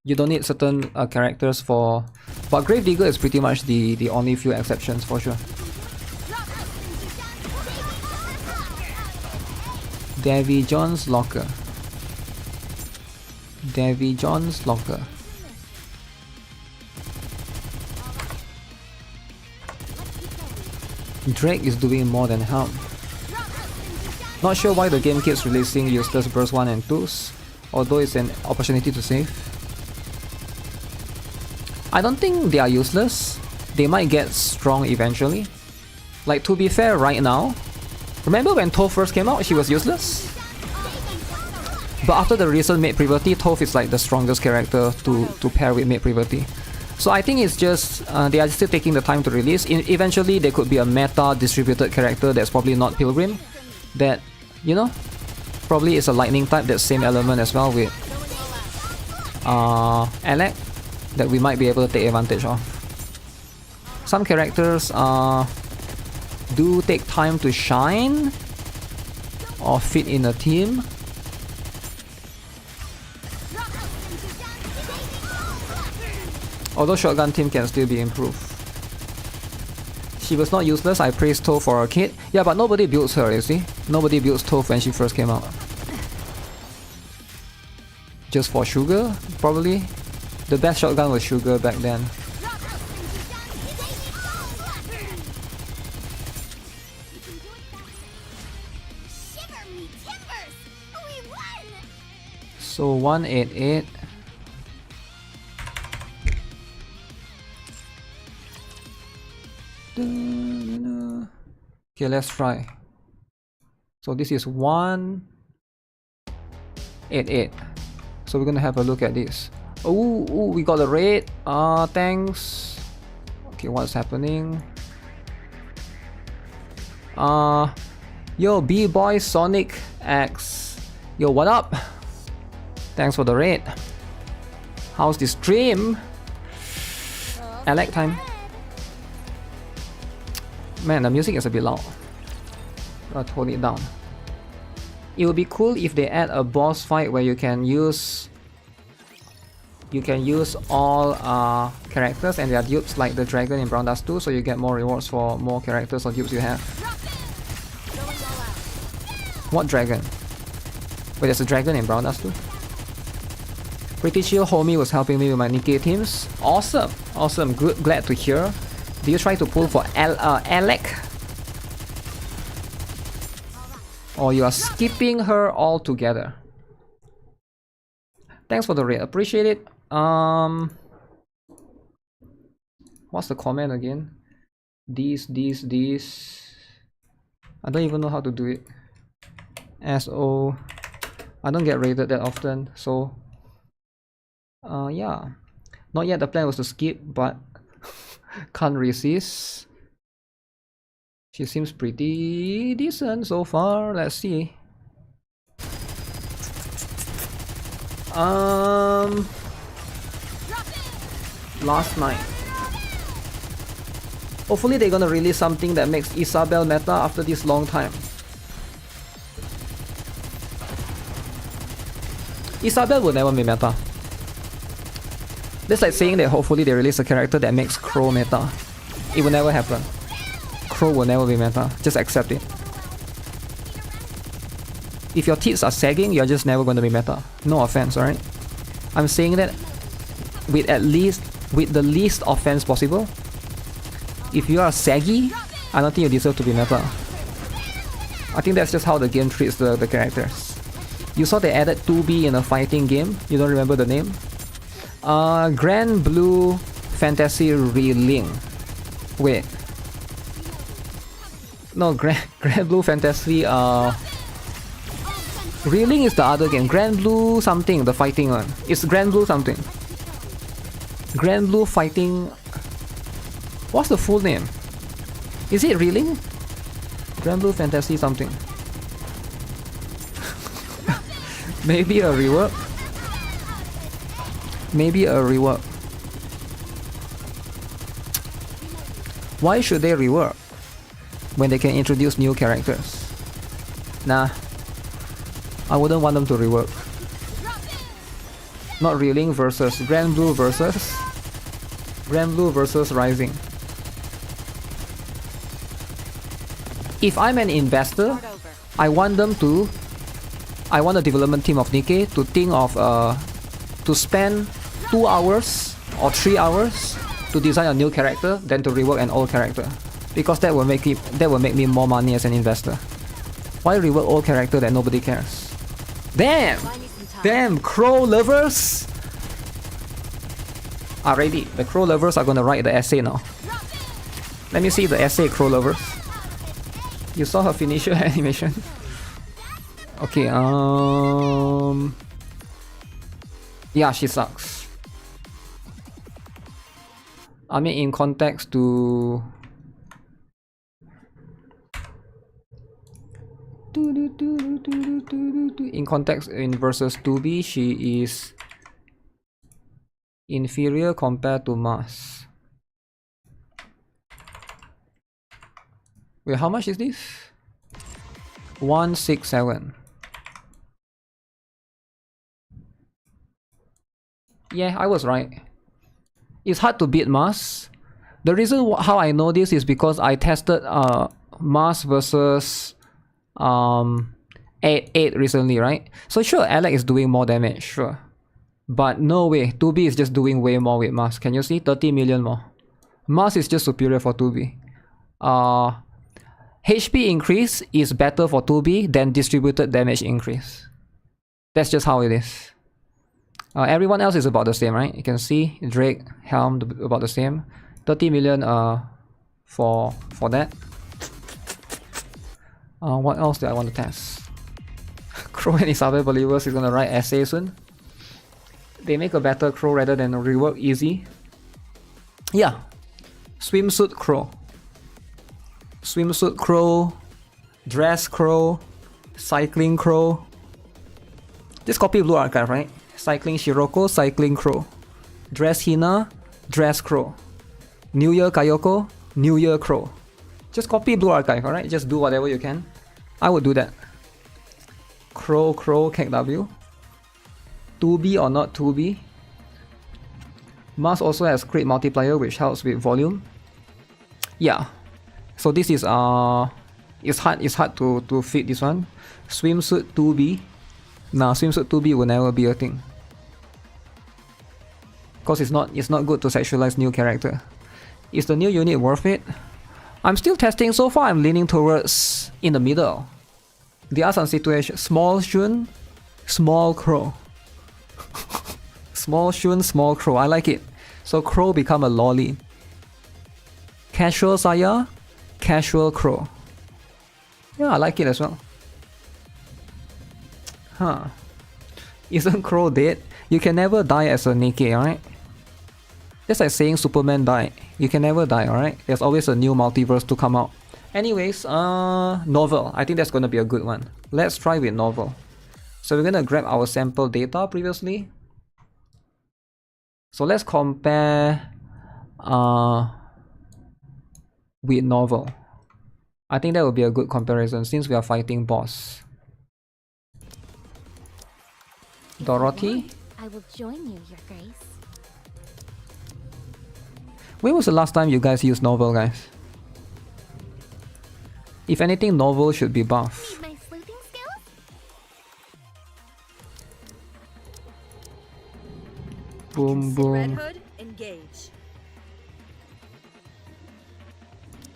you don't need certain characters for, but Grave Digger is pretty much the only few exceptions for sure. Davy Jones Locker. Davy Jones Locker. Drake is doing more than Helm. Not sure why the game keeps releasing useless burst 1 and 2s, although it's an opportunity to save. I don't think they are useless. They might get strong eventually. Like, to be fair, right now, remember when Toph first came out, she was useless? But after the recent Maid Privity, Toph is like the strongest character to pair with Maid Privity. So I think it's just, they are still taking the time to release. Eventually, there could be a meta distributed character that's probably not Pilgrim. That, you know, probably is a lightning type, that same element as well with ELEGG, that we might be able to take advantage of. Some characters do take time to shine or fit in a team. Although Shotgun team can still be improved. She was not useless, I praised Toph for her kit. Yeah, but nobody builds her, you see? Nobody builds Toph when she first came out. Just for Sugar, probably. The best shotgun was Sugar back then. So 188. Okay, let's try. So this is 188. So we're gonna have a look at this. Oh, we got a raid. Thanks. Okay, what's happening? Yo, B-Boy Sonic X. Yo, what up? Thanks for the raid. How's the stream? ELEGG time. Man, the music is a bit loud. I'll tone it down. It would be cool if they add a boss fight where you can use all characters and their dupes, like the dragon in Brown Dust 2, so you get more rewards for more characters or dupes you have. What dragon? Wait, there's a dragon in Brown Dust too? Pretty chill homie was helping me with my NIKKE teams. Awesome, awesome, good, glad to hear. Do you try to pull for ELEGG? Or you are skipping her altogether? Thanks for the raid, appreciate it. What's the comment again? These. I don't even know how to do it. SO. I don't get raided that often, so yeah. Not yet, the plan was to skip, but can't resist. She seems pretty decent so far. Let's see. Last night. Hopefully they're gonna release something that makes Isabel meta after this long time. Isabel will never be meta. That's like saying that hopefully they release a character that makes Crow meta. It will never happen. Crow will never be meta. Just accept it. If your tits are sagging, you're just never going to be meta. No offense, alright? I'm saying that with the least offense possible. If you are saggy, I don't think you deserve to be meta. I think that's just how the game treats the characters. You saw they added 2B in a fighting game. You don't remember the name? Grand Blue Fantasy Reeling. Wait. No, Grand Blue Fantasy, Reeling is the other game. Grand Blue something, the fighting one. It's Grand Blue something. Grand Blue Fighting... What's the full name? Is it Reeling? Grand Blue Fantasy something. Maybe a rework? Maybe a rework. Why should they rework when they can introduce new characters? Nah, I wouldn't want them to rework. Not Reeling versus Grand Blue versus Rising. If I'm an investor, I want the development team of NIKKE to think of to spend 2 hours or 3 hours to design a new character than to rework an old character, because that will make me more money as an investor. Why rework old character that nobody cares? Damn, Crow lovers are ready. The Crow lovers are gonna write the essay now. Let me see the essay, Crow lovers. You saw her finisher animation? Okay, yeah, she sucks. I mean, in context to... In context, in versus 2B, she is inferior compared to Mars. Wait, how much is this? 167. Yeah, I was right. It's hard to beat Mars. The reason how I know this is because I tested Mars versus 8 recently, right? So sure, ELEGG is doing more damage, sure. But no way, 2B is just doing way more with Mars. Can you see? 30 million more. Mars is just superior for 2B. HP increase is better for 2B than distributed damage increase. That's just how it is. Everyone else is about the same, right? You can see Drake, Helm about the same. 30 million for that. What else do I want to test? Crow and Isabel Believers is gonna write essay soon. They make a better Crow rather than a rework easy. Yeah. Swimsuit Crow. Swimsuit Crow. Dress Crow. Cycling Crow. Just copy Blue Archive, right? Cycling Shiroko, Cycling Crow. Dress Hina, Dress Crow. New Year Kayoko, New Year Crow. Just copy Blue Archive, alright? Just do whatever you can. I would do that. Crow, KW. 2B or not 2B. Mars also has crit multiplier which helps with volume. Yeah. So this is It's hard to fit this one. Swimsuit 2B. Nah, swimsuit 2B will never be a thing. Cause it's not good to sexualize new character. Is the new unit worth it? I'm still testing. So far I'm leaning towards in the middle. There are some situations. Small Shun, small Crow. Small Shun, small Crow. I like it. So Crow become a lolly. Casual Saya, casual Crow. Yeah, I like it as well. Huh. Isn't Crow dead? You can never die as a NIKKE, alright? Just like saying Superman died. You can never die, alright? There's always a new multiverse to come out. Anyways, novel. I think that's gonna be a good one. Let's try with novel. So we're gonna grab our sample data previously. So let's compare with novel. I think that would be a good comparison since we are fighting boss. Dorothy? I will join you, Your Grace. When was the last time you guys used novel, guys? If anything, novel should be buff. Need my sleuthing skills? Boom, Red boom. Hood, engage.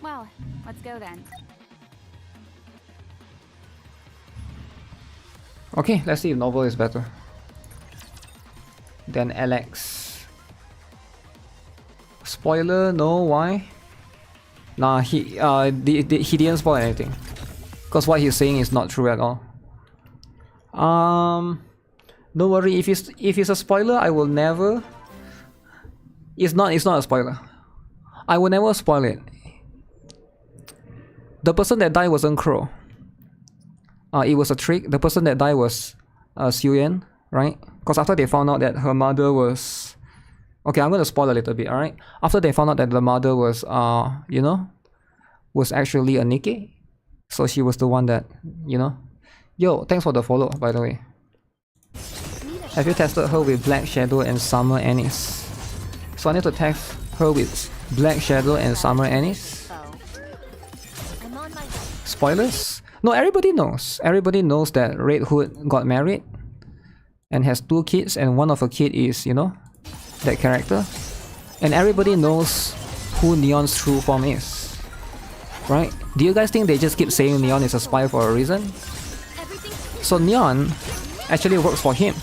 Well, let's go then. Okay, let's see if novel is better than ELEGG. Spoiler, no, why? Nah, he didn't spoil anything. Cause what he's saying is not true at all. Don't worry, if it's a spoiler, I will never. It's not a spoiler. I will never spoil it. The person that died wasn't Crow. It was a trick. The person that died was Xiuyan, right? Because after they found out that her mother was... Okay, I'm gonna spoil a little bit, alright? After they found out that the mother was, you know, was actually a NIKKE. So she was the one that, you know... Yo, thanks for the follow, by the way. Have you tested her with Black Shadow and Summer Anise? So I need to test her with Black Shadow and Summer Anise. Spoilers? No, everybody knows. Everybody knows that Red Hood got married and has 2 kids, and one of her kid is, you know, that character. And everybody knows who Neon's true form is. Right? Do you guys think they just keep saying Neon is a spy for a reason? So Neon actually works for him.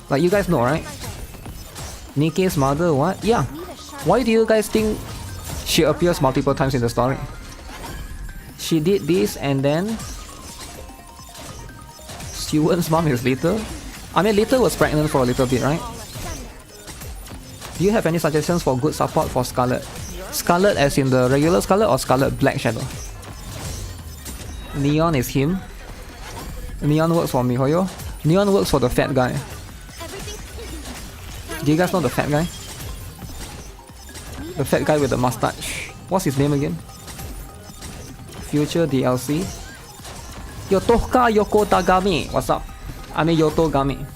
Like, you guys know, right? NIKKE's mother, what? Yeah. Why do you guys think she appears multiple times in the story? She did this and then... Stewan's mom is Little. I mean, Little was pregnant for a little bit, right? Do you have any suggestions for good support for Scarlet? Scarlet as in the regular Scarlet or Scarlet Black Shadow? Neon is him. Neon works for MiHoYo. Neon works for the fat guy. Do you guys know the fat guy? The fat guy with the mustache. What's his name again? Future DLC. Yotoka Yoko Tagami. What's up? I mean Yotogami.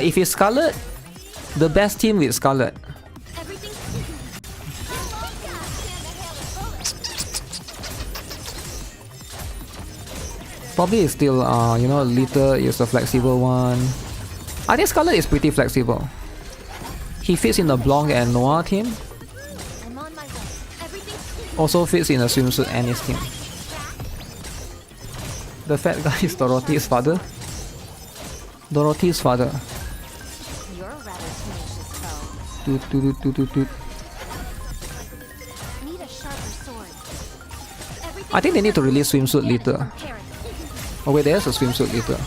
If it's Scarlet, the best team with Scarlet. Probably is still, you know, Little is the flexible one. I think Scarlet is pretty flexible. He fits in the Blanc and Noir team. Also fits in a swimsuit Annie's team. The fat guy is Dorothy's father. Dorothy's father. Toot, toot, toot, toot, toot. I think they need to release swimsuit Little. Oh wait, there's a swimsuit Little.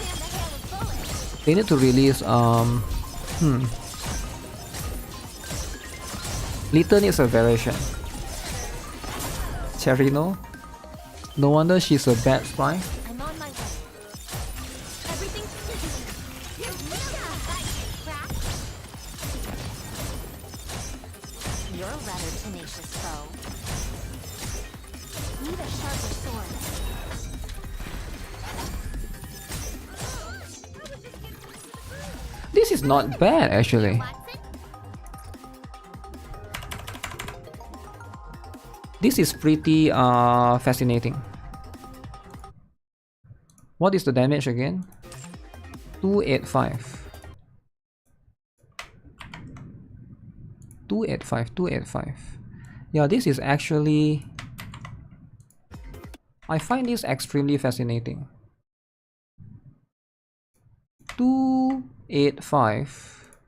They need to release Little needs a variation. Cherino? No wonder she's a bad spy. This is not bad actually. This this is pretty fascinating. What is the damage again? 285. 285, 285. Yeah, this is actually... I find this extremely fascinating. 285.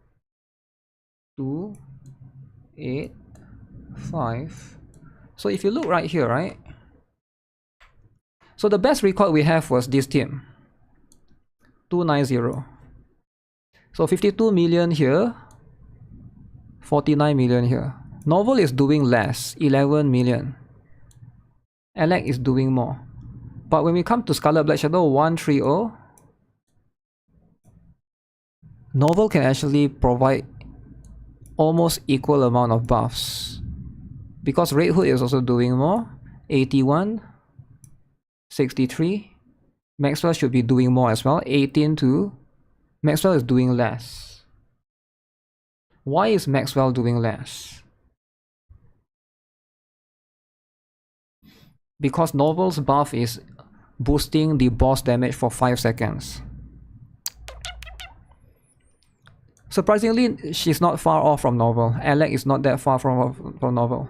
285. So if you look right here, right? So the best record we have was this team. 290. So 52 million here. 49 million here. Novel is doing less, 11 million. ELEGG is doing more. But when we come to Scarlet Black Shadow 130, Novel can actually provide almost equal amount of buffs. Because Red Hood is also doing more. 81, 63. Maxwell should be doing more as well. 18 to... Maxwell is doing less. Why is Maxwell doing less? Because Novel's buff is boosting the boss damage for 5 seconds. Surprisingly, she's not far off from Novel. ELEGG is not that far from Novel.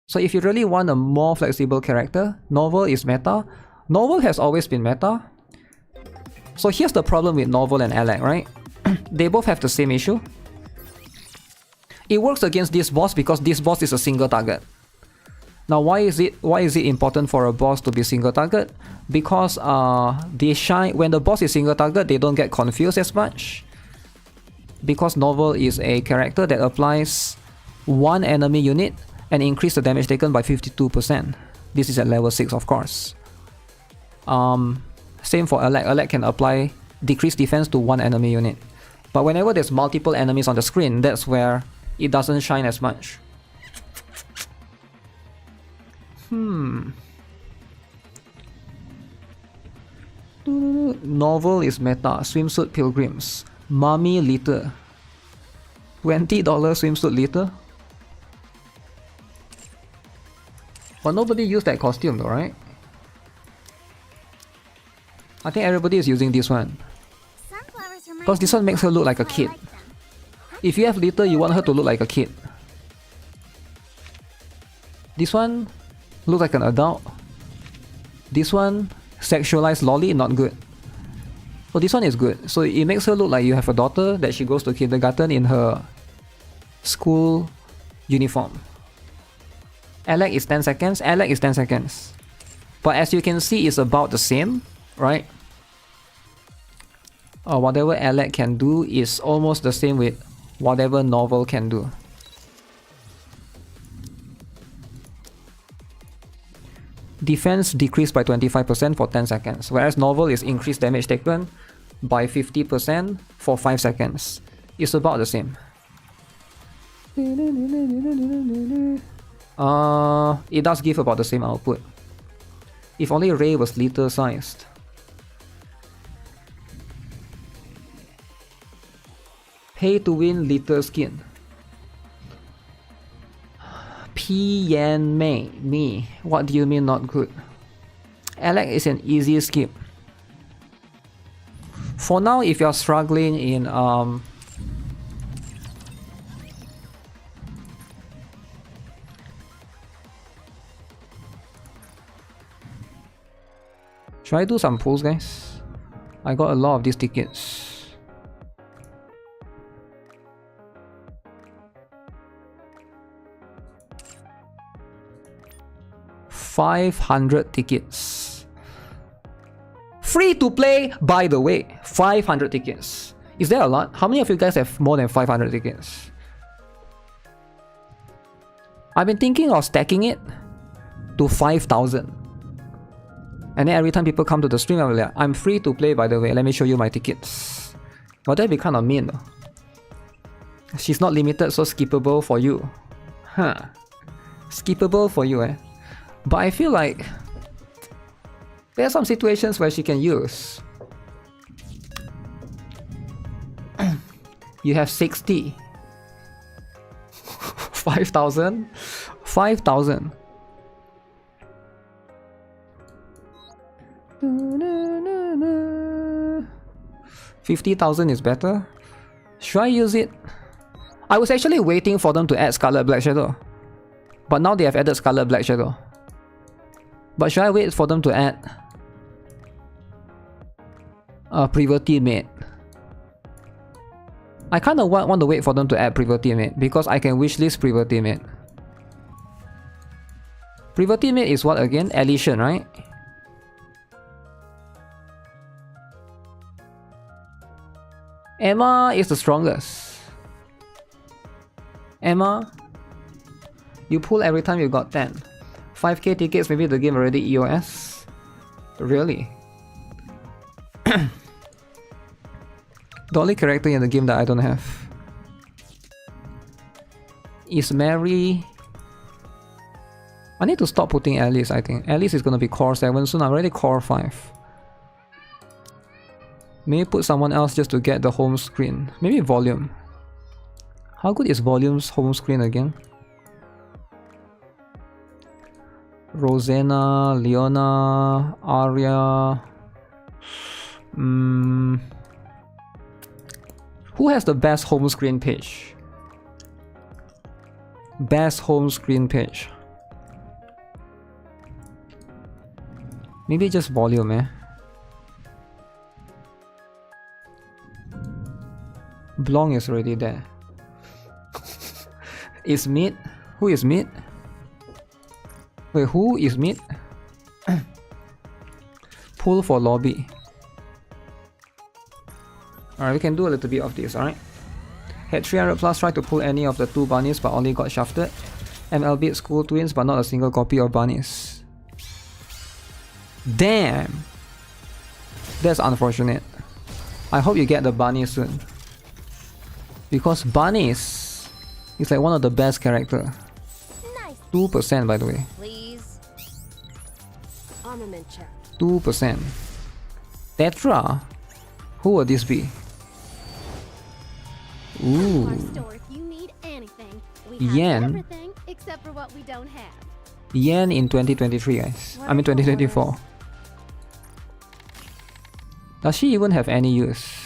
So if you really want a more flexible character, Novel is meta. Novel has always been meta. So here's the problem with Novel and ELEGG, right? They both have the same issue. It works against this boss because this boss is a single target. Now why is it important for a boss to be single target? Because they shine when the boss is single target, they don't get confused as much. Because Novel is a character that applies one enemy unit and increase the damage taken by 52%. This is at level 6, of course. Same for ELEGG. ELEGG can apply decreased defense to one enemy unit. But whenever there's multiple enemies on the screen, that's where it doesn't shine as much. Novel is meta. Swimsuit Pilgrims. Mummy Litter. $20 swimsuit litter. But nobody used that costume though, right? I think everybody is using this one. Because this one makes her look like a kid. If you have litter, you want her to look like a kid. This one looks like an adult. This one, sexualized lolly, not good. Oh, this one is good. So it makes her look like you have a daughter that she goes to kindergarten in her school uniform. ELEGG is 10 seconds. ELEGG is 10 seconds. But as you can see, it's about the same, right? Whatever ELEGG can do is almost the same with whatever Novel can do. Defense decreased by 25% for 10 seconds, whereas Novel is increased damage taken by 50% for 5 seconds. It's about the same. It does give about the same output. If only Ray was liter sized. Pay to win liter skin. Yan Mei, me. What do you mean not good? ELEGG is an easy skip. For now, if you're struggling in should I do some pulls, guys? I got a lot of these tickets. 500 tickets. Free to play, by the way. 500 tickets. Is that a lot? How many of you guys have more than 500 tickets? I've been thinking of stacking it to 5,000. And then every time people come to the stream, I'm like, I'm free to play, by the way. Let me show you my tickets. Well, that'd be kind of mean though. She's not limited, so skippable for you. Huh. Skippable for you, eh? But I feel like there are some situations where she can use. You have 60. 5,000? 5,000. 50,000 is better. Should I use it? I was actually waiting for them to add Scarlet Black Shadow. But now they have added Scarlet Black Shadow. But should I wait for them to add Privel Teammate? I kinda want to wait for them to add Privel Teammate because I can wishlist Privel Teammate. Privel Teammate is what again? Elysian, right? Emma is the strongest. Emma, you pull every time you got 10. 5k tickets, maybe the game already EOS? Really? The only character in the game that I don't have is Mary. I need to stop putting Alice, I think. Alice is gonna be core 7 soon. I'm already core 5. Maybe put someone else just to get the home screen. Maybe Volume. How good is Volume's home screen again? Rosanna, Leona, Arya. Who has the best home screen page? Best home screen page. Maybe just Volume, eh? Blong is already there. Is mid? Who is mid? Wait, who is mid? Pull for lobby. Alright, we can do a little bit of this, alright? Had 300 plus, tried to pull any of the 2 bunnies but only got shafted. MLB School Twins but not a single copy of bunnies. Damn! That's unfortunate. I hope you get the bunny soon. Because bunnies is like one of the best character. Nice. 2% by the way. Please. Armament check. 2%. Tetra? Who would this be? Ooh. Our store if you need anything. We have Yen. everything except for what we don't have. Yen in 2023, guys. I mean 2024. Does she even have any use?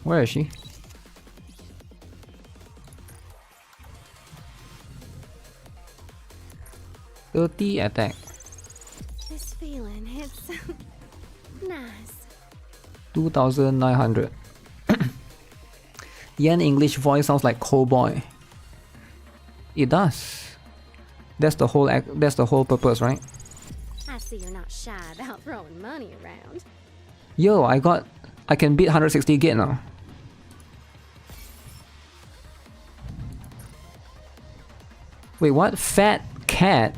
Where is she? $30 attack. This feeling, it's nice. 2,900. Yen English voice sounds like cowboy. It does. That's the whole purpose, right? I see you're not shy about throwing money around. Yo, I can beat 160 git now. Wait, what? Fat cat?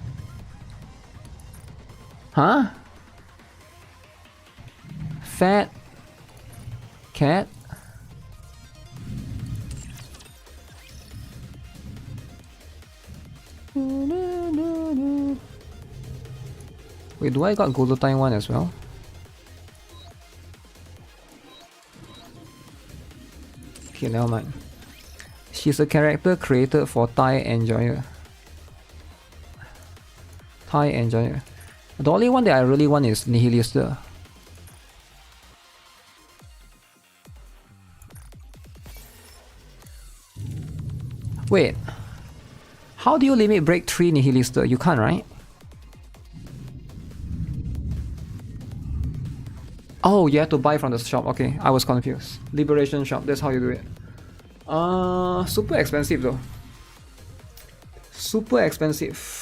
Huh? Fat cat? Wait, do I got Golotine one as well? Okay, never mind. She's a character created for Thai Enjoyer. Thai Enjoyer. The only one that I really want is Nihilista. Wait. How do you limit break 3 Nihilista? You can't, right? Oh, you have to buy from the shop. Okay, I was confused. Liberation shop, that's how you do it. Super expensive though. Super expensive.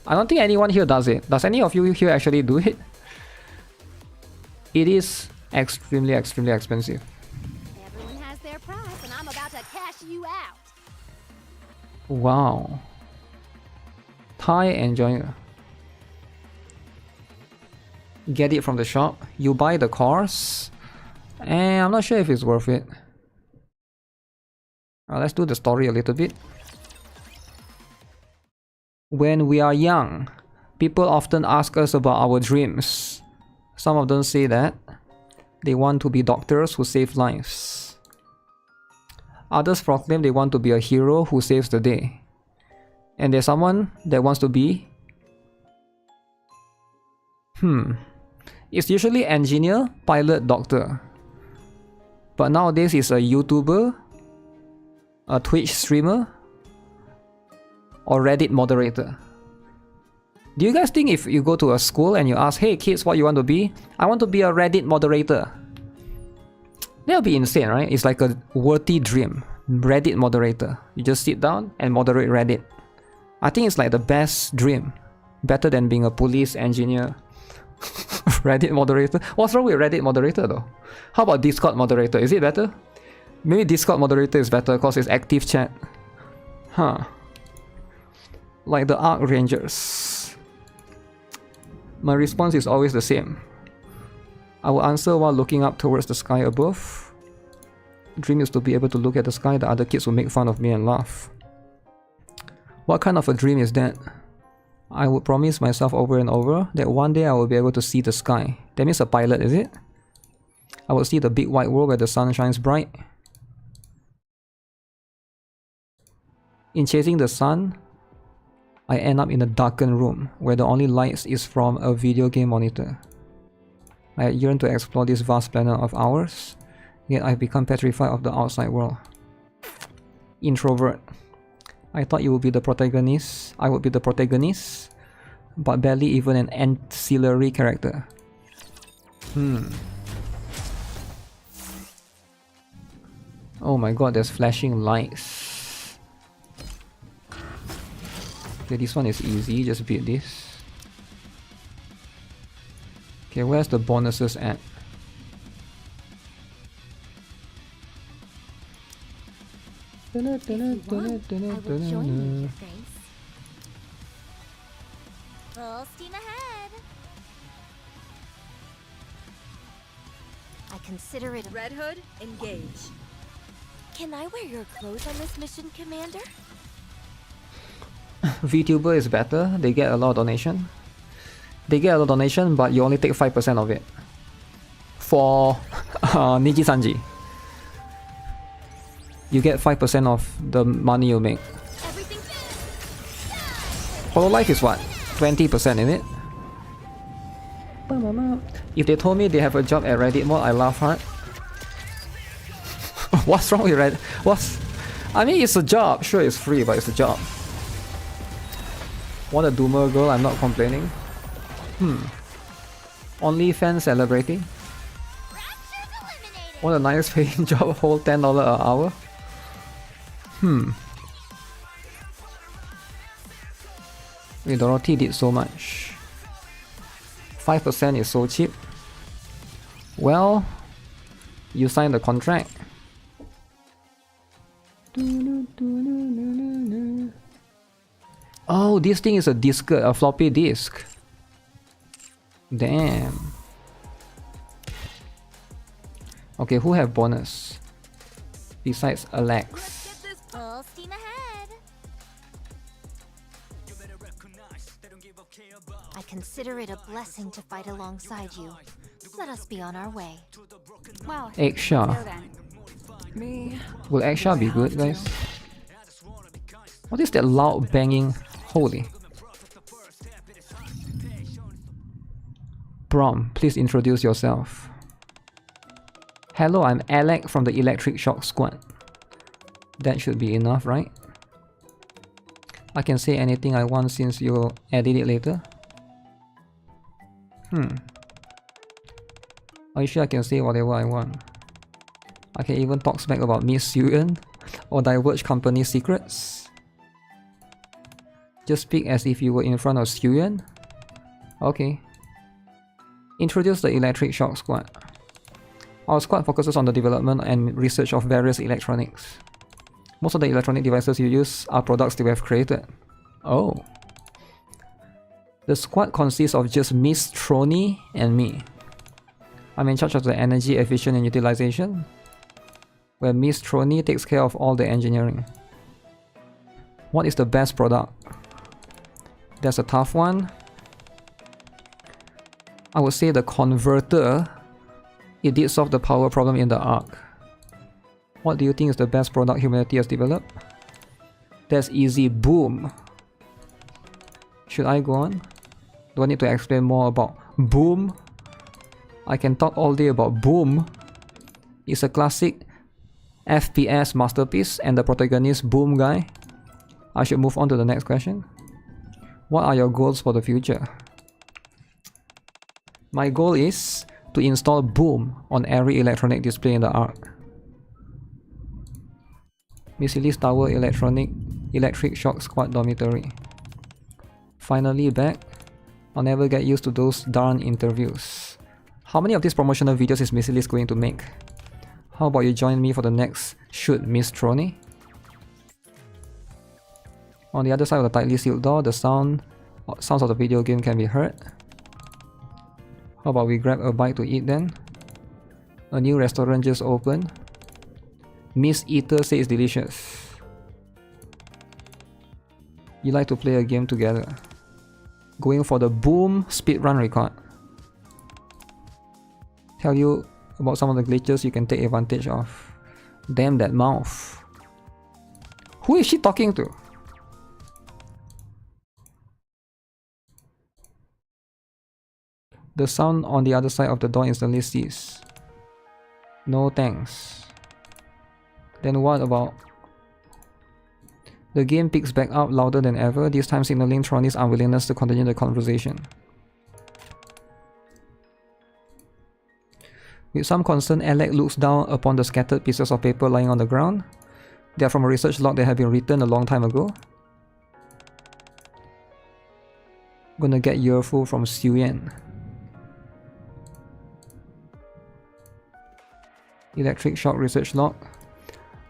I don't think anyone here does it. Does any of you here actually do it? It is extremely expensive. Everyone has their price, and I'm about to cash you out. Wow. Thai Enjoyer. Get it from the shop. You buy the course. And I'm not sure if it's worth it. Let's do the story a little bit. When we are young, people often ask us about our dreams. Some of them say that they want to be doctors who save lives. Others proclaim they want to be a hero who saves the day. And there's someone that wants to be... It's usually engineer, pilot, doctor. But nowadays it's a YouTuber, a Twitch streamer, or Reddit moderator. Do you guys think if you go to a school and you ask, hey kids, what you want to be? I want to be a Reddit moderator. That'll be insane, right? It's like a worthy dream. Reddit moderator. You just sit down and moderate Reddit. I think it's like the best dream. Better than being a police, engineer, Reddit moderator. What's wrong with Reddit moderator though? How about Discord moderator? Is it better? Maybe Discord moderator is better because it's active chat. Huh. Like the Arc Rangers. My response is always the same. I will answer while looking up towards the sky above. Dream is to be able to look at the sky. The other kids will make fun of me and laugh. What kind of a dream is that? I would promise myself over and over that one day I will be able to see the sky. That means a pilot, is it? I will see the big white world where the sun shines bright. In chasing the sun, I end up in a darkened room where the only light is from a video game monitor. I yearn to explore this vast planet of ours, yet I've become petrified of the outside world. Introvert. I thought you would be the protagonist. I would be the protagonist, but barely even an ancillary character. Oh my god, there's flashing lights. Okay, this one is easy, just beat this. Okay, where's the bonuses at? If you want, I will join you, Your Grace. Full steam ahead. I consider it. Red Hood, engage. Can I wear your clothes on this mission, Commander? VTuber is better. They get a lot of donation. They get a lot of donation, but you only take 5% of it. For Niji Sanji, you get 5% of the money you make. Hololive is what? 20%, is it? If they told me they have a job at Reddit mode, I laugh hard. What's wrong with Reddit? I mean, it's a job. Sure, it's free, but it's a job. Want a doomer girl? I'm not complaining. OnlyFans celebrity. Want a nice paying job, whole $10 an hour? Wait, Dorothy did so much. 5% is so cheap. Well, you signed the contract. Oh, this thing is a disk, a floppy disk. Damn. Okay, who have bonus? Besides Alex. Full steam ahead. I consider it a blessing to fight alongside you. Let us be on our way. Well, Eggshaw. so then. Will Eggshaw be good, guys? What is that loud banging? Holy. Brom, please introduce yourself. Hello, I'm ELEGG from the Electric Shock Squad. That should be enough, right? I can say anything I want since you'll edit it later. Are you sure I can say whatever I want? I can even talk smack about Miss Yuan or divulge company secrets. Just speak as if you were in front of Yuan. Okay. Introduce the Electric Shock Squad. Our squad focuses on the development and research of various electronics. Most of the electronic devices you use are products that we have created. Oh. The squad consists of just Miss Trony and me. I'm in charge of the energy efficient and utilization, where Miss Trony takes care of all the engineering. What is the best product? That's a tough one. I would say the converter. It did solve the power problem in the Ark. What do you think is the best product humanity has developed? That's easy. Boom. Should I go on? Do I need to explain more about Boom? I can talk all day about Boom. It's a classic FPS masterpiece and the protagonist Boom guy. I should move on to the next question. What are your goals for the future? My goal is to install Boom on every electronic display in the Ark. Missile Tower Electric Shock Squad Dormitory. Finally back. I'll never get used to those darn interviews. How many of these promotional videos is Missile going to make? How about you join me for the next Shoot Miss Trony? On the other side of the tightly sealed door, the sounds of the video game can be heard. How about we grab a bite to eat then? A new restaurant just opened. Miss Eater says it's delicious. You like to play a game together. Going for the Boom speedrun record. Tell you about some of the glitches you can take advantage of. Damn that mouth. Who is she talking to? The sound on the other side of the door instantly ceases. No thanks. Then what about... The game picks back up louder than ever, this time signaling Trony's unwillingness to continue the conversation. With some concern, ELEGG looks down upon the scattered pieces of paper lying on the ground. They are from a research log that had been written a long time ago. Gonna get earful from Xuyen. Electric Shock Research Log.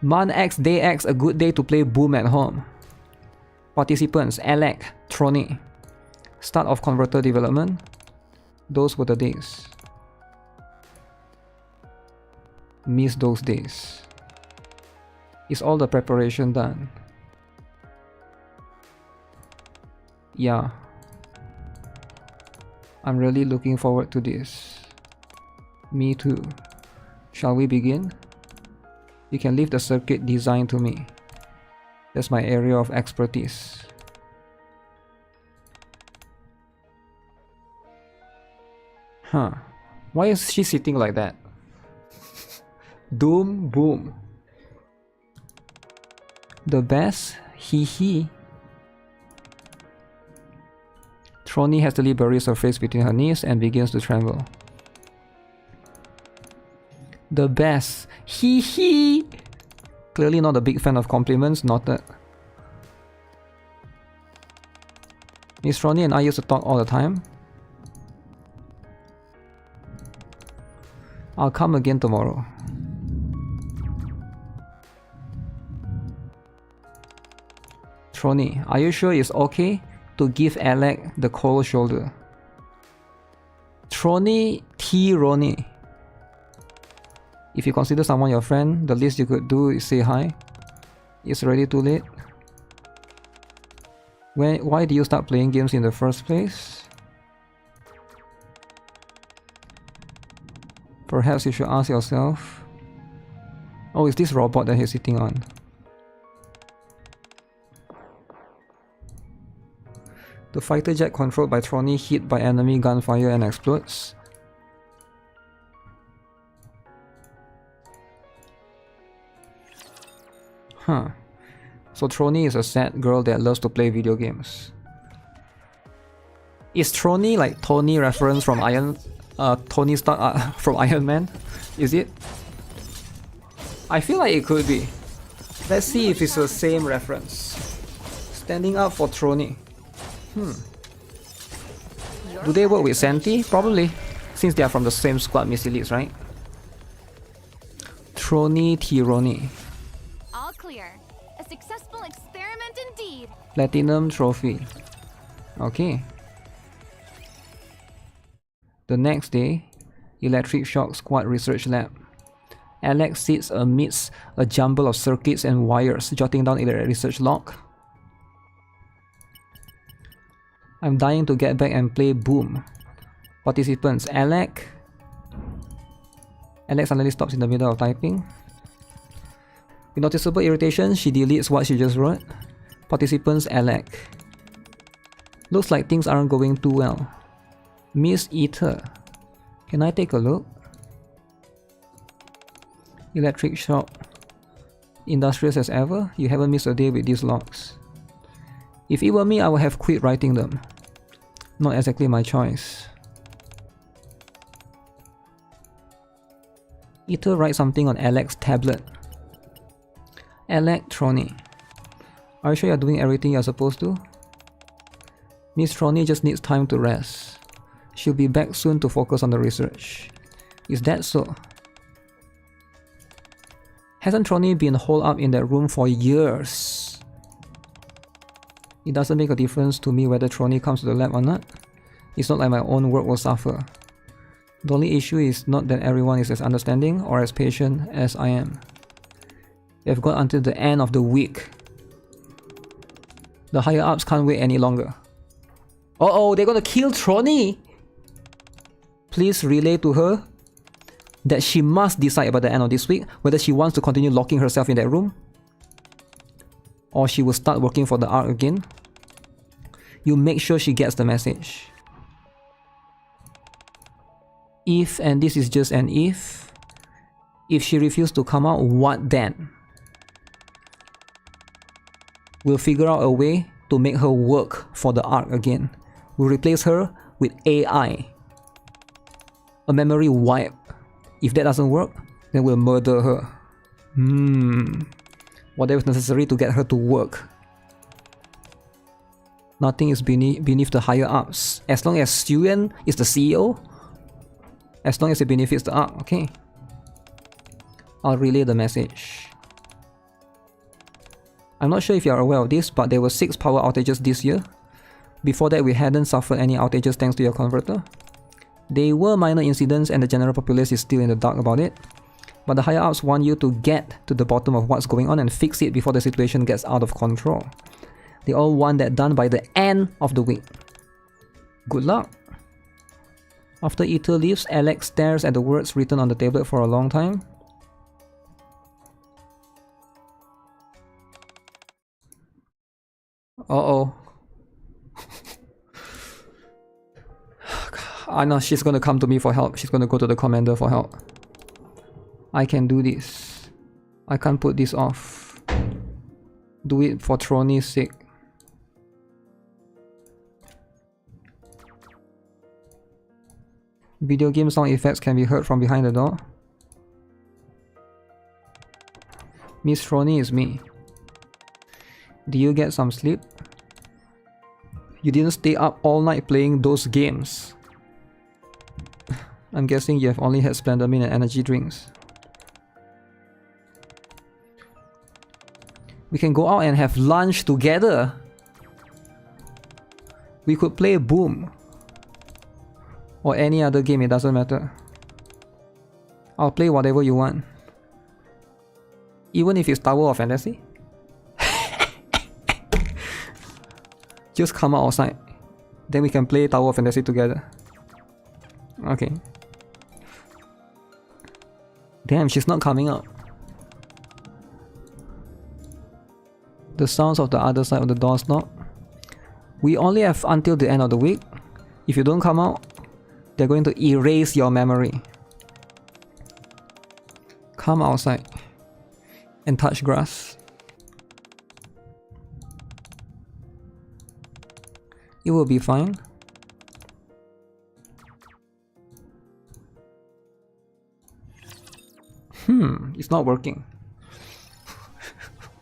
Month X, Day X, a good day to play Boom at home. Participants, ELEGG, Trony. Start of converter development. Those were the days. Miss those days. Is all the preparation done? Yeah. I'm really looking forward to this. Me too. Shall we begin? You can leave the circuit design to me. That's my area of expertise. Huh. Why is she sitting like that? Doom Boom. The best? Hee hee. Trony hastily buries her face between her knees and begins to tremble. The best. Hee hee. Clearly not a big fan of compliments, noted. Miss Trony and I used to talk all the time. I'll come again tomorrow. Trony, are you sure it's okay to give ELEGG the cold shoulder? Trony T. Rony. If you consider someone your friend, the least you could do is say hi. It's already too late. Why did you start playing games in the first place? Perhaps you should ask yourself. Oh, it's this robot that he's sitting on. The fighter jet controlled by Trony hit by enemy gunfire and explodes. Huh. So Trony is a sad girl that loves to play video games. Is Trony like Tony reference from Tony Stark from Iron Man? Is it? I feel like it could be. Let's see if it's the same reference. Standing up for Trony. Do they work with Santi? Probably, since they are from the same squad, Miss Elites, right? Trony Tironi. All clear. A successful experiment indeed. Platinum trophy. Okay. The next day, Electric Shock Squad Research Lab. ELEGG sits amidst a jumble of circuits and wires, jotting down in a research log. I'm dying to get back and play Boom. Participants, ELEGG. ELEGG suddenly stops in the middle of typing. With noticeable irritation, she deletes what she just wrote. Participants ELEGG. Looks like things aren't going too well. Miss Eater. Can I take a look? Electric shock. Industrious as ever. You haven't missed a day with these logs. If it were me, I would have quit writing them. Not exactly my choice. Eater writes something on ELEGG's tablet. ELEGG Trony. Are you sure you're doing everything you're supposed to? Miss Trony just needs time to rest. She'll be back soon to focus on the research. Is that so? Hasn't Trony been holed up in that room for years? It doesn't make a difference to me whether Trony comes to the lab or not. It's not like my own work will suffer. The only issue is not that everyone is as understanding or as patient as I am. They've got until the end of the week. The higher ups can't wait any longer. Uh-oh, they're gonna kill Trony! Please relay to her that she must decide by the end of this week whether she wants to continue locking herself in that room or she will start working for the ARC again. You make sure she gets the message. If, and this is just an if she refuses to come out, what then? We'll figure out a way to make her work for the ARC again. We'll replace her with AI. A memory wipe. If that doesn't work, then we'll murder her. Whatever is necessary to get her to work. Nothing is beneath the higher ups. As long as Yuan is the CEO, as long as it benefits the ARC, okay? I'll relay the message. I'm not sure if you're aware of this, but there were 6 power outages this year. Before that, we hadn't suffered any outages thanks to your converter. They were minor incidents and the general populace is still in the dark about it. But the higher ups want you to get to the bottom of what's going on and fix it before the situation gets out of control. They all want that done by the end of the week. Good luck! After Eater leaves, ELEGG stares at the words written on the tablet for a long time. Uh-oh. I know she's gonna come to me for help. She's gonna go to the commander for help. I can do this. I can't put this off. Do it for Trony's sake. Video game sound effects can be heard from behind the door. Miss Trony is me. Did you get some sleep? You didn't stay up all night playing those games. I'm guessing you have only had Splendomin and energy drinks. We can go out and have lunch together. We could play Boom. Or any other game, it doesn't matter. I'll play whatever you want. Even if it's Tower of Fantasy. Just come outside. Then we can play Tower of Fantasy together. Okay. Damn, she's not coming up. The sounds of the other side of the door's knock. We only have until the end of the week. If you don't come out, they're going to erase your memory. Come outside and touch grass. It will be fine. It's not working.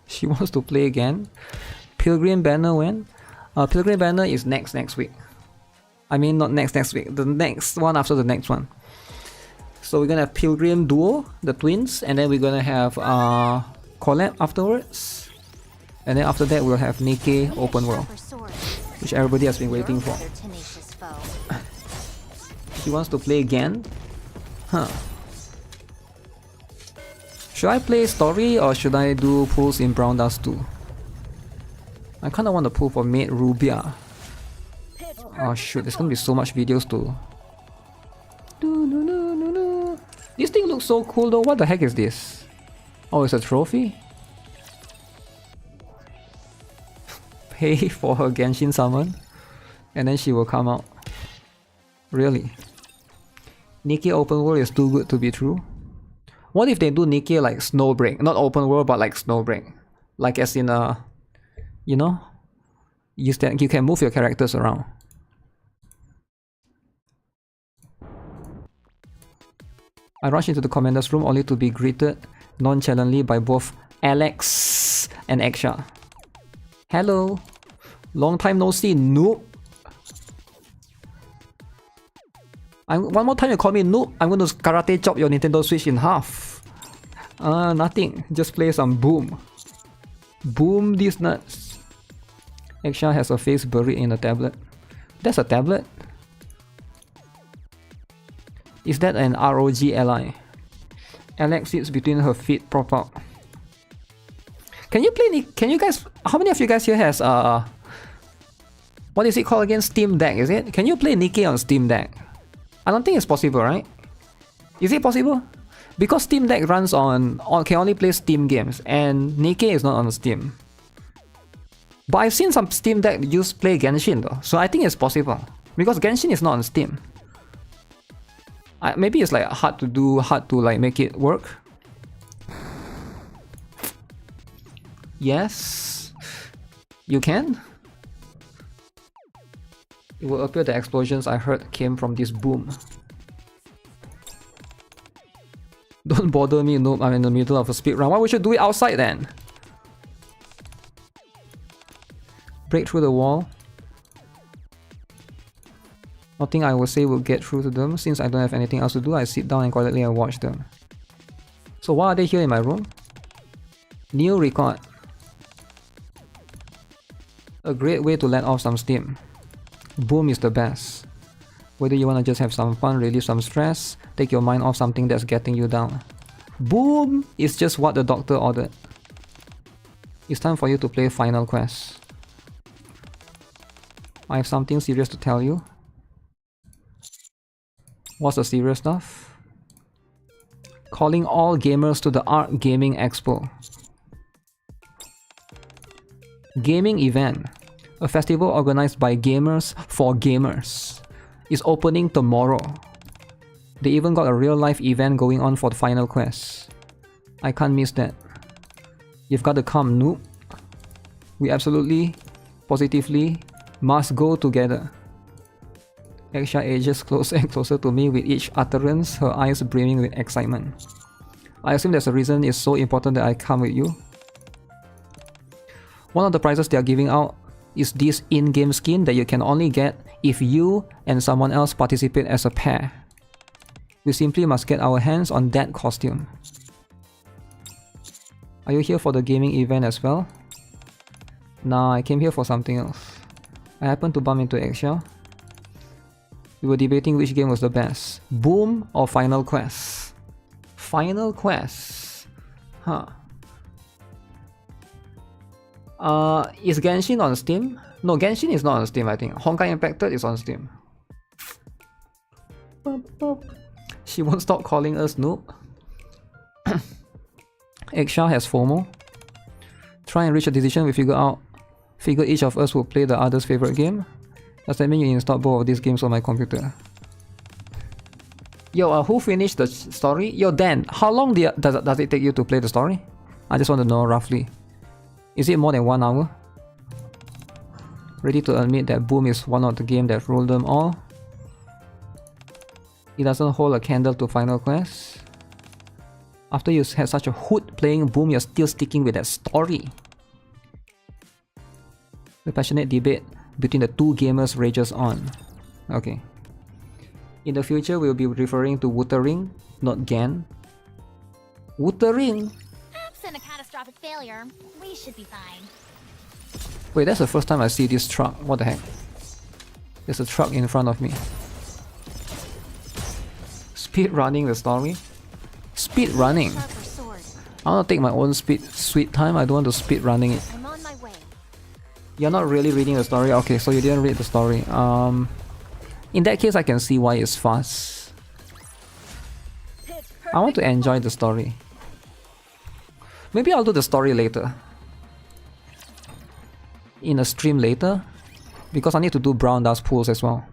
She wants to play again. Pilgrim Banner when? Pilgrim Banner is next week. I mean not next week, the next one after the next one. So we're gonna have Pilgrim Duo, the twins, and then we're gonna have Collab afterwards. And then after that we'll have NIKKE Open World, which everybody has been waiting for. She wants to play again? Huh. Should I play story or should I do pulls in Brown Dust 2? I kinda want to pull for Maid Rubia. Oh shoot, there's gonna be so much videos to... This thing looks so cool though, what the heck is this? Oh, it's a trophy? pay for her Genshin summon, and then she will come out. Really? NIKKE open world is too good to be true? What if they do NIKKE like Snowbreak? Not open world, but like Snowbreak. Like as in you know? You can move your characters around. I rushed into the commander's room only to be greeted nonchalantly by both Alex and Eksha. Hello. Long time no see, noob. One more time you call me noob, I'm going to karate chop your Nintendo Switch in half. Nothing. Just play some Boom. Boom these nuts. Eksha has her face buried in a tablet. That's a tablet? Is that an ROG ally? Alex sits between her feet prop up. Can you play? Can you guys? How many of you guys here has what is it called again? Steam Deck, is it? Can you play NIKKE on Steam Deck? I don't think it's possible, right? Is it possible? Because Steam Deck runs on can only play Steam games, and NIKKE is not on Steam. But I've seen some Steam Deck use play Genshin though, so I think it's possible because Genshin is not on Steam. Maybe it's like hard to like make it work. Yes, you can. It will appear the explosions I heard came from this boom. Don't bother me, noob. I'm in the middle of a speed run. Why would you do it outside then? Break through the wall. Nothing I will say will get through to them. Since I don't have anything else to do, I sit down and quietly watch them. So why are they here in my room? New record. A great way to let off some steam. Boom is the best. Whether you want to just have some fun, relieve some stress, take your mind off something that's getting you down. Boom is just what the doctor ordered. It's time for you to play Final Quest. I have something serious to tell you. What's the serious stuff? Calling all gamers to the Art Gaming Expo. Gaming event. A festival organized by gamers for gamers. Is opening tomorrow. They even got a real life event going on for the Final Quest. I can't miss that. You've got to come, noob. We absolutely, positively, must go together. Eksha ages closer and closer to me with each utterance, her eyes brimming with excitement. I assume there's a reason it's so important that I come with you. One of the prizes they are giving out is this in-game skin that you can only get if you and someone else participate as a pair. We simply must get our hands on that costume. Are you here for the gaming event as well? Nah, I came here for something else. I happened to bump into Eksha. We were debating which game was the best, Boom or Final Quest. Final Quest? Huh. Is Genshin on Steam? No, Genshin is not on Steam, I think. Honkai Impacted is on Steam. She won't stop calling us noob. Eksha has FOMO. Try and reach a decision we figure each of us will play the other's favorite game. Does that mean you installed both of these games on my computer? Yo, who finished the story? Yo, Dan, how long does it take you to play the story? I just want to know roughly. Is it more than 1 hour? Ready to admit that Boom is one of the games that ruled them all. It doesn't hold a candle to Final Quest. After you had such a hoot playing Boom, you're still sticking with that story. The passionate debate between the two gamers rages on. Okay. In the future, we'll be referring to Wuthering, not Gan. Wuthering? Absent a catastrophic failure, we should be fine. Wait, that's the first time I see this truck. What the heck? There's a truck in front of me. Speed running the story? Speed running? I want to take my own sweet time. I don't want to speed running it. I'm on my way. You're not really reading the story? Okay, so you didn't read the story. In that case, I can see why it's fast. I want to enjoy the story. Maybe I'll do the story later. in a stream later, because I need to do brown dust pools as well.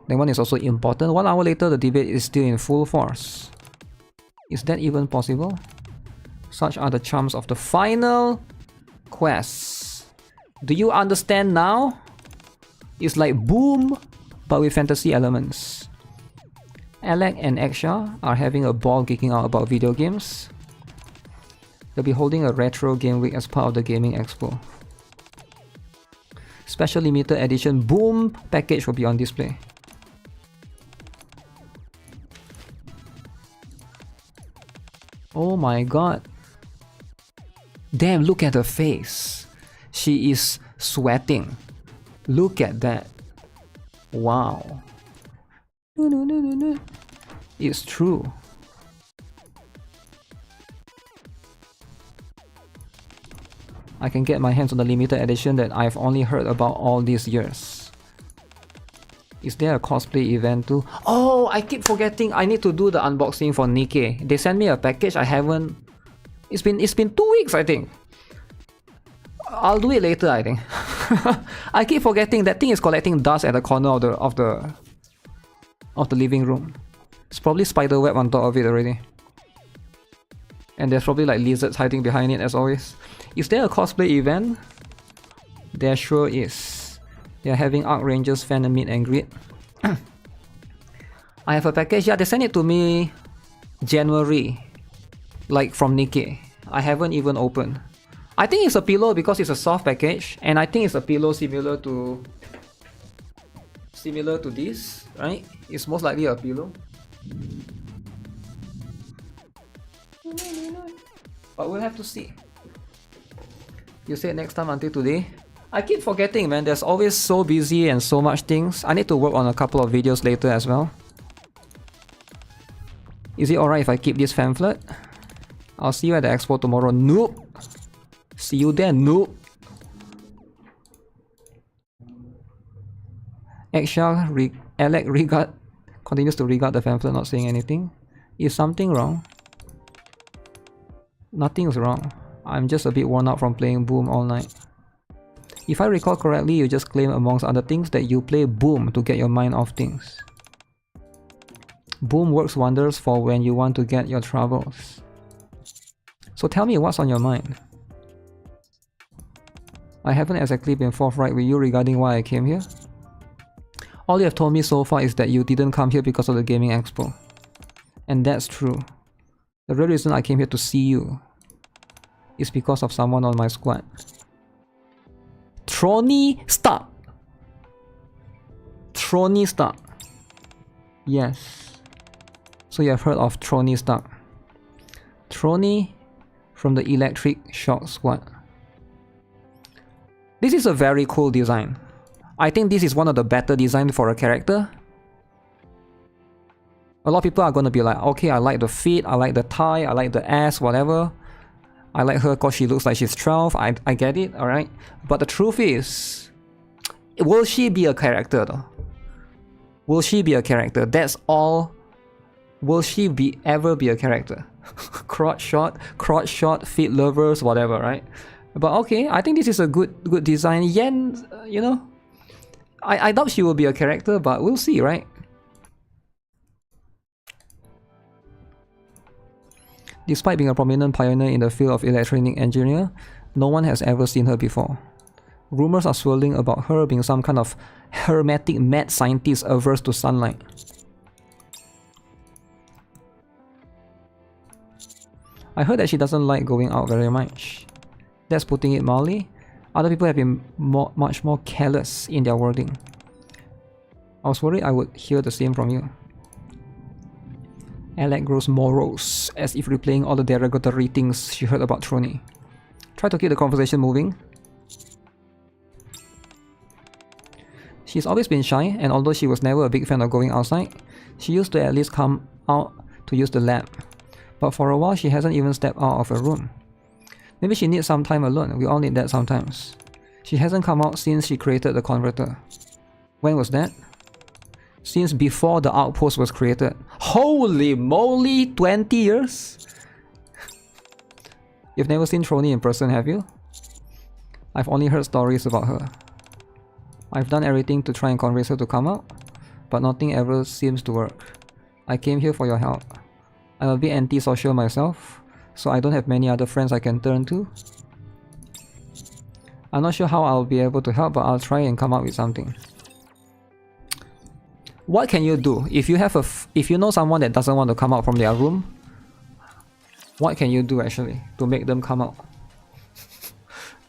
That one is also important. 1 hour later, the debate is still in full force. Is that even possible? Such are the charms of the final quest. Do you understand now? It's like Boom, but with fantasy elements. ELEGG and EXA are having a ball geeking out about video games. They'll be holding a retro game week as part of the gaming expo. Special limited edition Boom package will be on display. Oh my god. Damn, look at her face. She is sweating. Look at that. Wow. It's true. I can get my hands on the limited edition that I've only heard about all these years. Is there a cosplay event too? Oh, I keep forgetting I need to do the unboxing for NIKKE. They sent me a package. I haven't. It's been 2 weeks, I think. I'll do it later, I think. I keep forgetting that thing is collecting dust at the corner of the living room. It's probably spider web on top of it already. And there's probably like lizards hiding behind it as always. Is there a cosplay event? There sure is. They're having Arc Rangers fan and meet and greet. I have a package. Yeah, they sent it to me January. Like from NIKKE. I haven't even opened. I think it's a pillow because it's a soft package. And I think it's a pillow similar to this, right? It's most likely a pillow. But we'll have to see. You said next time until today. I keep forgetting, man. There's always so busy and so much things. I need to work on a couple of videos later as well. Is it alright if I keep this pamphlet? I'll see you at the expo tomorrow. Nope. See you there, noob. ELEGG continues to regard the pamphlet, not saying anything. Is something wrong? Nothing's wrong. I'm just a bit worn out from playing Boom all night. If I recall correctly, you just claim amongst other things that you play Boom to get your mind off things. Boom works wonders for when you want to get your troubles. So tell me what's on your mind. I haven't exactly been forthright with you regarding why I came here. All you have told me so far is that you didn't come here because of the gaming expo. And that's true. The real reason I came here to see you is because of someone on my squad. Trony Stark! Trony Stark. Yes. So you have heard of Trony Stark. Trony from the Electric Shock Squad. This is a very cool design. I think this is one of the better designs for a character. A lot of people are going to be like, okay, I like the feet, I like the thigh, I like the ass, whatever. I like her because she looks like she's 12, I get it, alright? But the truth is, will she be a character though? Will she be a character? That's all. Will she ever be a character? crotch shot, feet lovers, whatever, right? But okay, I think this is a good design. Yen, you know, I doubt she will be a character, but we'll see, right? Despite being a prominent pioneer in the field of electronic engineer, no one has ever seen her before. Rumors are swirling about her being some kind of hermetic mad scientist averse to sunlight. I heard that she doesn't like going out very much. That's putting it mildly. Other people have been much more careless in their wording. I was worried I would hear the same from you. ELEGG grows morose, as if replaying all the derogatory things she heard about Trony. Try to keep the conversation moving. She's always been shy, and although she was never a big fan of going outside, she used to at least come out to use the lab. But for a while, she hasn't even stepped out of her room. Maybe she needs some time alone. We all need that sometimes. She hasn't come out since she created the converter. When was that? Since before the outpost was created. Holy moly, 20 years? You've never seen Trony in person, have you? I've only heard stories about her. I've done everything to try and convince her to come out, but nothing ever seems to work. I came here for your help. I'm a bit antisocial myself, so I don't have many other friends I can turn to. I'm not sure how I'll be able to help, but I'll try and come up with something. What can you do? If you know someone that doesn't want to come out from their room, what can you do actually to make them come out?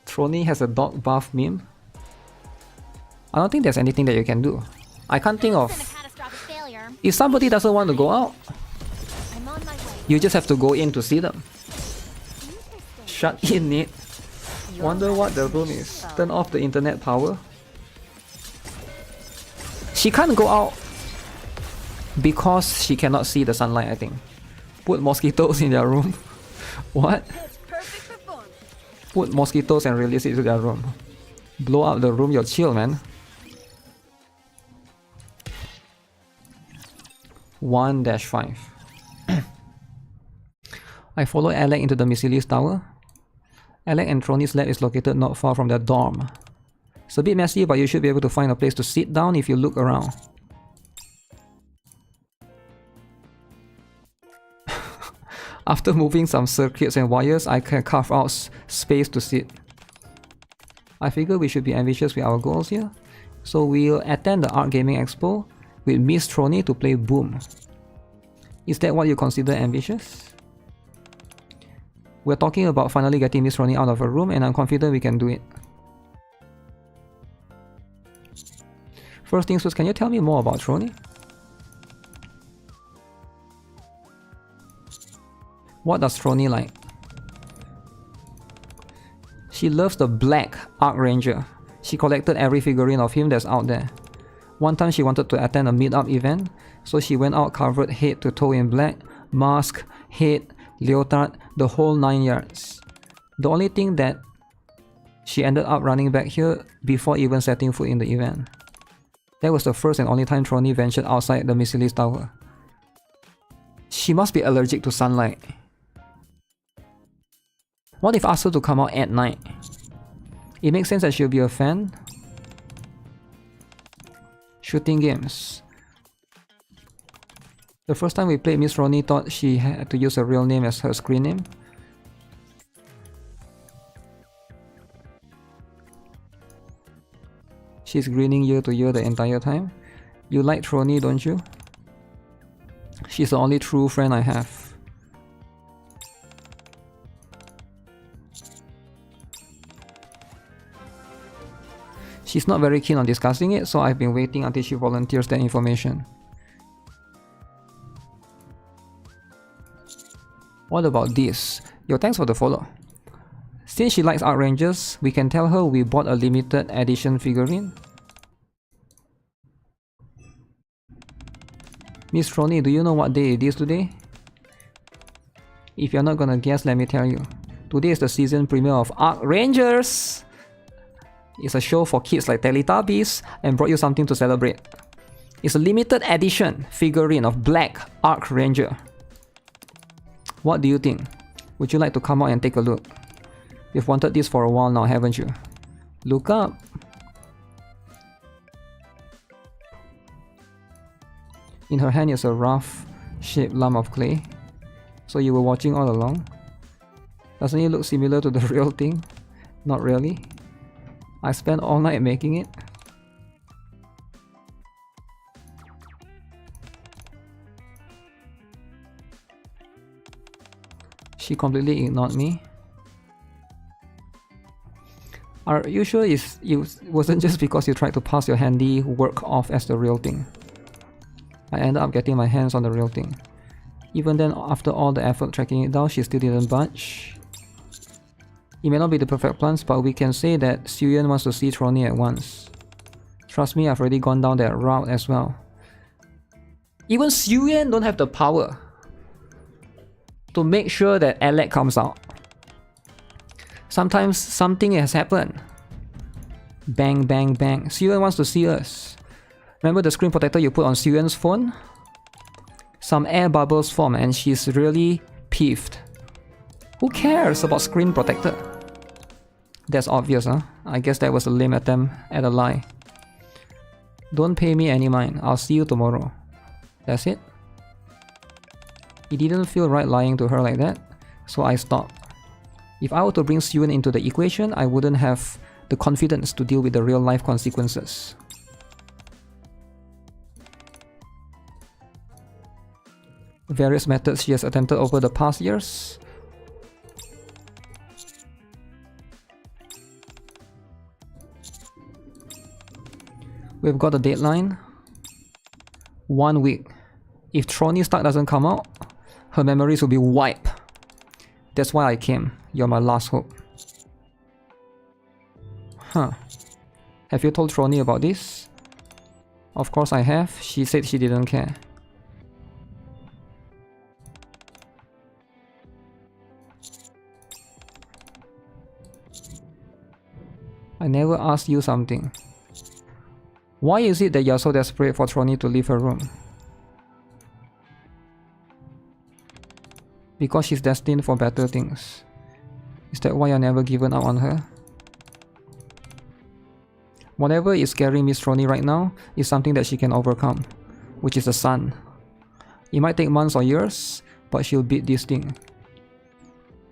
Trony has a dog bath meme. I don't think there's anything that you can do. I can't think of... If somebody doesn't want to go out, you just have to go in to see them. Shut in it. Wonder what the room is. Turn off the internet power. She can't go out because she cannot see the sunlight, I think. Put mosquitoes in their room. What? Put mosquitoes and release it to their room. Blow up the room, you're chill, man. 1-5. I follow ELEGG into the Missilis Tower. ELEGG and Trony's lab is located not far from their dorm. It's a bit messy, but you should be able to find a place to sit down if you look around. After moving some circuits and wires, I can carve out space to sit. I figure we should be ambitious with our goals here. So we'll attend the Art Gaming Expo with Miss Trony to play Boom. Is that what you consider ambitious? We're talking about finally getting Miss Trony out of her room, and I'm confident we can do it. First things first, can you tell me more about Trony? What does Trony like? She loves the black Arc Ranger. She collected every figurine of him that's out there. One time she wanted to attend a meetup event, so she went out covered head to toe in black, mask, head, leotard, the whole 9 yards. The only thing that she ended up running back here before even setting foot in the event. That was the first and only time Trony ventured outside the Missilis Tower. She must be allergic to sunlight. What if I asked her to come out at night? It makes sense that she'll be a fan. Shooting games. The first time we played, Miss Trony thought she had to use her real name as her screen name. She's grinning ear to ear the entire time. You like Trony, don't you? She's the only true friend I have. She's not very keen on discussing it, so I've been waiting until she volunteers that information. What about this? Yo, thanks for the follow. Since she likes Arc Rangers, we can tell her we bought a limited edition figurine. Miss Trony, do you know what day it is today? If you're not gonna guess, let me tell you. Today is the season premiere of Arc Rangers! It's a show for kids like Teletubbies and brought you something to celebrate. It's a limited edition figurine of Black Arc Ranger. What do you think? Would you like to come out and take a look? You've wanted this for a while now, haven't you? Look up! In her hand is a rough shaped lump of clay. So you were watching all along? Doesn't it look similar to the real thing? Not really. I spent all night making it. She completely ignored me. Are you sure it wasn't just because you tried to pass your handiwork off as the real thing? I ended up getting my hands on the real thing. Even then, after all the effort tracking it down, she still didn't budge. It may not be the perfect plans, but we can say that Suyen wants to see Trony at once. Trust me, I've already gone down that route as well. Even Suyen don't have the power to make sure that ELEGG comes out. Sometimes something has happened. Bang, bang, bang. Suyen wants to see us. Remember the screen protector you put on Suyen's phone? Some air bubbles form and she's really peeved. Who cares about screen protector? That's obvious, huh? I guess that was a lame attempt at a lie. Don't pay me any mind. I'll see you tomorrow. That's it. It didn't feel right lying to her like that, so I stopped. If I were to bring Suyun into the equation, I wouldn't have the confidence to deal with the real-life consequences. Various methods she has attempted over the past years. We've got a deadline. 1 week. If Trony Stark doesn't come out, her memories will be wiped. That's why I came. You're my last hope. Huh. Have you told Trony about this? Of course I have. She said she didn't care. I never asked you something. Why is it that you're so desperate for Trony to leave her room? Because she's destined for better things. Is that why you're never given up on her? Whatever is scaring Miss Trony right now is something that she can overcome, which is the sun. It might take months or years, but she'll beat this thing.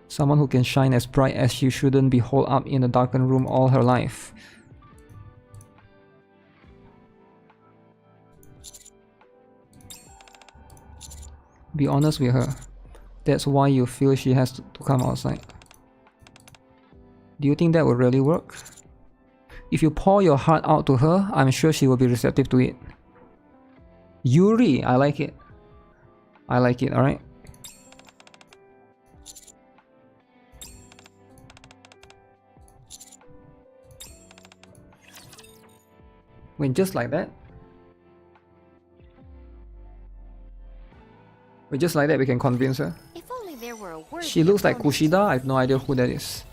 Someone who can shine as bright as she shouldn't be holed up in a darkened room all her life. Be honest with her. That's why you feel she has to come outside. Do you think that will really work? If you pour your heart out to her, I'm sure she will be receptive to it. Yuri, I like it. I like it, alright? Wait, just like that? Wait, just like that we can convince her? If only there were a word. She looks like Kushida. I have no idea who that is.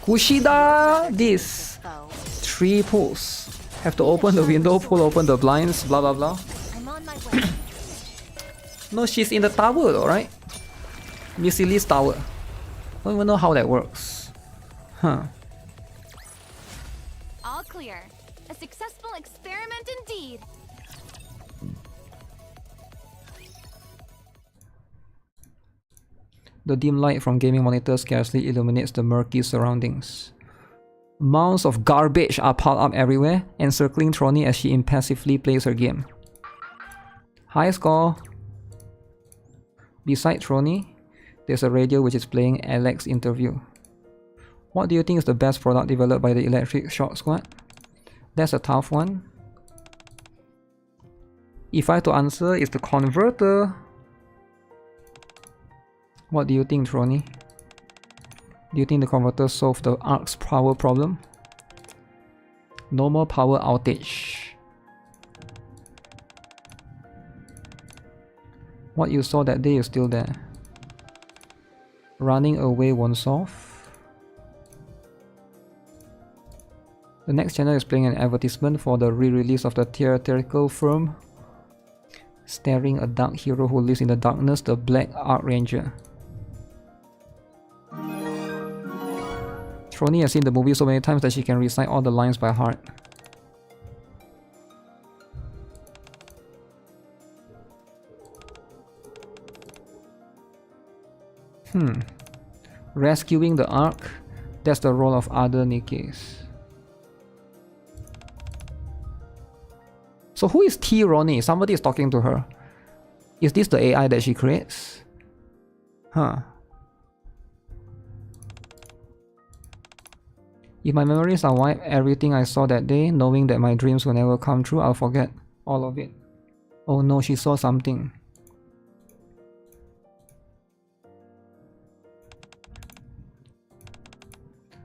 Kushida! This! 3 pulls. Have to open the window, pull open the blinds, blah blah blah. I'm on my way. No, she's in the tower though, right? Missy Lee's tower. Don't even know how that works. Huh. All clear. A successful experiment indeed. The dim light from gaming monitors scarcely illuminates the murky surroundings. Mounds of garbage are piled up everywhere, encircling Trony as she impassively plays her game. High score! Beside Trony, there's a radio which is playing ELEGG's interview. What do you think is the best product developed by the Electric Shock Squad? That's a tough one. If I had to answer, it's the converter. What do you think, Trony? Do you think the converter solved the Ark's power problem? No more power outage. What you saw that day is still there. Running away won't solve. The next channel is playing an advertisement for the re-release of the theatrical film starring a dark hero who lives in the darkness, the Black Archranger. Trony has seen the movie so many times that she can recite all the lines by heart. Rescuing the Ark, that's the role of other NIKKEs. So who is T. Ronnie? Somebody is talking to her. Is this the AI that she creates? Huh. If my memories are wiped, everything I saw that day, knowing that my dreams will never come true, I'll forget all of it. Oh no, she saw something.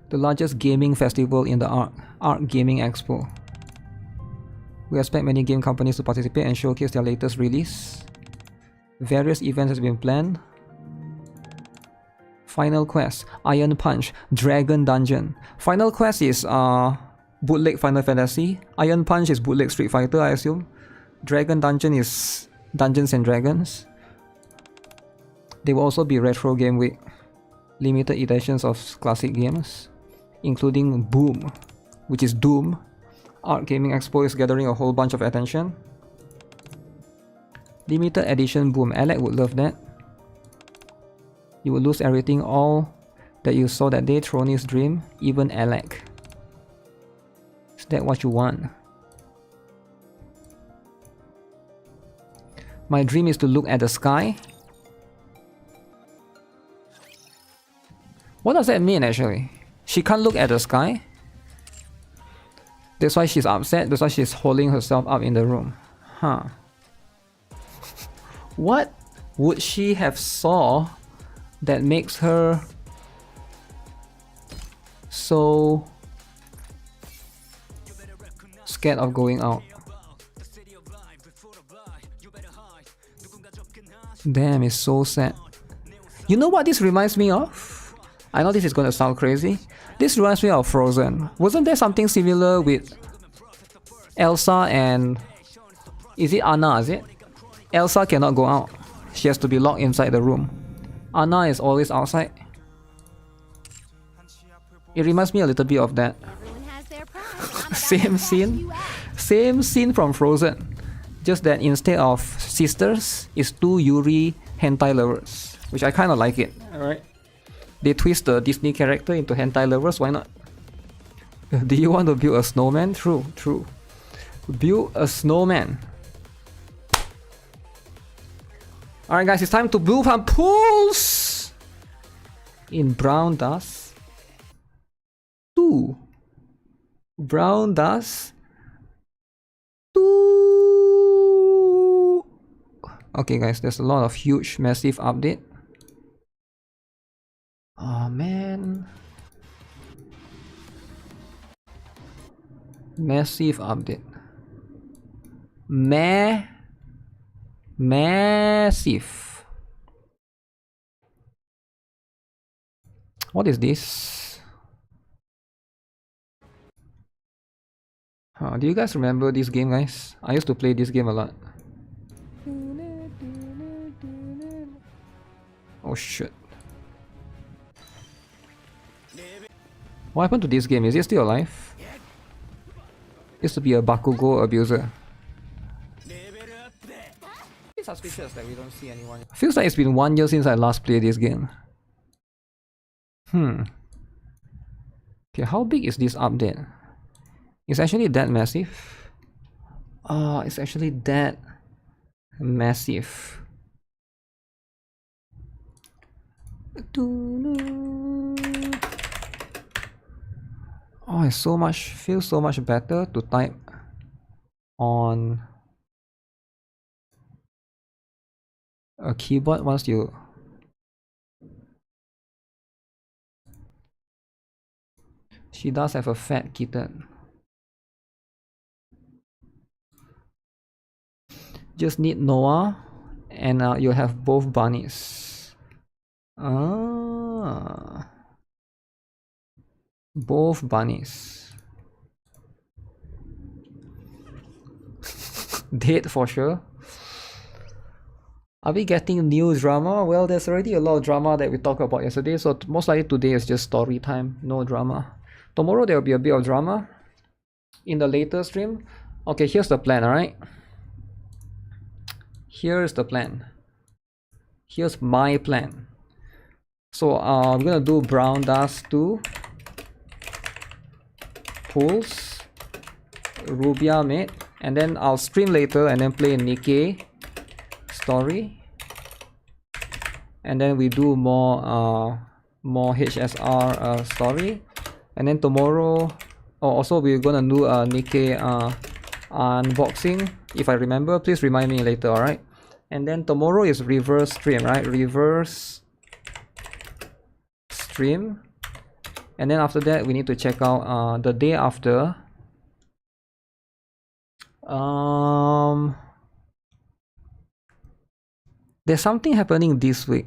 The largest gaming festival in the Ark Gaming Expo. We expect many game companies to participate and showcase their latest release. Various events have been planned. Final Quest, Iron Punch, Dragon Dungeon. Final Quest is bootleg Final Fantasy. Iron Punch is bootleg Street Fighter, I assume. Dragon Dungeon is Dungeons and Dragons. There will also be Retro Game Week, limited editions of classic games. including Boom, which is Doom. Art Gaming Expo is gathering a whole bunch of attention. Limited edition Boom. ELEGG would love that. You will lose everything, all that you saw that day. Troni's dream, even ELEGG. Is that what you want? My dream is to look at the sky. What does that mean actually? She can't look at the sky? That's why she's upset. That's why she's holding herself up in the room. Huh. What would she have saw that makes her so scared of going out? Damn, it's so sad. You know what this reminds me of? I know this is gonna sound crazy. This reminds me of Frozen. Wasn't there something similar with Elsa and... is it Anna, is it? Elsa cannot go out. She has to be locked inside the room. Anna is always outside. It reminds me a little bit of that. Same scene. Same scene from Frozen. Just that instead of sisters, it's two Yuri hentai lovers. Which I kinda like it. Alright. They twist the Disney character into hentai lovers, why not? Do you want to build a snowman? True, true. Build a snowman. Alright guys, it's time to build some pools! In brown dust. 2. Brown dust. 2. Okay guys, there's a lot of huge, massive update. Oh man. Massive update. Massive. What is this? Do you guys remember this game, guys? I used to play this game a lot. Oh shit. What happened to this game? Is it still alive? Used to be a Bakugo abuser. It's suspicious that we don't see anyone. Feels like it's been 1 year since I last played this game. Okay, how big is this update? It's actually that massive. It's actually that massive. Oh, it's so much, feels so much better to type on a keyboard once you... She does have a fat kitten. Just need Noah and you'll have both bunnies. Both bunnies. Dead for sure. Are we getting new drama? Well, there's already a lot of drama that we talked about yesterday, so most likely today is just story time, no drama. Tomorrow there will be a bit of drama in the later stream. Okay, here's the plan, alright? Here's the plan. Here's my plan. So I'm gonna do brown dust 2, pools, Rubia mate, and then I'll stream later and then play NIKKE story, and then we do more HSR story, and then tomorrow also we're gonna do a NIKKE unboxing if I remember. Please remind me later, alright? And then tomorrow is reverse stream, right? Reverse stream, and then after that we need to check out the day after. There's something happening this week.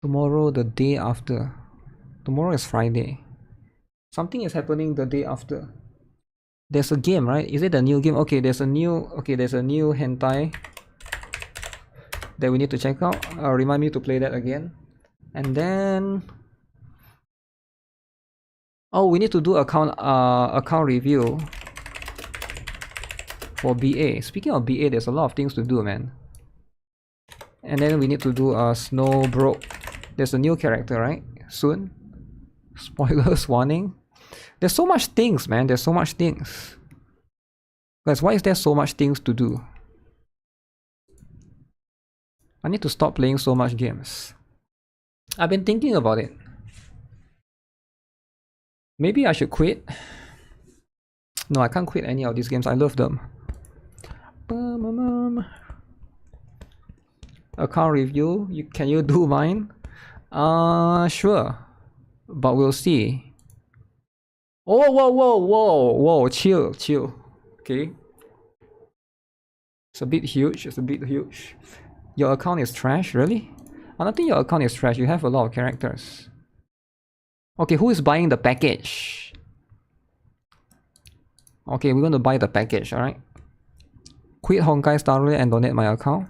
Tomorrow, the day after. Tomorrow is Friday. Something is happening the day after. There's a game, right? Is it a new game? Okay, there's a new hentai that we need to check out. Remind me to play that again. And then... oh, we need to do account review for BA. Speaking of BA, there's a lot of things to do, man. And then we need to do a Snow Broke. There's a new character, right? Soon. Spoilers warning. There's so much things, man. There's so much things. Guys, why is there so much things to do? I need to stop playing so much games. I've been thinking about it. Maybe I should quit. No, I can't quit any of these games. I love them. Account review. Can you do mine? Sure. But we'll see. Oh, whoa. Chill. Okay. It's a bit huge. Your account is trash, really? I don't think your account is trash. You have a lot of characters. Okay, who is buying the package? Okay, we're going to buy the package, alright? Quit Honkai Star Rail and donate my account.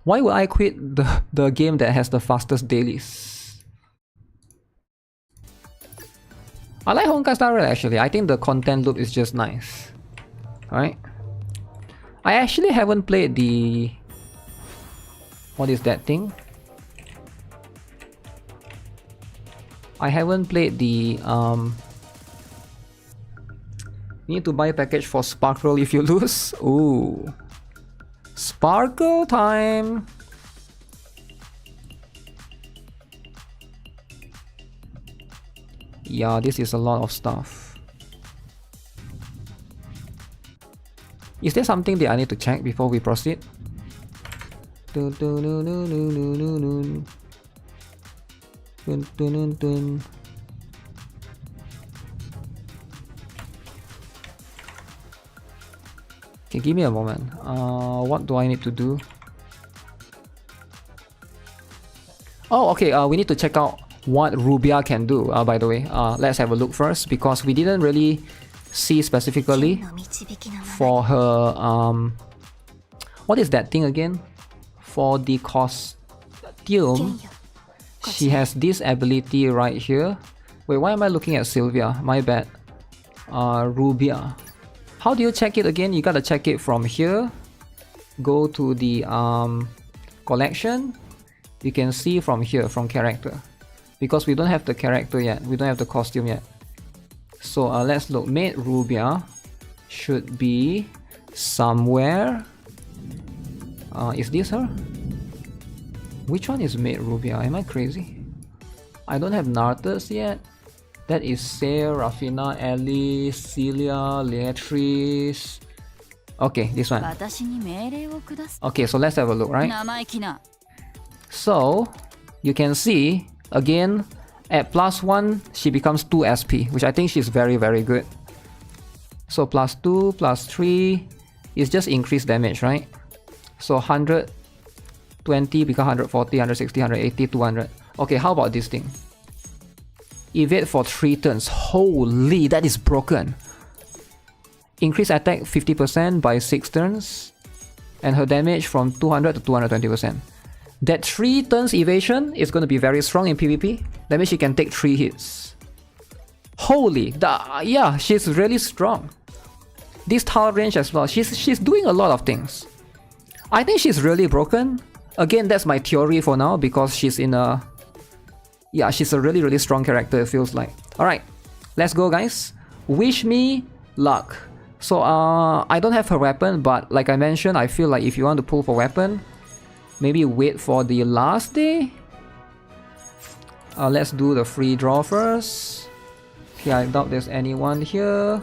Why would I quit the game that has the fastest dailies? I like Honkai Star Rail actually. I think the content loop is just nice. Alright? I actually haven't played the... what is that thing? I haven't played the you need to buy a package for Sparkle if you lose. Ooh. Sparkle time! Yeah, this is a lot of stuff. Is there something that I need to check before we proceed? Dun, dun, dun, dun, dun, dun, dun. Dun, dun, dun, dun. Okay, give me a moment. What do I need to do? Oh, okay. We need to check out what Rubia can do. By the way, let's have a look first because we didn't really see specifically for her. What is that thing again? For the costume, she has this ability right here. Wait, why am I looking at Sylvia? My bad. Rubia. How do you check it again? You gotta check it from here. Go to the collection. You can see from here, from character. Because we don't have the character yet. We don't have the costume yet. So let's look. Maid Rubia should be somewhere. Is this her? Which one is Maid Rubia? Am I crazy? I don't have Nartus yet. That is Sarah, Rafina, Ellie, Celia, Leatrice. Okay, this one. Okay, so let's have a look, right? So, you can see, again, at +1, she becomes 2 SP, which I think she's very, very good. So +2, +3 is just increased damage, right? So 120 become 140, 160, 180, 200. Okay, how about this thing? Evade for 3 turns. Holy, that is broken. Increase attack 50% by 6 turns. And her damage from 200 to 220%. That 3 turns evasion is going to be very strong in PvP. That means she can take 3 hits. Holy, yeah, she's really strong. This tower range as well. She's doing a lot of things. I think she's really broken. Again, that's my theory for now because she's in a... yeah, she's a really, really strong character, it feels like. Alright, let's go, guys. Wish me luck. So, I don't have her weapon, but like I mentioned, I feel like if you want to pull for weapon, maybe wait for the last day. Let's do the free draw first. Okay, I doubt there's anyone here.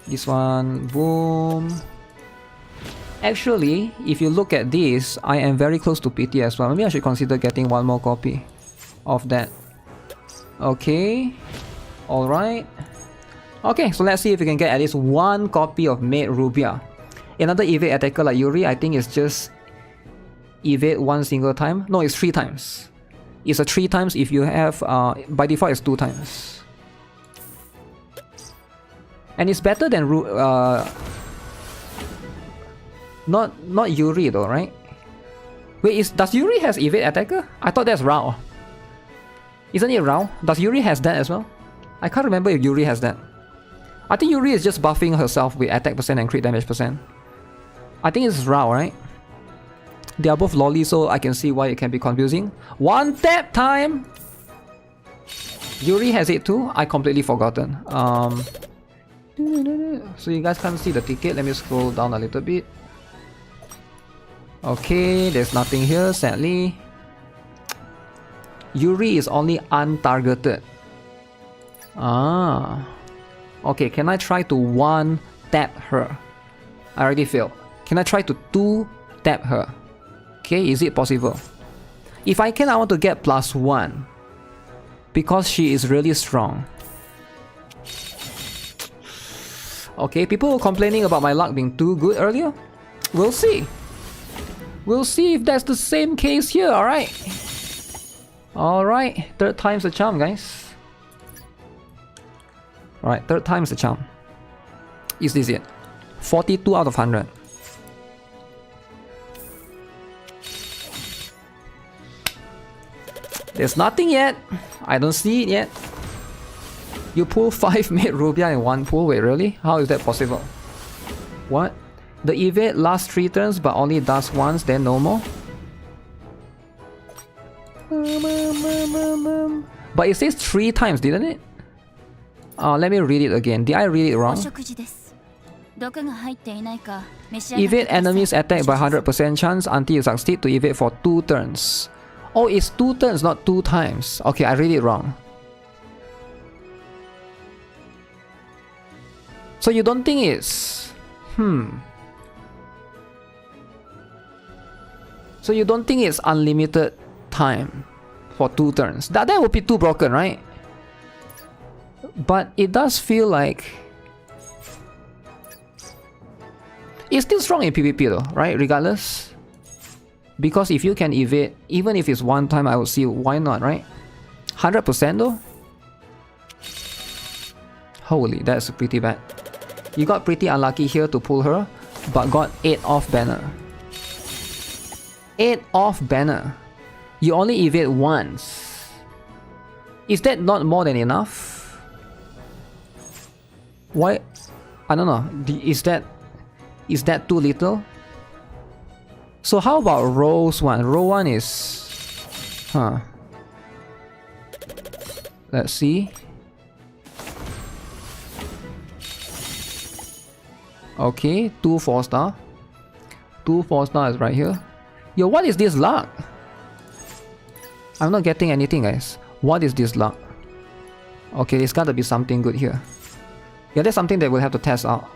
This one, boom. Actually, if you look at this, I am very close to PT as well. Maybe I should consider getting one more copy of that. Okay. Alright. Okay, so let's see if we can get at least one copy of Maid Rubia. Another evade attacker like Yuri, I think it's just evade one single time. No, it's 3 times. It's a 3 times if you have, by default it's 2 times. And it's better than not Yuri though, right? Wait, does Yuri has evade attacker? I thought that's Rao. Isn't it Rao? Does Yuri has that as well? I can't remember if Yuri has that. I think Yuri is just buffing herself with attack percent and crit damage percent. I think it's Rao, right? They are both lolly, so I can see why it can be confusing. One tap time! Yuri has it too? I completely forgotten. So you guys can't see the ticket. Let me scroll down a little bit. Okay, there's nothing here, sadly. Yuri is only untargeted. Ah. Okay, can I try to 1-tap her? I already failed. Can I try to 2-tap her? Okay, is it possible? If I can, I want to get +1. Because she is really strong. Okay, people were complaining about my luck being too good earlier. We'll see. We'll see if that's the same case here, alright? Alright, third time's the charm, guys. Alright, third time's the charm. Is this it? 42 out of 100. There's nothing yet. I don't see it yet. You pull 5 mid Rubia in one pull? Wait, really? How is that possible? What? The evade lasts 3 turns but only does once, then no more? But it says 3 times, didn't it? Let me read it again. Did I read it wrong? Evade enemies attack by 100% chance until you succeed to evade for 2 turns. Oh, it's 2 turns, not 2 times. Okay, I read it wrong. So you don't think it's... So you don't think it's unlimited time for 2 turns? That would be too broken, right? But it does feel like... It's still strong in PvP though, right? Regardless. Because if you can evade, even if it's 1 time, I would see why not, right? 100% though? Holy, that's pretty bad. You got pretty unlucky here to pull her, but got 8 off banner. 8 off banner. You only evade once. Is that not more than enough? Why? I don't know. Is that too little? So how about rows 1? Row 1 is... Let's see. Okay, 2 4-star. 2 4-star is right here. Yo, what is this luck? I'm not getting anything, guys. What is this luck? Okay, there's gotta be something good here. Yeah, that's something that we'll have to test out.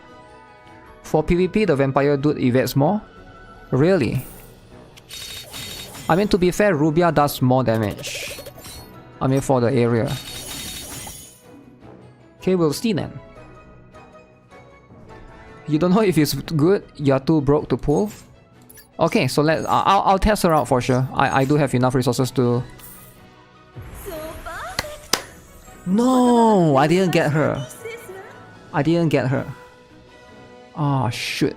For PvP, the vampire dude evades more? Really? I mean, to be fair, Rubia does more damage. I mean, for the area. Okay, we'll see then. You don't know if it's good, you're too broke to pull? Okay, so I'll test her out for sure. I do have enough resources to... No! I didn't get her. I didn't get her. Oh, shoot.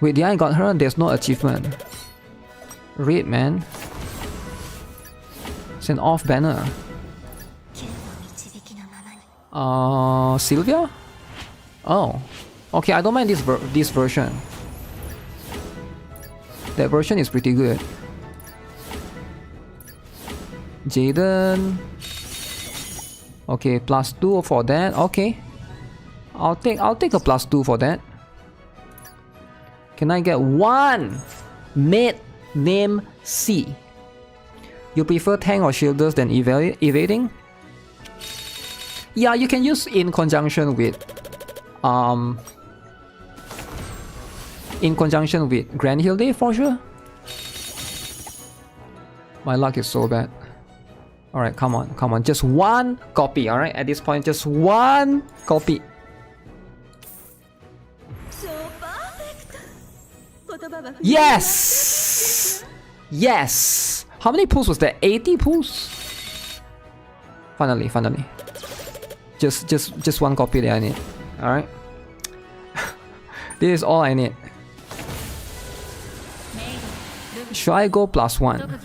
Wait, did I got her? There's no achievement. Read, man. It's an off banner. Sylvia? Oh. Okay, I don't mind this version. That version is pretty good. Jaden. Okay, +2 for that. Okay. I'll take a +2 for that. Can I get 1 mid name C? You prefer tank or shielders than evading? Yeah, you can use in conjunction with Grand Hilde for sure. My luck is so bad. Alright, come on. Just 1 copy, alright? At this point, just 1 copy. Yes! Yes! How many pulls was that? 80 pulls? Finally. Just 1 copy that I need. Alright? This is all I need. Should I go +1?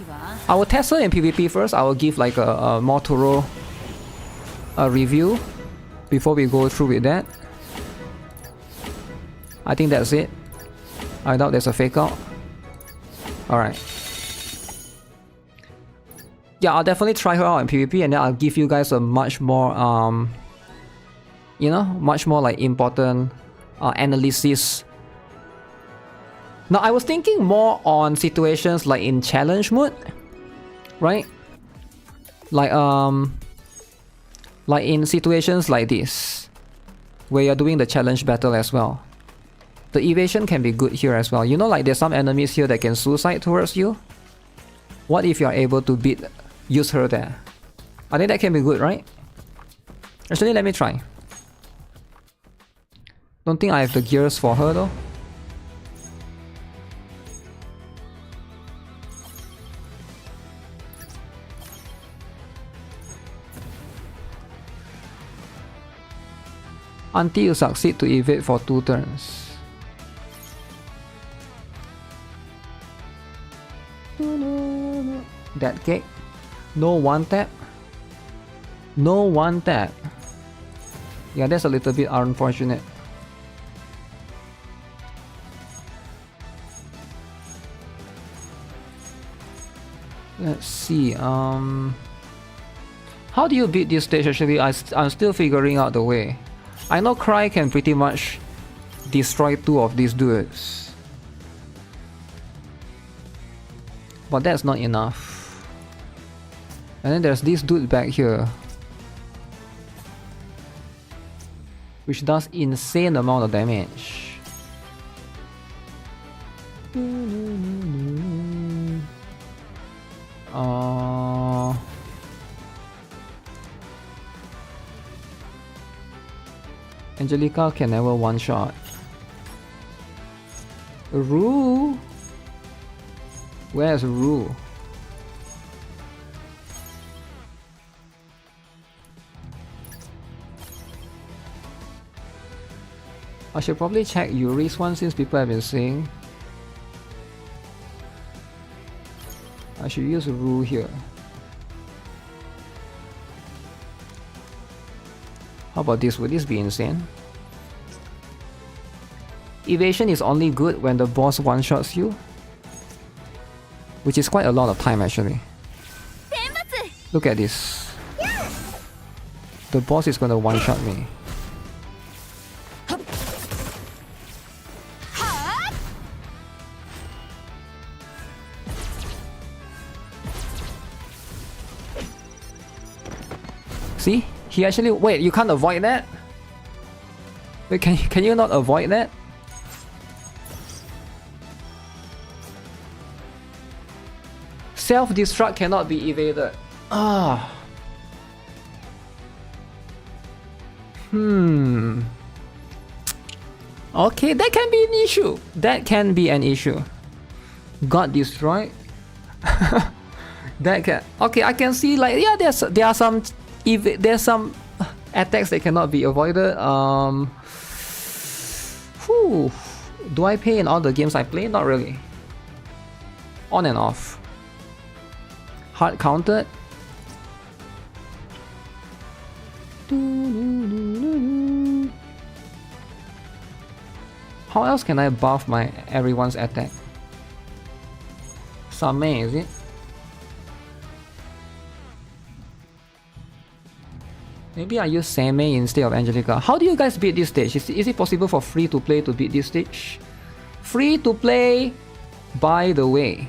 I will test her in PvP first. I will give like a more thorough review before we go through with that. I think that's it. I doubt there's a fake out. Alright. Yeah, I'll definitely try her out in PvP, and then I'll give you guys a much more you know, much more like important analysis. Now I was thinking more on situations like in challenge mode, right? Like in situations like this, where you're doing the challenge battle as well. The evasion can be good here as well. You know, like there's some enemies here that can suicide towards you. What if you're able to use her there? I think that can be good, right? Actually, let me try. Don't think I have the gears for her though. Until you succeed to evade for 2 turns. That cake. No one tap. No one tap. Yeah, that's a little bit unfortunate. Let's see. How do you beat this stage actually? I'm still figuring out the way. I know Cry can pretty much destroy 2 of these dudes. But that's not enough. And then there's this dude back here, which does insane amount of damage. Angelica can never one-shot. Rue? Where's Rue? I should probably check Yuri's one since people have been saying. I should use Rue here. How about this? Would this be insane? Evasion is only good when the boss one-shots you, which is quite a lot of time actually. Look at this. The boss is gonna one-shot me. See? He actually... Wait, you can't avoid that? Wait, can you not avoid that? Self-destruct cannot be evaded. Ah. Okay, that can be an issue. That can be an issue. Got destroyed. That can... Okay, I can see like... Yeah, there are some attacks that cannot be avoided. Do I pay in all the games I play? Not really. On and off. Hard counted. How else can I buff my everyone's attack? Same, is it? Maybe I use Same instead of Angelica. How do you guys beat this stage? Is it possible for free to play to beat this stage? Free to play, by the way.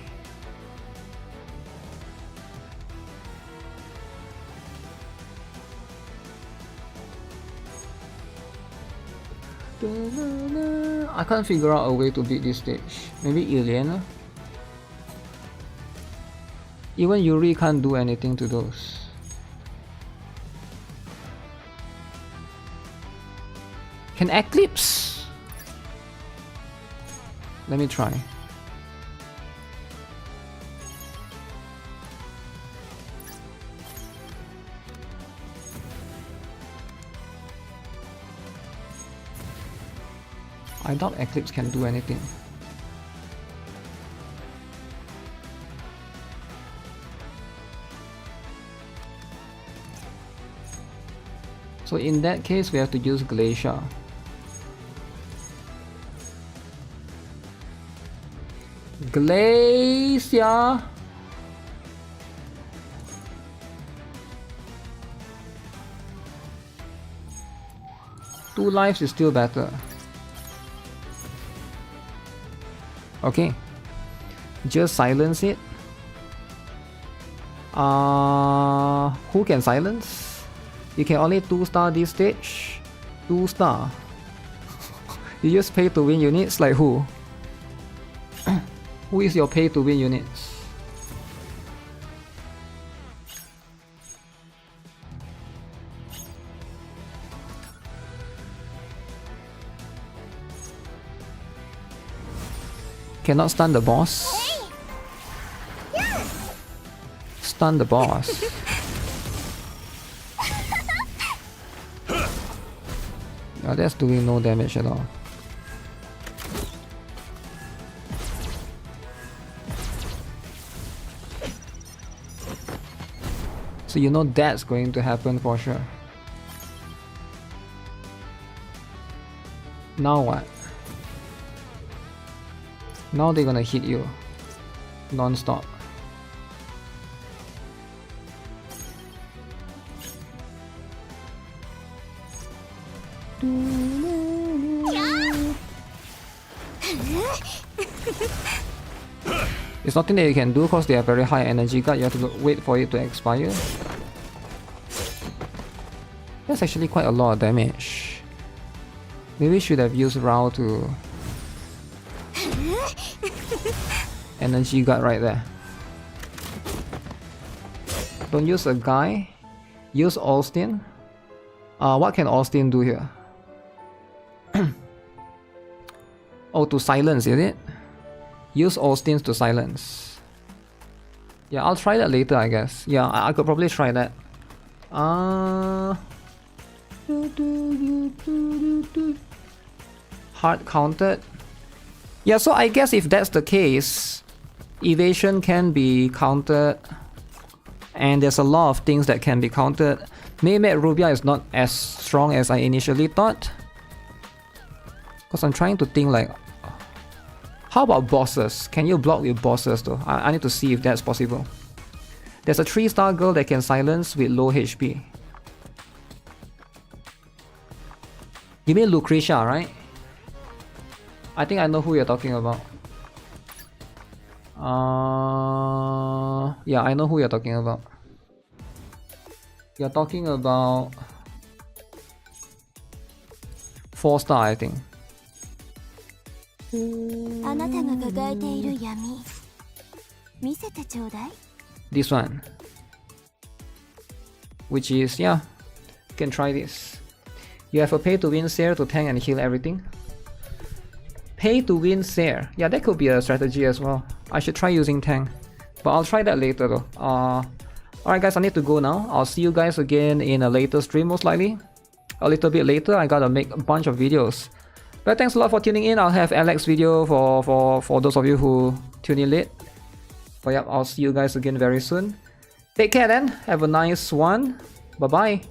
I can't figure out a way to beat this stage. Maybe Ileana? Even Yuri can't do anything to those. Can Eclipse? Let me try. I doubt Eclipse can do anything. So in that case, we have to use Glacier. Glacier! Two lives is still better. Okay. Just silence it. Who can silence? You can only 2-star this stage. 2-star. You just pay to win units like who? Who is your pay to win units? Cannot stun the boss. Stun the boss. Yeah, that's doing no damage at all. So you know that's going to happen for sure. Now what? Now they're gonna hit you non-stop. It's nothing that you can do because they have very high energy guard. You have to wait for it to expire. That's actually quite a lot of damage. Maybe should have used Rao to energy guard right there. Don't use a guy. Use Austin. What can Austin do here? Oh, to silence, is it? Use Austin's to silence. Yeah, I'll try that later, I guess. Yeah, I could probably try that. Hard counted. Yeah, so I guess if that's the case, evasion can be countered, and there's a lot of things that can be countered. Maybe Rubia is not as strong as I initially thought, because I'm trying to think like, how about bosses? Can you block with bosses though? I need to see if that's possible. There's a 3-star girl that can silence with low HP. You mean Lucretia, right? I think I know who you're talking about. Yeah, I know who you're talking about. You're talking about 4-star, I think. This one. Which is, yeah, you can try this. You have a pay to win Seer to tank and heal everything. Pay to win Seer. Yeah, that could be a strategy as well. I should try using tank. But I'll try that later though. Alright guys, I need to go now. I'll see you guys again in a later stream most likely. A little bit later, I gotta make a bunch of videos. But thanks a lot for tuning in. I'll have Alex's video for those of you who tune in late. But yep, I'll see you guys again very soon. Take care then. Have a nice one. Bye bye.